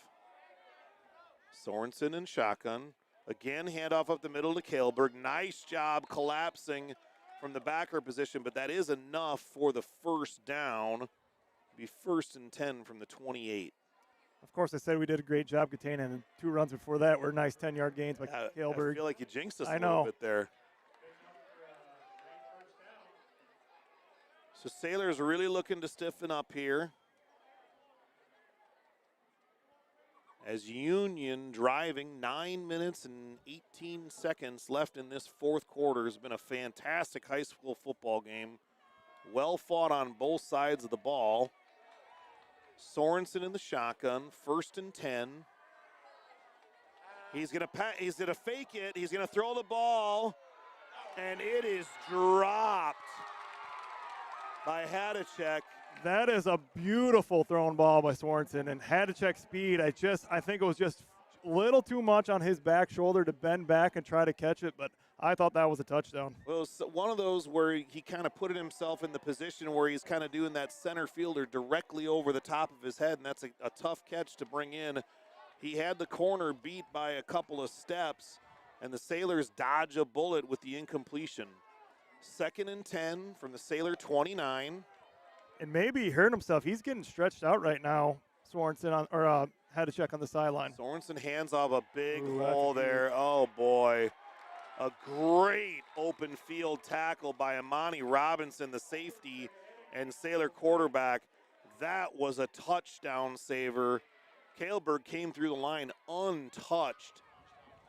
Sorensen in shotgun. Again, handoff up the middle to Kailberg. Nice job collapsing from the backer position, but that is enough for the 1st down. Be 1st and 10 from the 28. Of course, I said we did a great job containing, and 2 runs before that were nice 10-yard gains by Kailberg. I feel like you jinxed us a little bit there. So Sailors are really looking to stiffen up here. As Union driving, 9 minutes and 18 seconds left in this 4th quarter. Has been a fantastic high school football game. Well fought on both sides of the ball. Sorensen in the shotgun, 1st and 10. He's gonna fake it. He's gonna throw the ball, and it is dropped by Hadacek. That is a beautiful thrown ball by Sorensen, and had to check speed. I think it was just a little too much on his back shoulder to bend back and try to catch it, but I thought that was a touchdown. Well, it was one of those where he kind of put himself in the position where he's kind of doing that center fielder directly over the top of his head, and that's a tough catch to bring in. He had the corner beat by a couple of steps, and the Sailors dodge a bullet with the incompletion. 2nd and 10 from the Sailor 29. And maybe he hurt himself. He's getting stretched out right now, Sorensen, had to check on the sideline. Sorensen hands off a big Ooh, hole there. Oh, boy. A great open field tackle by Amani Robinson, the safety and Sailor quarterback. That was a touchdown saver. Kailberg came through the line untouched.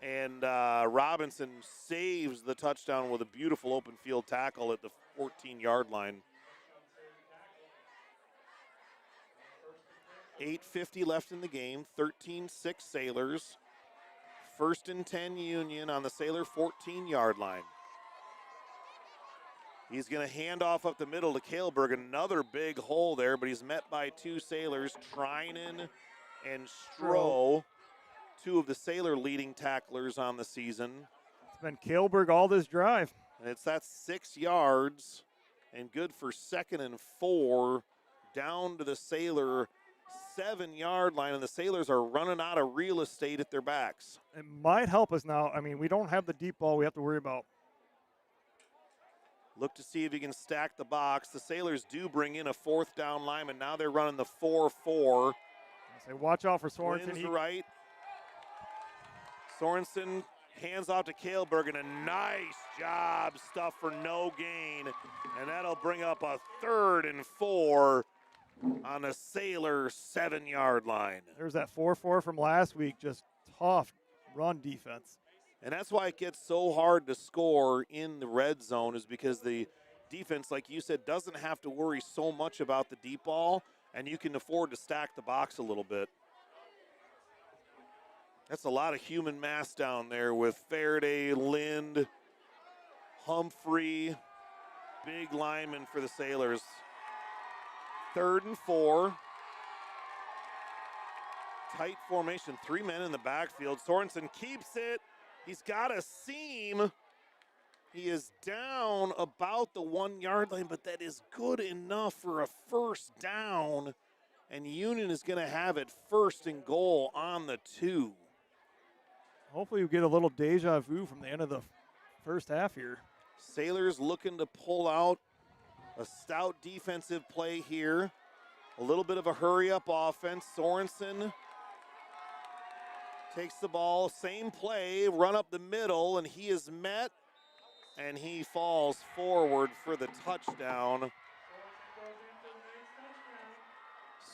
And Robinson saves the touchdown with a beautiful open field tackle at the 14-yard line. 8:50 left in the game, 13-6 Sailors. 1st and 10 Union on the Sailor 14-yard line. He's going to hand off up the middle to Kaleberg. Another big hole there, but he's met by 2 Sailors, Trinan and Stroh, 2 of the Sailor leading tacklers on the season. It's been Kaleberg all this drive. And it's that 6 yards and good for 2nd and 4 down to the Sailor 7-yard line, and the Sailors are running out of real estate at their backs. It might help us now. I mean, we don't have the deep ball we have to worry about. Look to see if he can stack the box. The Sailors do bring in a 4th down lineman. Now they're running the 4-4. I say, watch out for Sorensen. Twins right. Sorensen hands off to Kaleberg, and a nice job stuff for no gain. And that'll bring up a 3rd and 4 on the Sailor 7-yard line. There's that 4-4 from last week. Just tough run defense. And that's why it gets so hard to score in the red zone, is because the defense, like you said, doesn't have to worry so much about the deep ball, and you can afford to stack the box a little bit. That's a lot of human mass down there with Faraday, Lind, Humphrey, big linemen for the Sailors. 3rd and 4. Tight formation, 3 men in the backfield. Sorensen keeps it. He's got a seam. He is down about the 1-yard line, but that is good enough for a 1st down. And Union is going to have it 1st and goal on the 2. Hopefully we get a little deja vu from the end of the first half here. Sailors looking to pull out a stout defensive play here. A little bit of a hurry-up offense. Sorensen takes the ball, same play, run up the middle, and he is met, and he falls forward for the touchdown.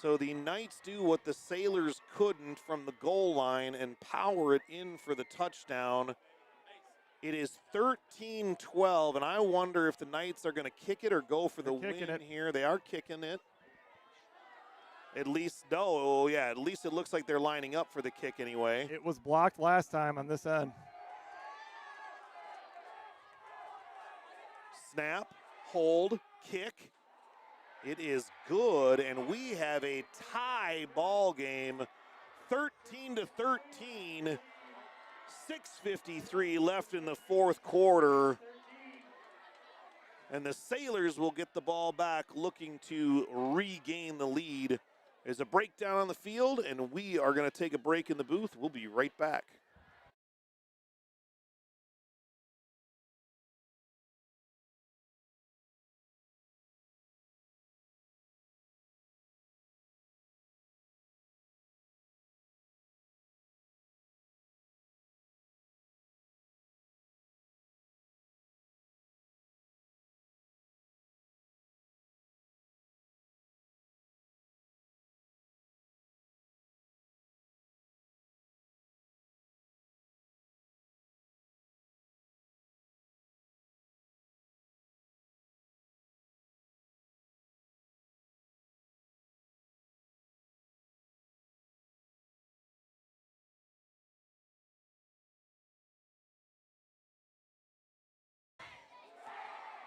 So the Knights do what the Sailors couldn't from the goal line and power it in for the touchdown. It is 13-12, and I wonder if the Knights are going to kick it or go for the win here. They are kicking it. At least it looks like they're lining up for the kick anyway. It was blocked last time on this end. Snap, hold, kick. It is good, and we have a tie ball game, 13-13. 6:53 left in the 4th quarter. And the Sailors will get the ball back, looking to regain the lead. There's a breakdown on the field, and we are going to take a break in the booth. We'll be right back.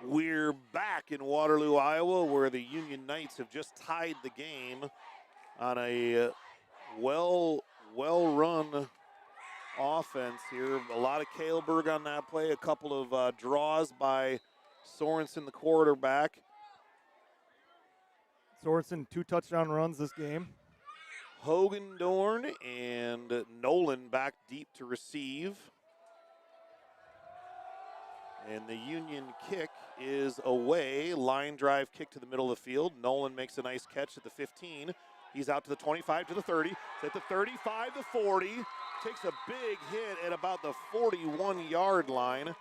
We're back in Waterloo, Iowa, where the Union Knights have just tied the game on a well-run offense here. A lot of Kaleberg on that play, a couple of draws by Sorensen, the quarterback. Sorensen, 2 touchdown runs this game. Hogendorn and Nolan back deep to receive. And the Union kick is away. Line drive kick to the middle of the field. Nolan makes a nice catch at the 15. He's out to the 25, to the 30. It's at the 35, the 40. Takes a big hit at about the 41-yard line.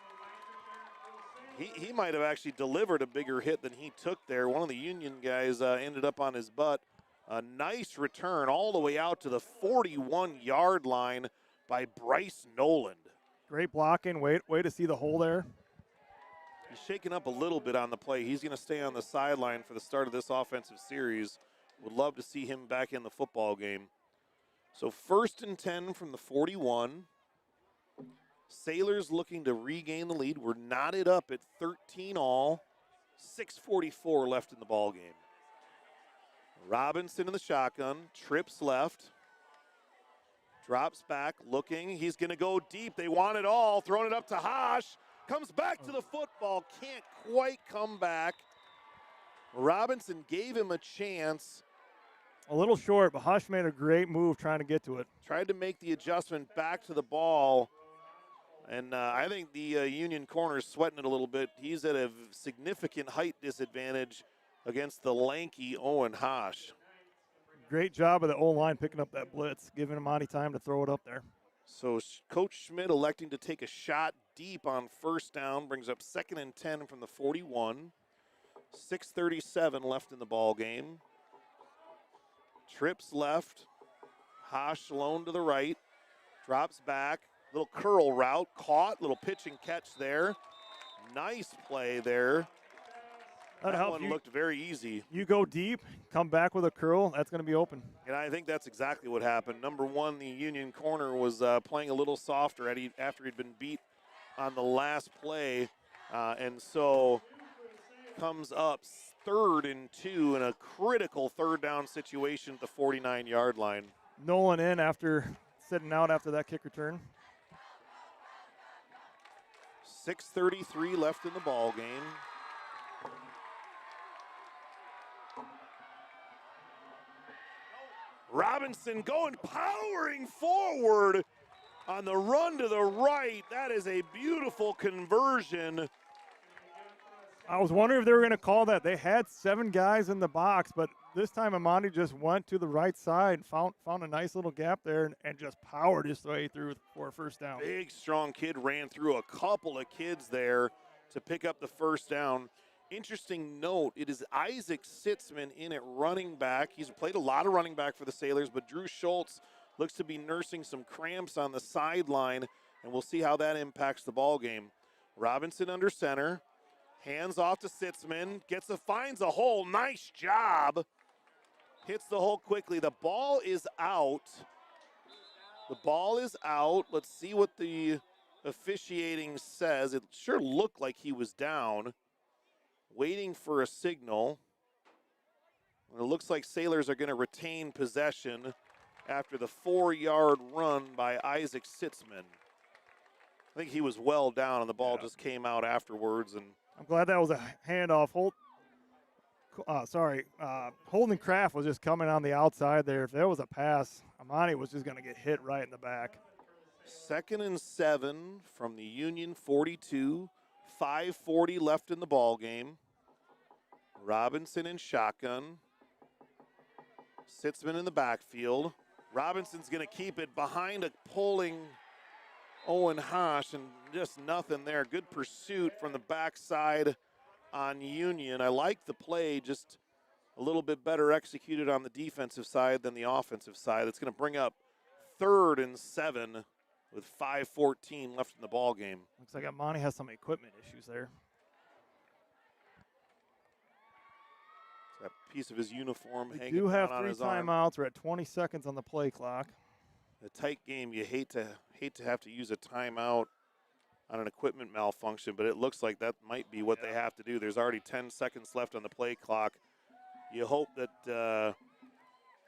He might have actually delivered a bigger hit than he took there. One of the Union guys ended up on his butt. A nice return all the way out to the 41-yard line by Bryce Noland. Great blocking. Way to see the hole there. He's shaken up a little bit on the play. He's going to stay on the sideline for the start of this offensive series. Would love to see him back in the football game. So 1st and 10 from the 41. Sailors looking to regain the lead. We're knotted up at 13 all. 6:44 left in the ball game. Robinson in the shotgun, trips left, drops back, looking. He's going to go deep. They want it all. Throwing it up to Hash. Comes back to the football. Can't quite come back. Robinson gave him a chance. A little short, but Hush made a great move trying to get to it. Tried to make the adjustment back to the ball. And I think the Union corner is sweating it a little bit. He's at a significant height disadvantage against the lanky Owen Hash. Great job of the O-line picking up that blitz, giving Amani time to throw it up there. So Coach Schmidt electing to take a shot deep on 1st down, brings up 2nd and 10 from the 41. 6:37 left in the ball game. Trips left. Hash alone to the right. Drops back. Little curl route. Caught. Little pitch and catch there. Nice play there. That one looked very easy. You go deep, come back with a curl, that's going to be open. And I think that's exactly what happened. Number one, the Union corner was playing a little softer after he'd been beat on the last play. And so comes up 3rd and 2 in a critical 3rd down situation at the 49-yard line. Nolan in after sitting out after that kick return. 6:33 left in the ball game. Robinson powering forward on the run to the right. That is a beautiful conversion. I was wondering if they were going to call that. They had 7 guys in the box, but this time Amani just went to the right side, found a nice little gap there, and just powered his way through for a 1st down. Big, strong kid ran through a couple of kids there to pick up the 1st down. Interesting note, it is Isaac Sitzman in at running back. He's played a lot of running back for the Sailors, but Drew Schultz looks to be nursing some cramps on the sideline, and we'll see how that impacts the ball game. Robinson under center, hands off to Sitzman, finds a hole, nice job. Hits the hole quickly. The ball is out. Let's see what the officiating says. It sure looked like he was down. Waiting for a signal. And it looks like Sailors are going to retain possession after the 4-yard run by Isaac Sitzman. I think he was well down, and the ball just came out afterwards. And I'm glad that was a handoff. Holden Kraft was just coming on the outside there. If there was a pass, Amani was just going to get hit right in the back. 2nd and 7 from the Union 42. 5:40 left in the ball game. Robinson in shotgun. Sitzman in the backfield. Robinson's going to keep it behind a pulling Owen Hash, and just nothing there. Good pursuit from the backside on Union. I like the play, just a little bit better executed on the defensive side than the offensive side. It's going to bring up 3rd and 7 with 5:14 left in the ball game. Looks like Amani has some equipment issues there. That piece of his uniform We hanging do have down on 3 his arm. timeouts. We're at 20 seconds on the play clock. A tight game, you hate to have to use a timeout on an equipment malfunction, but it looks like that might be what they have to do. There's already 10 seconds left on the play clock. You hope that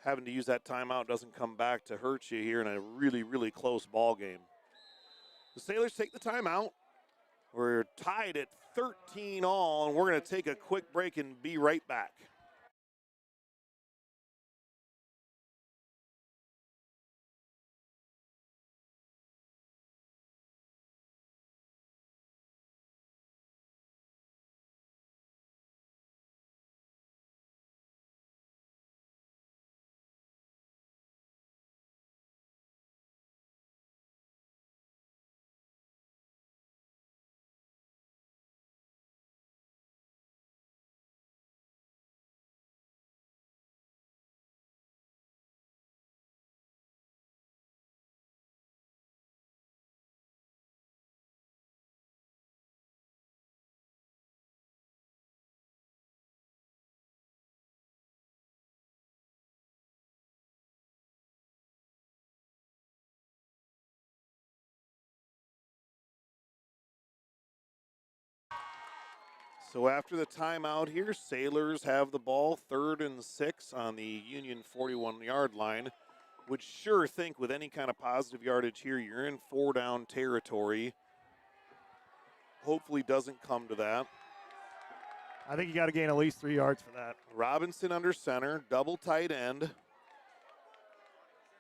having to use that timeout doesn't come back to hurt you here in a really, really close ball game. The Sailors take the timeout. We're tied at 13 all, and we're going to take a quick break and be right back. So after the timeout here, Sailors have the ball 3rd and 6 on the Union 41-yard line. Would sure think with any kind of positive yardage here, you're in 4-down territory. Hopefully doesn't come to that. I think you got to gain at least 3 yards for that. Robinson under center, double tight end.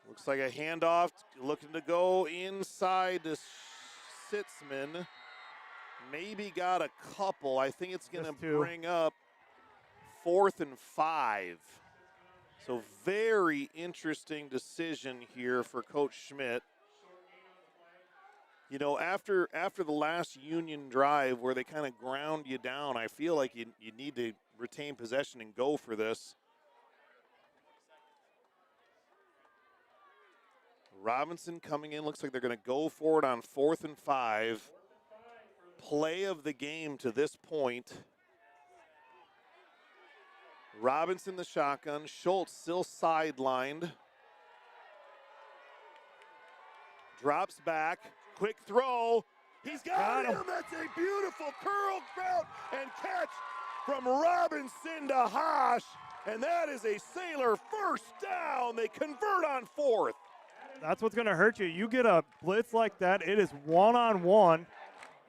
Looks like a handoff, looking to go inside to Sitzman. Maybe got a couple. I think it's going to bring up 4th and 5. So very interesting decision here for Coach Schmidt. You know, after the last Union drive where they kind of ground you down, I feel like you need to retain possession and go for this. Robinson coming in, looks like they're going to go for it on 4th and 5. Play of the game to this point. Robinson the shotgun, Schultz still sidelined. Drops back, quick throw. He's got him. That's a beautiful curl route and catch from Robinson to Haas. And that is a Sailor first down. They convert on 4th. That's what's going to hurt you. You get a blitz like that, it is one-on-one.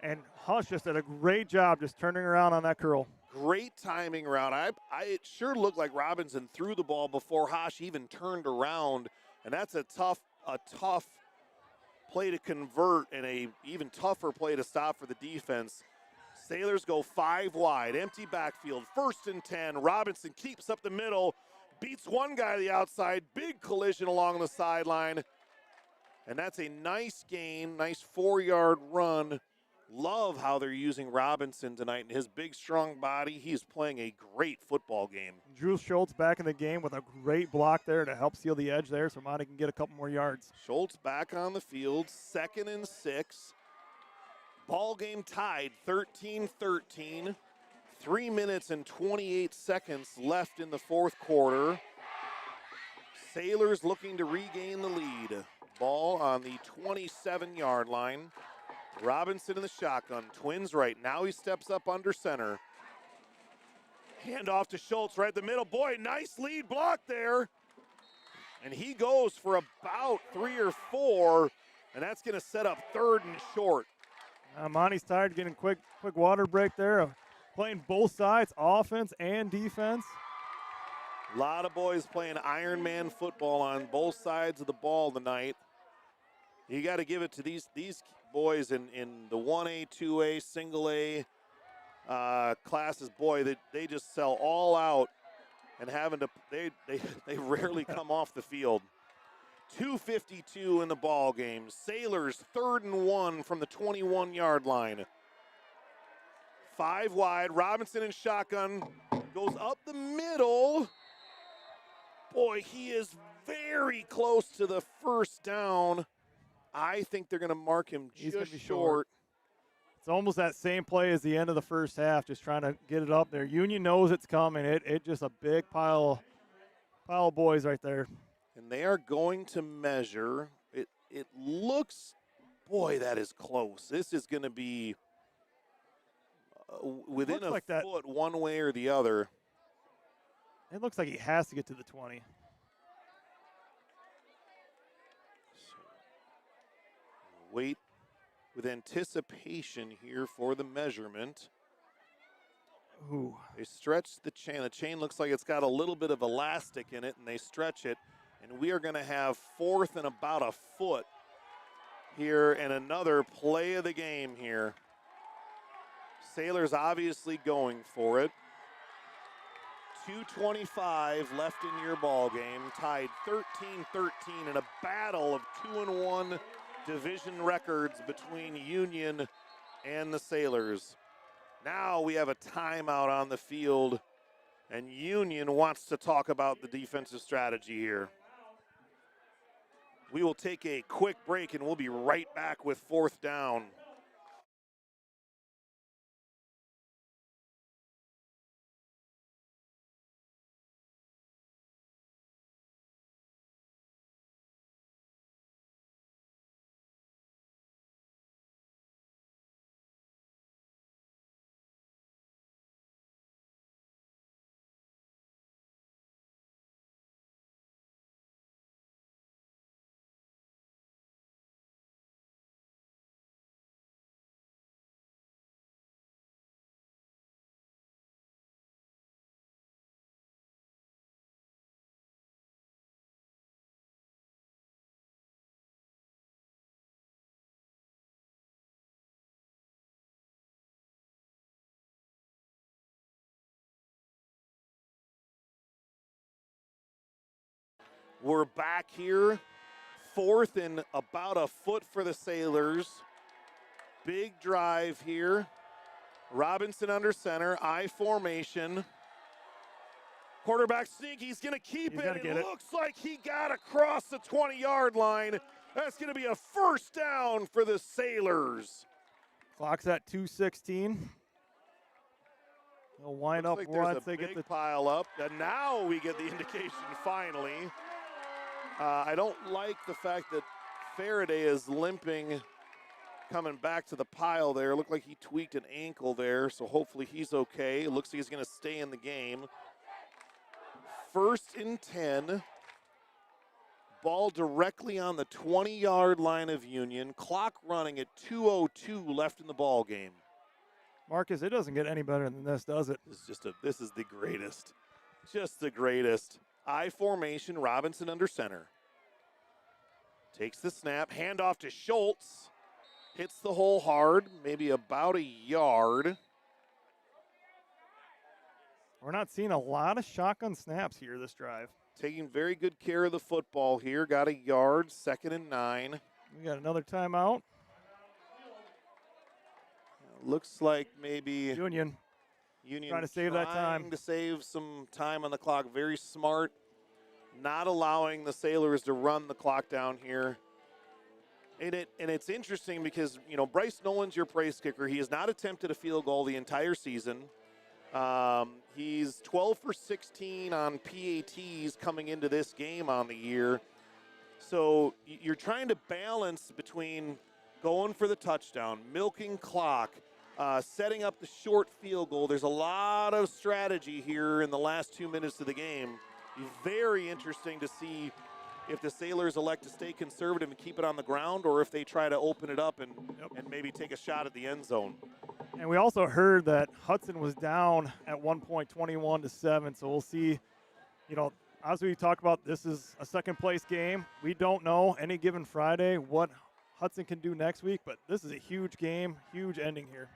And Hush just did a great job just turning around on that curl. Great timing route. It sure looked like Robinson threw the ball before Hosh even turned around, and that's a tough play to convert and a even tougher play to stop for the defense. Sailors go 5 wide, empty backfield, 1st and 10. Robinson keeps up the middle, beats one guy to the outside, big collision along the sideline, and that's a nice gain, nice 4-yard run. Love how they're using Robinson tonight and his big, strong body. He's playing a great football game. Drew Schultz back in the game with a great block there to help seal the edge there so Monty can get a couple more yards. Schultz back on the field, 2nd and 6. Ball game tied 13-13. 3 minutes and 28 seconds left in the 4th quarter. Sailors looking to regain the lead. Ball on the 27-yard line. Robinson in the shotgun, twins right. Now he steps up under center. Handoff to Schultz right in the middle. Boy, nice lead block there. And he goes for about 3 or 4, and that's going to set up 3rd and short. Monty's tired of getting quick water break there. Playing both sides, offense and defense. A lot of boys playing Iron Man football on both sides of the ball tonight. You got to give it to these boys in the 1A, 2A, single A classes. Boy, they just sell all out and they rarely come off the field. 2:52 in the ball game. Sailors 3rd and 1 from the 21-yard line. 5 wide. Robinson in shotgun goes up the middle. Boy, he is very close to the first down. I think they're going to mark him just short. It's almost that same play as the end of the first half, just trying to get it up there. Union knows it's coming. It just a big pile of boys right there. And they are going to measure. It looks, boy, that is close. This is going to be within a foot one way or the other. It looks like he has to get to the 20. Wait with anticipation here for the measurement. Ooh. They stretch the chain. The chain looks like it's got a little bit of elastic in it, and they stretch it. And we are going to have 4th and about a foot here and another play of the game here. Sailors obviously going for it. 2:25 left in your ball game, tied 13-13 in a battle of 2-1 division records between Union and the Sailors. Now we have a timeout on the field, and Union wants to talk about the defensive strategy here. We will take a quick break, and we'll be right back with 4th down. We're back here. 4th and about a foot for the Sailors. Big drive here. Robinson under center, I formation. Quarterback sneak, he's going to keep He's it. gonna get it. Looks like he got across the 20-yard line. That's going to be a first down for the Sailors. Clock's at 2:16. They'll wind up Looks like there's once a they big get the. pile up. And now we get the indication finally. I don't like the fact that Faraday is limping coming back to the pile there. Looked like he tweaked an ankle there, so hopefully he's okay. Looks like he's going to stay in the game. 1st and 10. Ball directly on the 20-yard line of Union. Clock running at 2:02 left in the ball game. Marcus, it doesn't get any better than this, does it? This is the greatest. Just the greatest. I formation, Robinson under center. Takes the snap, handoff to Schultz. Hits the hole hard, maybe about a yard. We're not seeing a lot of shotgun snaps here this drive. Taking very good care of the football here. Got a yard, 2nd and 9. We got another timeout. Looks like maybe Union. Union Trying to save that time. trying to save some time on the clock. Very smart. Not allowing the Sailors to run the clock down here. And it's interesting because, you know, Bryce Nolan's your place kicker. He has not attempted a field goal the entire season. He's 12 for 16 on PATs coming into this game on the year. So you're trying to balance between going for the touchdown, milking clock, setting up the short field goal. There's a lot of strategy here in the last 2 minutes of the game. Very interesting to see if the Sailors elect to stay conservative and keep it on the ground, or if they try to open it up and maybe take a shot at the end zone. And we also heard that Hudson was down at one point 21-7. So we'll see, you know, as we talked about, this is a second place game. We don't know any given Friday what Hudson can do next week, but this is a huge game, huge ending here.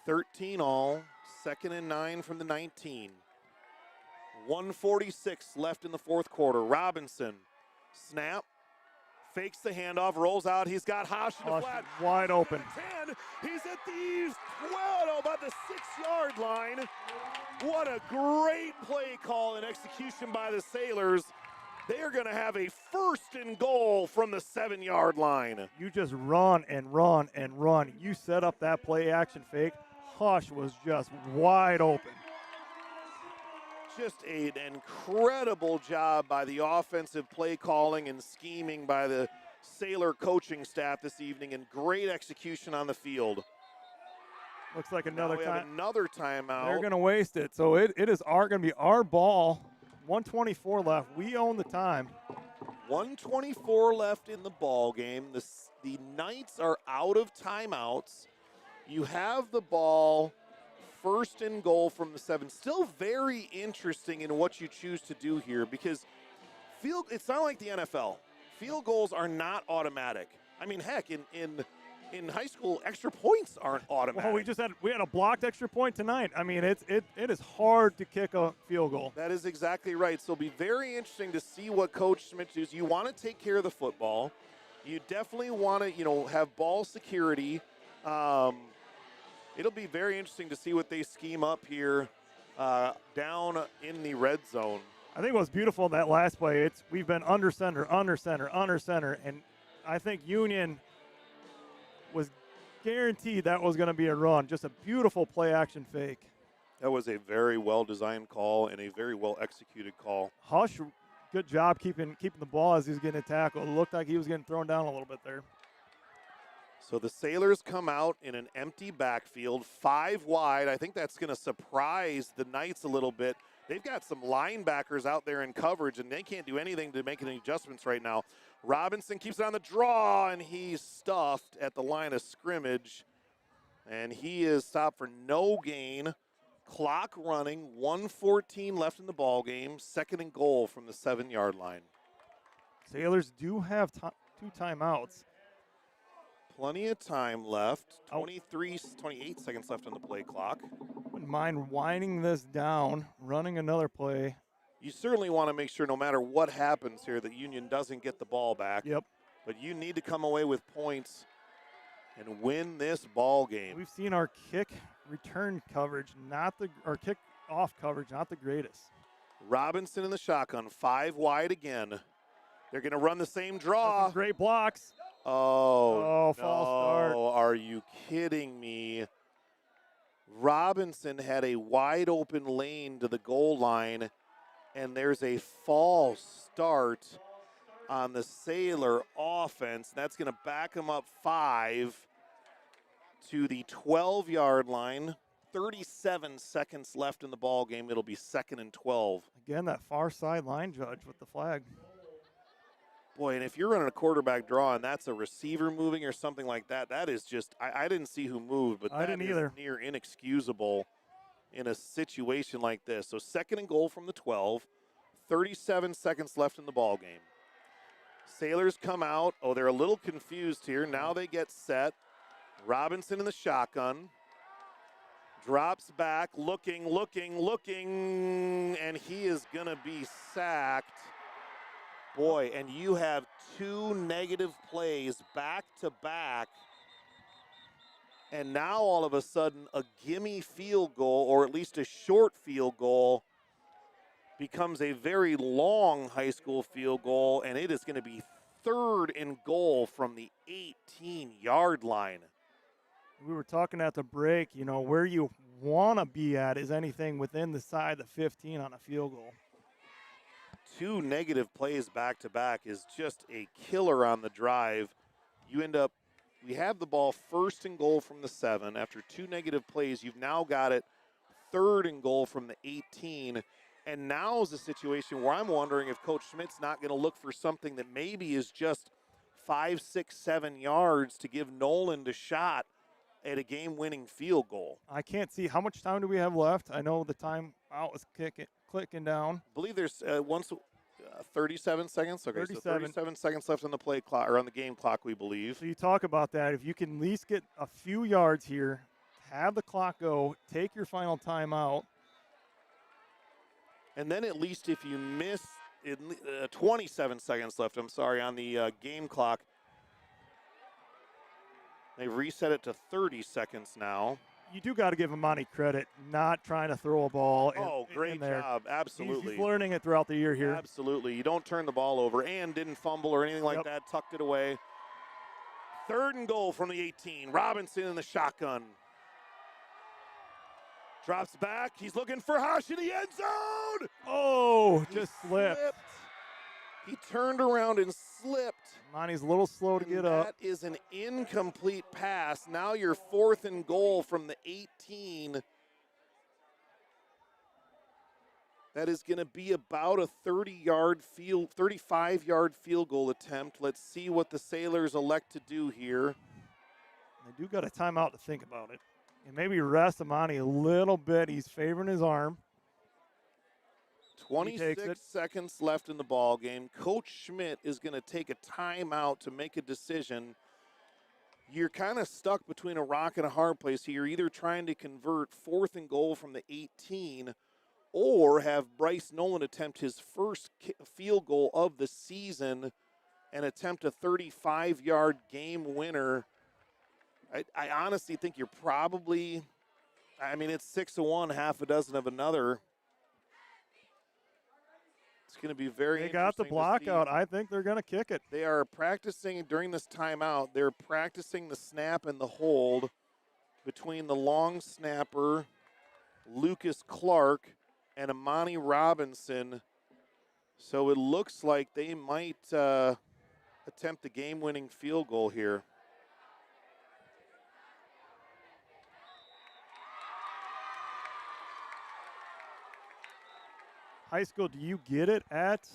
13 all, 2nd and 9 from the 19. 1:46 left in the 4th quarter. Robinson, snap, fakes the handoff, rolls out. He's got Hosh in the Hosh flat. wide open. 10. He's at the 12, about the 6-yard line. What a great play call and execution by the Sailors. They are going to have a 1st and goal from the 7-yard line. You just run and run and run. You set up that play action fake. Hush was just wide open. Just an incredible job by the offensive play calling and scheming by the Sailor coaching staff this evening, and great execution on the field. Looks like Now another we have time. another timeout. They're going to waste it. So it is going to be our ball. 1:24 left. We own the time. 1:24 left in the ball game. The Knights are out of timeouts. You have the ball, 1st and goal from the 7. Still very interesting in what you choose to do here, because it's not like the NFL. Field goals are not automatic. I mean, heck, in high school, extra points aren't automatic. Well, we had a blocked extra point tonight. I mean, it is hard to kick a field goal. That is exactly right. So it'll be very interesting to see what Coach Smith does. You want to take care of the football. You definitely want to, have ball security. It'll be very interesting to see what they scheme up here down in the red zone. I think what's beautiful in that last play, we've been under center, and I think Union was guaranteed that was going to be a run. Just a beautiful play action fake. That was a very well-designed call and a very well-executed call. Hush, good job keeping the ball as he was getting tackled. It looked like he was getting thrown down a little bit there. So the Sailors come out in an empty backfield, 5 wide. I think that's going to surprise the Knights a little bit. They've got some linebackers out there in coverage, and they can't do anything to make any adjustments right now. Robinson keeps it on the draw, and he's stuffed at the line of scrimmage. And he is stopped for no gain. Clock running, 1:14 left in the ball game. 2nd and goal from the 7-yard line. Sailors do have 2 timeouts. Plenty of time left. 28 seconds left on the play clock. Wouldn't mind winding this down, running another play. you certainly want to make sure no matter what happens here that Union doesn't get the ball back. Yep. But you need to come away with points and win this ball game. We've seen our kick return coverage, our kick off coverage, not the greatest. Robinson in the shotgun, 5 wide again. They're going to run the same draw. Some great blocks. Oh, false start. Are you kidding me? Robinson had a wide open lane to the goal line, and there's a false start on the Sailor offense. That's going to back them up 5 to the 12-yard line. 37 seconds left in the ball game. It'll be 2nd and 12. Again, that far side line judge with the flag. Boy, and if you're running a quarterback draw and that's a receiver moving or something like that, that is just, I didn't see who moved, but I that didn't is either. near inexcusable in a situation like this. So 2nd and goal from the 12, 37 seconds left in the ball game. Sailors come out. Oh, they're a little confused here. Now they get set. Robinson in the shotgun. Drops back, looking, and he is going to be sacked. Boy, and you have 2 negative plays back to back. And now all of a sudden a gimme field goal, or at least a short field goal, becomes a very long high school field goal, and it is going to be 3rd and goal from the 18-yard line. We were talking at the break, where you want to be at is anything within the side of the 15 on a field goal. 2 negative plays back to back is just a killer on the drive. We have the ball 1st and goal from the 7. After 2 negative plays, you've now got it 3rd and goal from the 18. And now is a situation where I'm wondering if Coach Schmidt's not going to look for something that maybe is just 5, 6, 7 yards to give Noland a shot at a game-winning field goal. I can't see. How much time do we have left? I know the time out is clicking down. I believe there's 37 seconds. Okay, 37. so 37 seconds left on the play clock, or on the game clock, we believe. So you talk about that. If you can at least get a few yards here, have the clock go, take your final timeout. And then at least if you miss 27 seconds left, on the game clock. They've reset it to 30 seconds now. You do got to give Amani credit, not trying to throw a ball great in there. job. Absolutely. He's learning it throughout the year here. Absolutely. You don't turn the ball over, and didn't fumble or anything like that, tucked it away. 3rd and goal from the 18. Robinson in the shotgun. Drops back. He's looking for Hash in the end zone. Oh, He just slipped. He turned around and slipped. Monty's a little slow to get up. That is an incomplete pass. Now you're 4th and goal from the 18. That is going to be about a 35-yard field goal attempt. Let's see what the Sailors elect to do here. They do got a timeout to think about it. And maybe rest Amani a little bit. He's favoring his arm. 26 seconds left in the ball game. Coach Schmidt is going to take a timeout to make a decision. You're kind of stuck between a rock and a hard place here. You're either trying to convert 4th and goal from the 18 or have Bryce Noland attempt his first field goal of the season and attempt a 35-yard game winner. I honestly think you're probably, it's 6 of one, half a dozen of another. It's going to be very They got the block out. I think they're going to kick it. They are practicing during this timeout. They're practicing the snap and the hold between the long snapper, Lucas Clark, and Amani Robinson. So it looks like they might attempt the game-winning field goal here. High school, do you get it at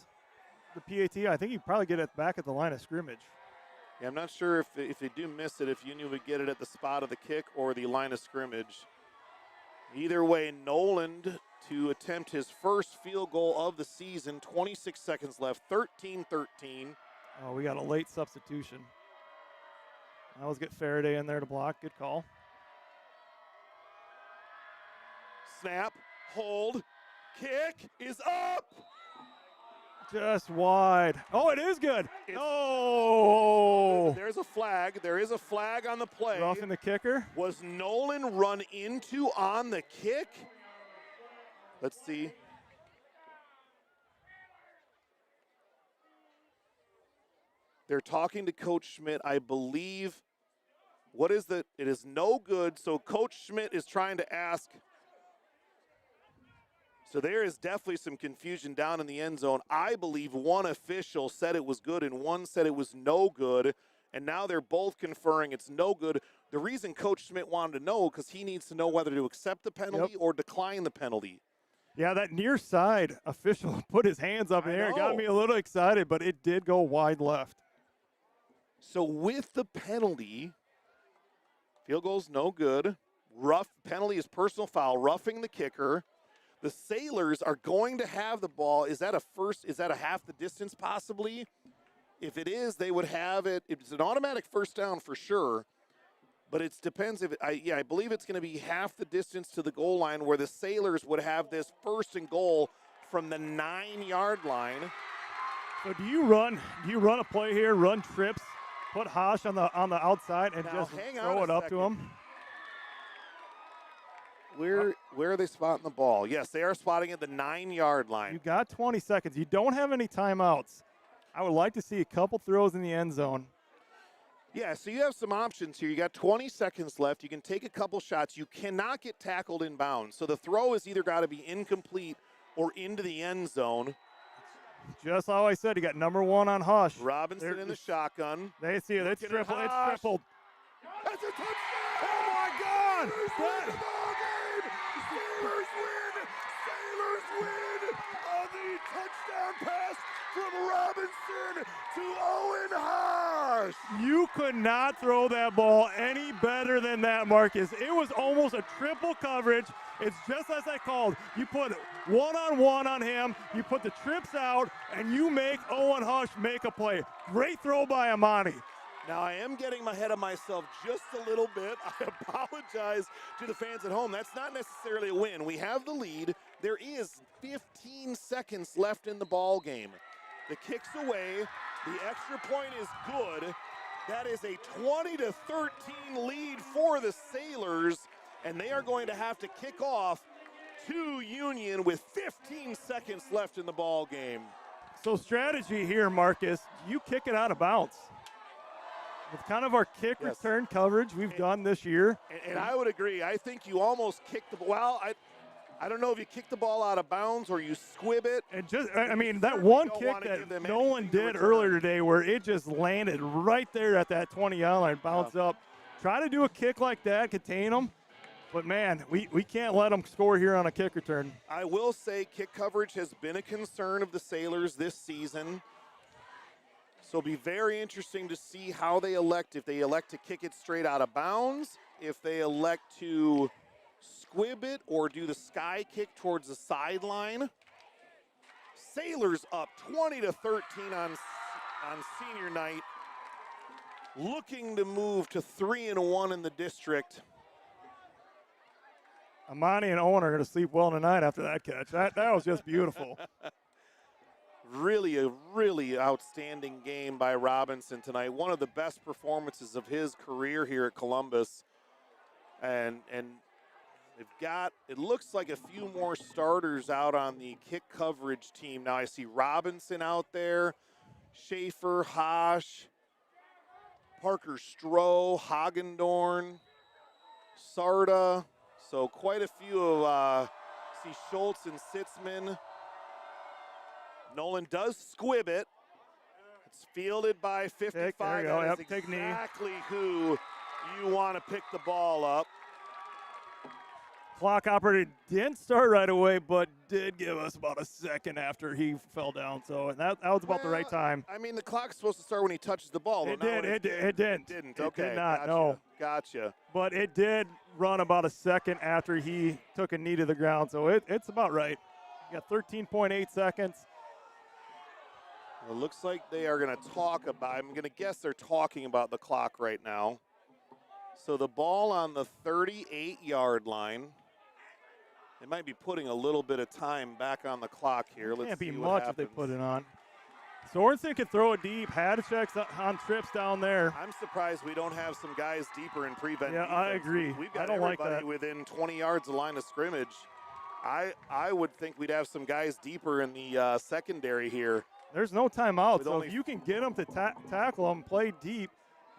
the PAT? I think you probably get it back at the line of scrimmage. Yeah, I'm not sure if they do miss it, if Union would get it at the spot of the kick or the line of scrimmage. Either way, Noland to attempt his first field goal of the season. 26 seconds left, 13-13. Oh, we got a late substitution. I always get Faraday in there to block. Good call. Snap, hold, kick is up. Just wide. Oh, it is good. It's- Oh. There's a flag. There is a flag on the play. Roughing the kicker. Was Nolan run into on the kick? Let's see. They're talking to Coach Schmidt, I believe. What is the? It is no good. So Coach Schmidt is trying to ask. So there is definitely some confusion down in the end zone. I believe one official said it was good and one said it was no good. And now they're both conferring it's no good. The reason Coach Schmidt wanted to know because he needs to know whether to accept the penalty or decline the penalty. Yeah, that near side official put his hands up in the air. It got know. me a little excited, but it did go wide left. So with the penalty, field goal's no good. Rough penalty is personal foul, roughing the kicker. The Sailors are going to have the ball. Is that a first? Is that a half the distance possibly? If it is, they would have it. It's an automatic first down for sure. But it depends if I believe it's going to be half the distance to the goal line where the Sailors would have this first and goal from the 9-yard line. So do you run a play here, run trips, put Hosh on the outside and Now, just hang on throw a it up to second. him? Where are they spotting the ball? Yes, they are spotting at the 9-yard line. You got 20 seconds. You don't have any timeouts. I would like to see a couple throws in the end zone. Yeah, so you have some options here. You got 20 seconds left. You can take a couple shots. You cannot get tackled in bounds. So the throw has either got to be incomplete or into the end zone. Just how I said, you got number 1 on Hush. Robinson in the shotgun. They see it. It's Looking at triple. It's Hush. tripled. That's a touchdown! Oh my God! Sailors win the ball game! Sailors win! Sailors win! On the touchdown pass from Robinson to Owen Hosh! You could not throw that ball any better than that, Marcus. It was almost a triple coverage. It's just as I called. You put one-on-one on him, you put the trips out, and you make Owen Hush make a play. Great throw by Amani. Now, I am getting ahead of myself just a little bit. I apologize to the fans at home. That's not necessarily a win. We have the lead. There is 15 seconds left in the ball game. The kick's away. The extra point is good. That is a 20-13 lead for the Sailors, and they are going to have to kick off to Union with 15 seconds left in the ball game. So strategy here, Marcus, you kick it out of bounds. With kind of our kick Yes. return coverage we've done this year. And I would agree. I think you almost kicked the ball. Well, I don't know if you kick the ball out of bounds or you squib it. And just, I mean, that certainly one don't kick wanna give that them Nolan anything to did return. earlier today where it just landed right there at that 20-yard line, bounced up. Try to do a kick like that, contain them. But, man, we can't let them score here on a kick return. I will say kick coverage has been a concern of the Sailors this season. So it'll be very interesting to see how they elect, if they elect to kick it straight out of bounds, if they elect to squib it or do the sky kick towards the sideline. Sailors up 20-13 on senior night, looking to move to 3-1 in the district. Amani and Owen are going to sleep well tonight after that catch. That was just beautiful. Really a really outstanding game by Robinson tonight. One of the best performances of his career here at Columbus. And they've got, it looks like a few more starters out on the kick coverage team. Now I see Robinson out there, Schaefer, Hosh, Parker Stroh, Hagendorn, Sarda. So quite a few of, see Schultz and Sitzman. Nolan does squib it. It's fielded by 55. There you go. That is Yep, take knee. exactly who you want to pick the ball up. Clock operator didn't start right away, but did give us about a second after he fell down. So that was about the right Well, time. I mean, the clock's supposed to start when he touches the ball. It though, not did. when It didn't. It didn't. It Okay. did not. Gotcha. No. Gotcha. But it did run about a second after he took a knee to the ground. So it's about right. You got 13.8 seconds. It looks like they are going to talk about, I'm going to guess they're talking about the clock right now. So the ball on the 38-yard line. They might be putting a little bit of time back on the clock here. Let's Can't be see what much happens. if they put it on. Sorensen can throw it deep. Hadachek's on trips down there. I'm surprised we don't have some guys deeper in prevent Yeah, defense. I agree. We've got I don't like everybody that. within 20 yards of the line of scrimmage. I would think we'd have some guys deeper in the secondary here. There's no timeout, With so only- if you can get them to tackle them, play deep,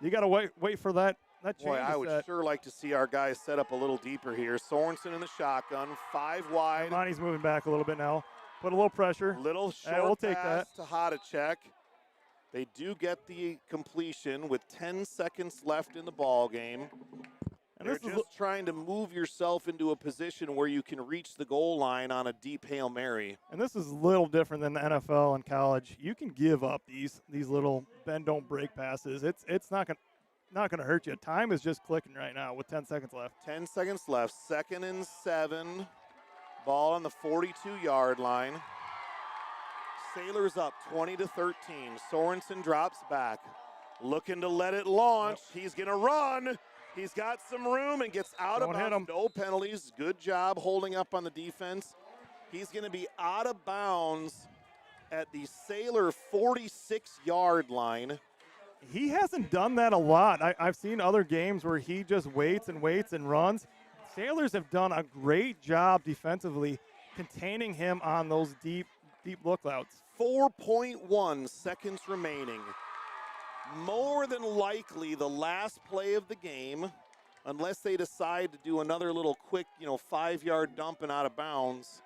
you got to wait for that change Boy, I to would set. sure like to see our guys set up a little deeper here. Sorensen in the shotgun, 5 wide. Monty's moving back a little bit now. Put a little pressure. Little short we'll take pass to Hadachek. They do get the completion with 10 seconds left in the ball game. And They're this is just trying to move yourself into a position where you can reach the goal line on a deep Hail Mary. And this is a little different than the NFL and college. You can give up these little bend don't break passes. It's not gonna hurt you. Time is just clicking right now with 10 seconds left. 10 seconds left. 2nd and 7. Ball on the 42-yard line. Sailors up 20-13. Sorensen drops back. Looking to let it launch. He's going to run. He's got some room and gets out Don't of hit bounds. him. No penalties. Good job holding up on the defense. He's going to be out of bounds at the Sailor 46-yard line. He hasn't done that a lot. I've seen other games where he just waits and runs. Sailors have done a great job defensively containing him on those deep lookouts. 4.1 seconds remaining. More than likely the last play of the game, unless they decide to do another little quick, 5-yard dump and out of bounds.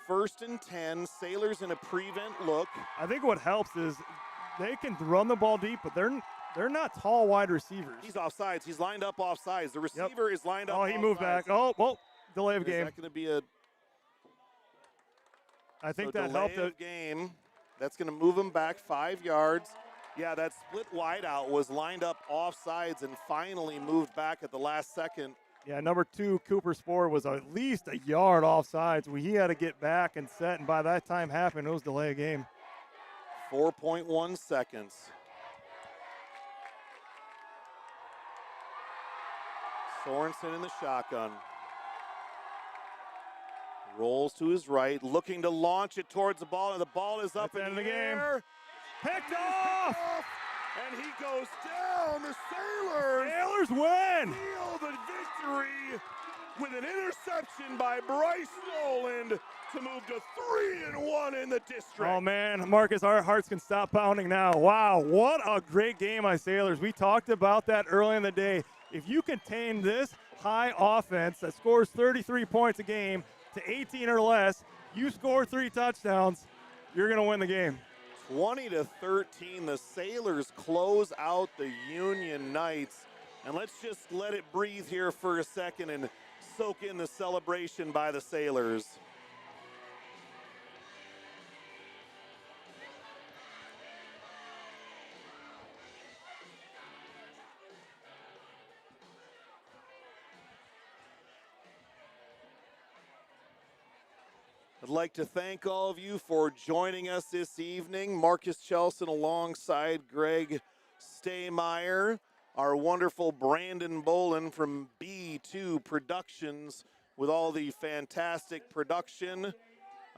1st and 10, Sailors in a prevent look. I think what helps is they can run the ball deep, but they're not tall wide receivers. He's offsides. He's lined up offsides. The receiver is lined up. Oh, he moved offsides. back. Oh, well, delay of Is game. that going to be a I think so that delay helped of it. game? That's going to move him back 5 yards. Yeah, that split wideout was lined up offsides and finally moved back at the last second. Yeah, number 2, Cooper Spore, was at least a yard offsides. He had to get back and set, and by that time happened, it was delay of game. 4.1 seconds. Sorensen in the shotgun. Rolls to his right, looking to launch it towards the ball, and the ball is up That's in the the end of the game. air. Picked off! And he goes down. The Sailors Sailors win! seal the victory with an interception by Bryce Noland to move to 3-1 in the district. Oh, man, Marcus, our hearts can stop pounding now. Wow, what a great game by Sailors. We talked about that early in the day. If you contain this high offense that scores 33 points a game to 18 or less, you score 3 touchdowns, you're going to win the game. 20-13, the Sailors close out the Union Knights. And let's just let it breathe here for a second and soak in the celebration by the Sailors. I'd like to thank all of you for joining us this evening. Marcus Chelson alongside Greg Staymeyer, our wonderful Brandon Bolin from B2 Productions with all the fantastic production.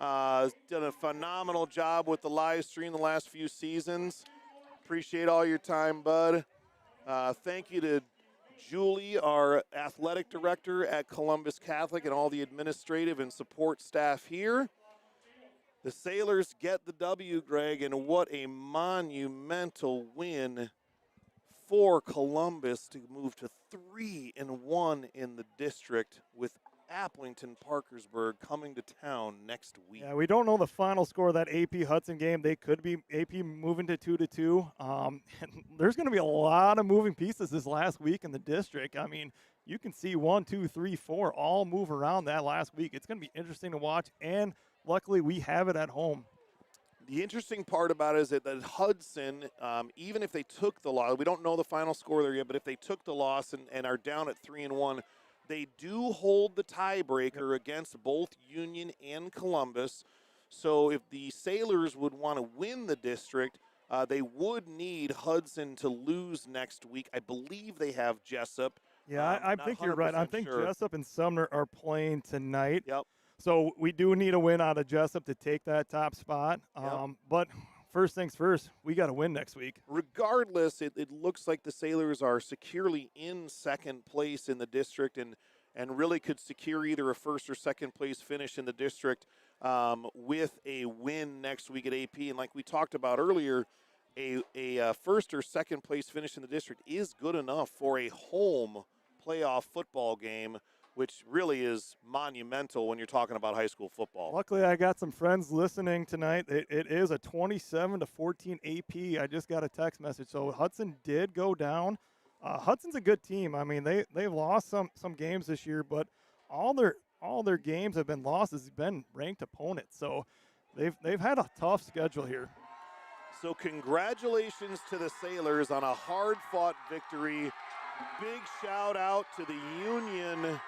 Done a phenomenal job with the live stream the last few seasons. Appreciate all your time, bud. Thank you to Julie, our athletic director at Columbus Catholic, and all the administrative and support staff here. The Sailors get the W, Greg, and what a monumental win for Columbus to move to 3-1 in the district, with Applington Parkersburg coming to town next week. Yeah, we don't know the final score of that AP Hudson game. They could be AP moving to 2-2. And there's going to be a lot of moving pieces this last week in the district. I mean, you can see 1, 2, 3, 4 all move around that last week. It's going to be interesting to watch, and luckily we have it at home. The interesting part about it is that Hudson, even if they took the loss, we don't know the final score there yet, but if they took the loss and are down at 3-1, they do hold the tiebreaker against both Union and Columbus. So if the Sailors would want to win the district, they would need Hudson to lose next week. I believe they have Jessup Yeah, I Not think you're right. I 100% think sure. Jessup and Sumner are playing tonight. Yep. So we do need a win out of Jessup to take that top spot. Yep. But first things first, we got to win next week. Regardless, it looks like the Sailors are securely in second place in the district and really could secure either a first or second place finish in the district with a win next week at AP. And like we talked about earlier, a first or second place finish in the district is good enough for a home playoff football game, which really is monumental when you're talking about high school football. Luckily, I got some friends listening tonight. It is a 27-14 AP. I just got a text message. So Hudson did go down. Hudson's a good team. I mean, they've lost some games this year, but all their games have been losses. Been ranked opponents. So they've had a tough schedule here. So congratulations to the Sailors on a hard-fought victory. Big shout out to the Union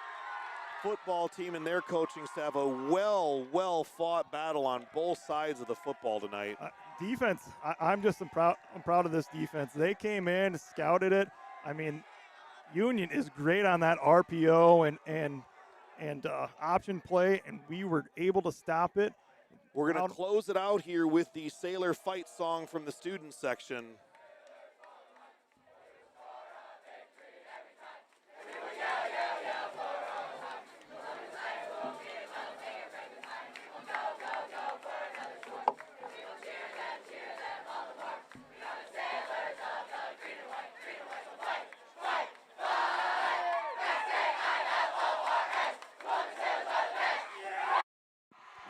football team and their coaching staff. A well fought battle on both sides of the football tonight. Defense, I'm proud of this defense. They came in, scouted it. I mean, Union is great on that RPO and option play, and we were able to stop it. We're going to close it out here with the Sailor Fight song from the student section.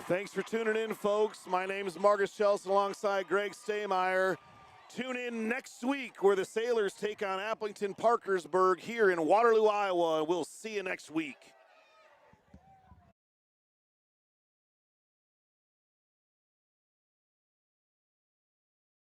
Thanks for tuning in, folks. My name is Marcus Chelsea alongside Greg Staymeyer. Tune in next week where the Sailors take on Appleton Parkersburg here in Waterloo, Iowa. We'll see you next week.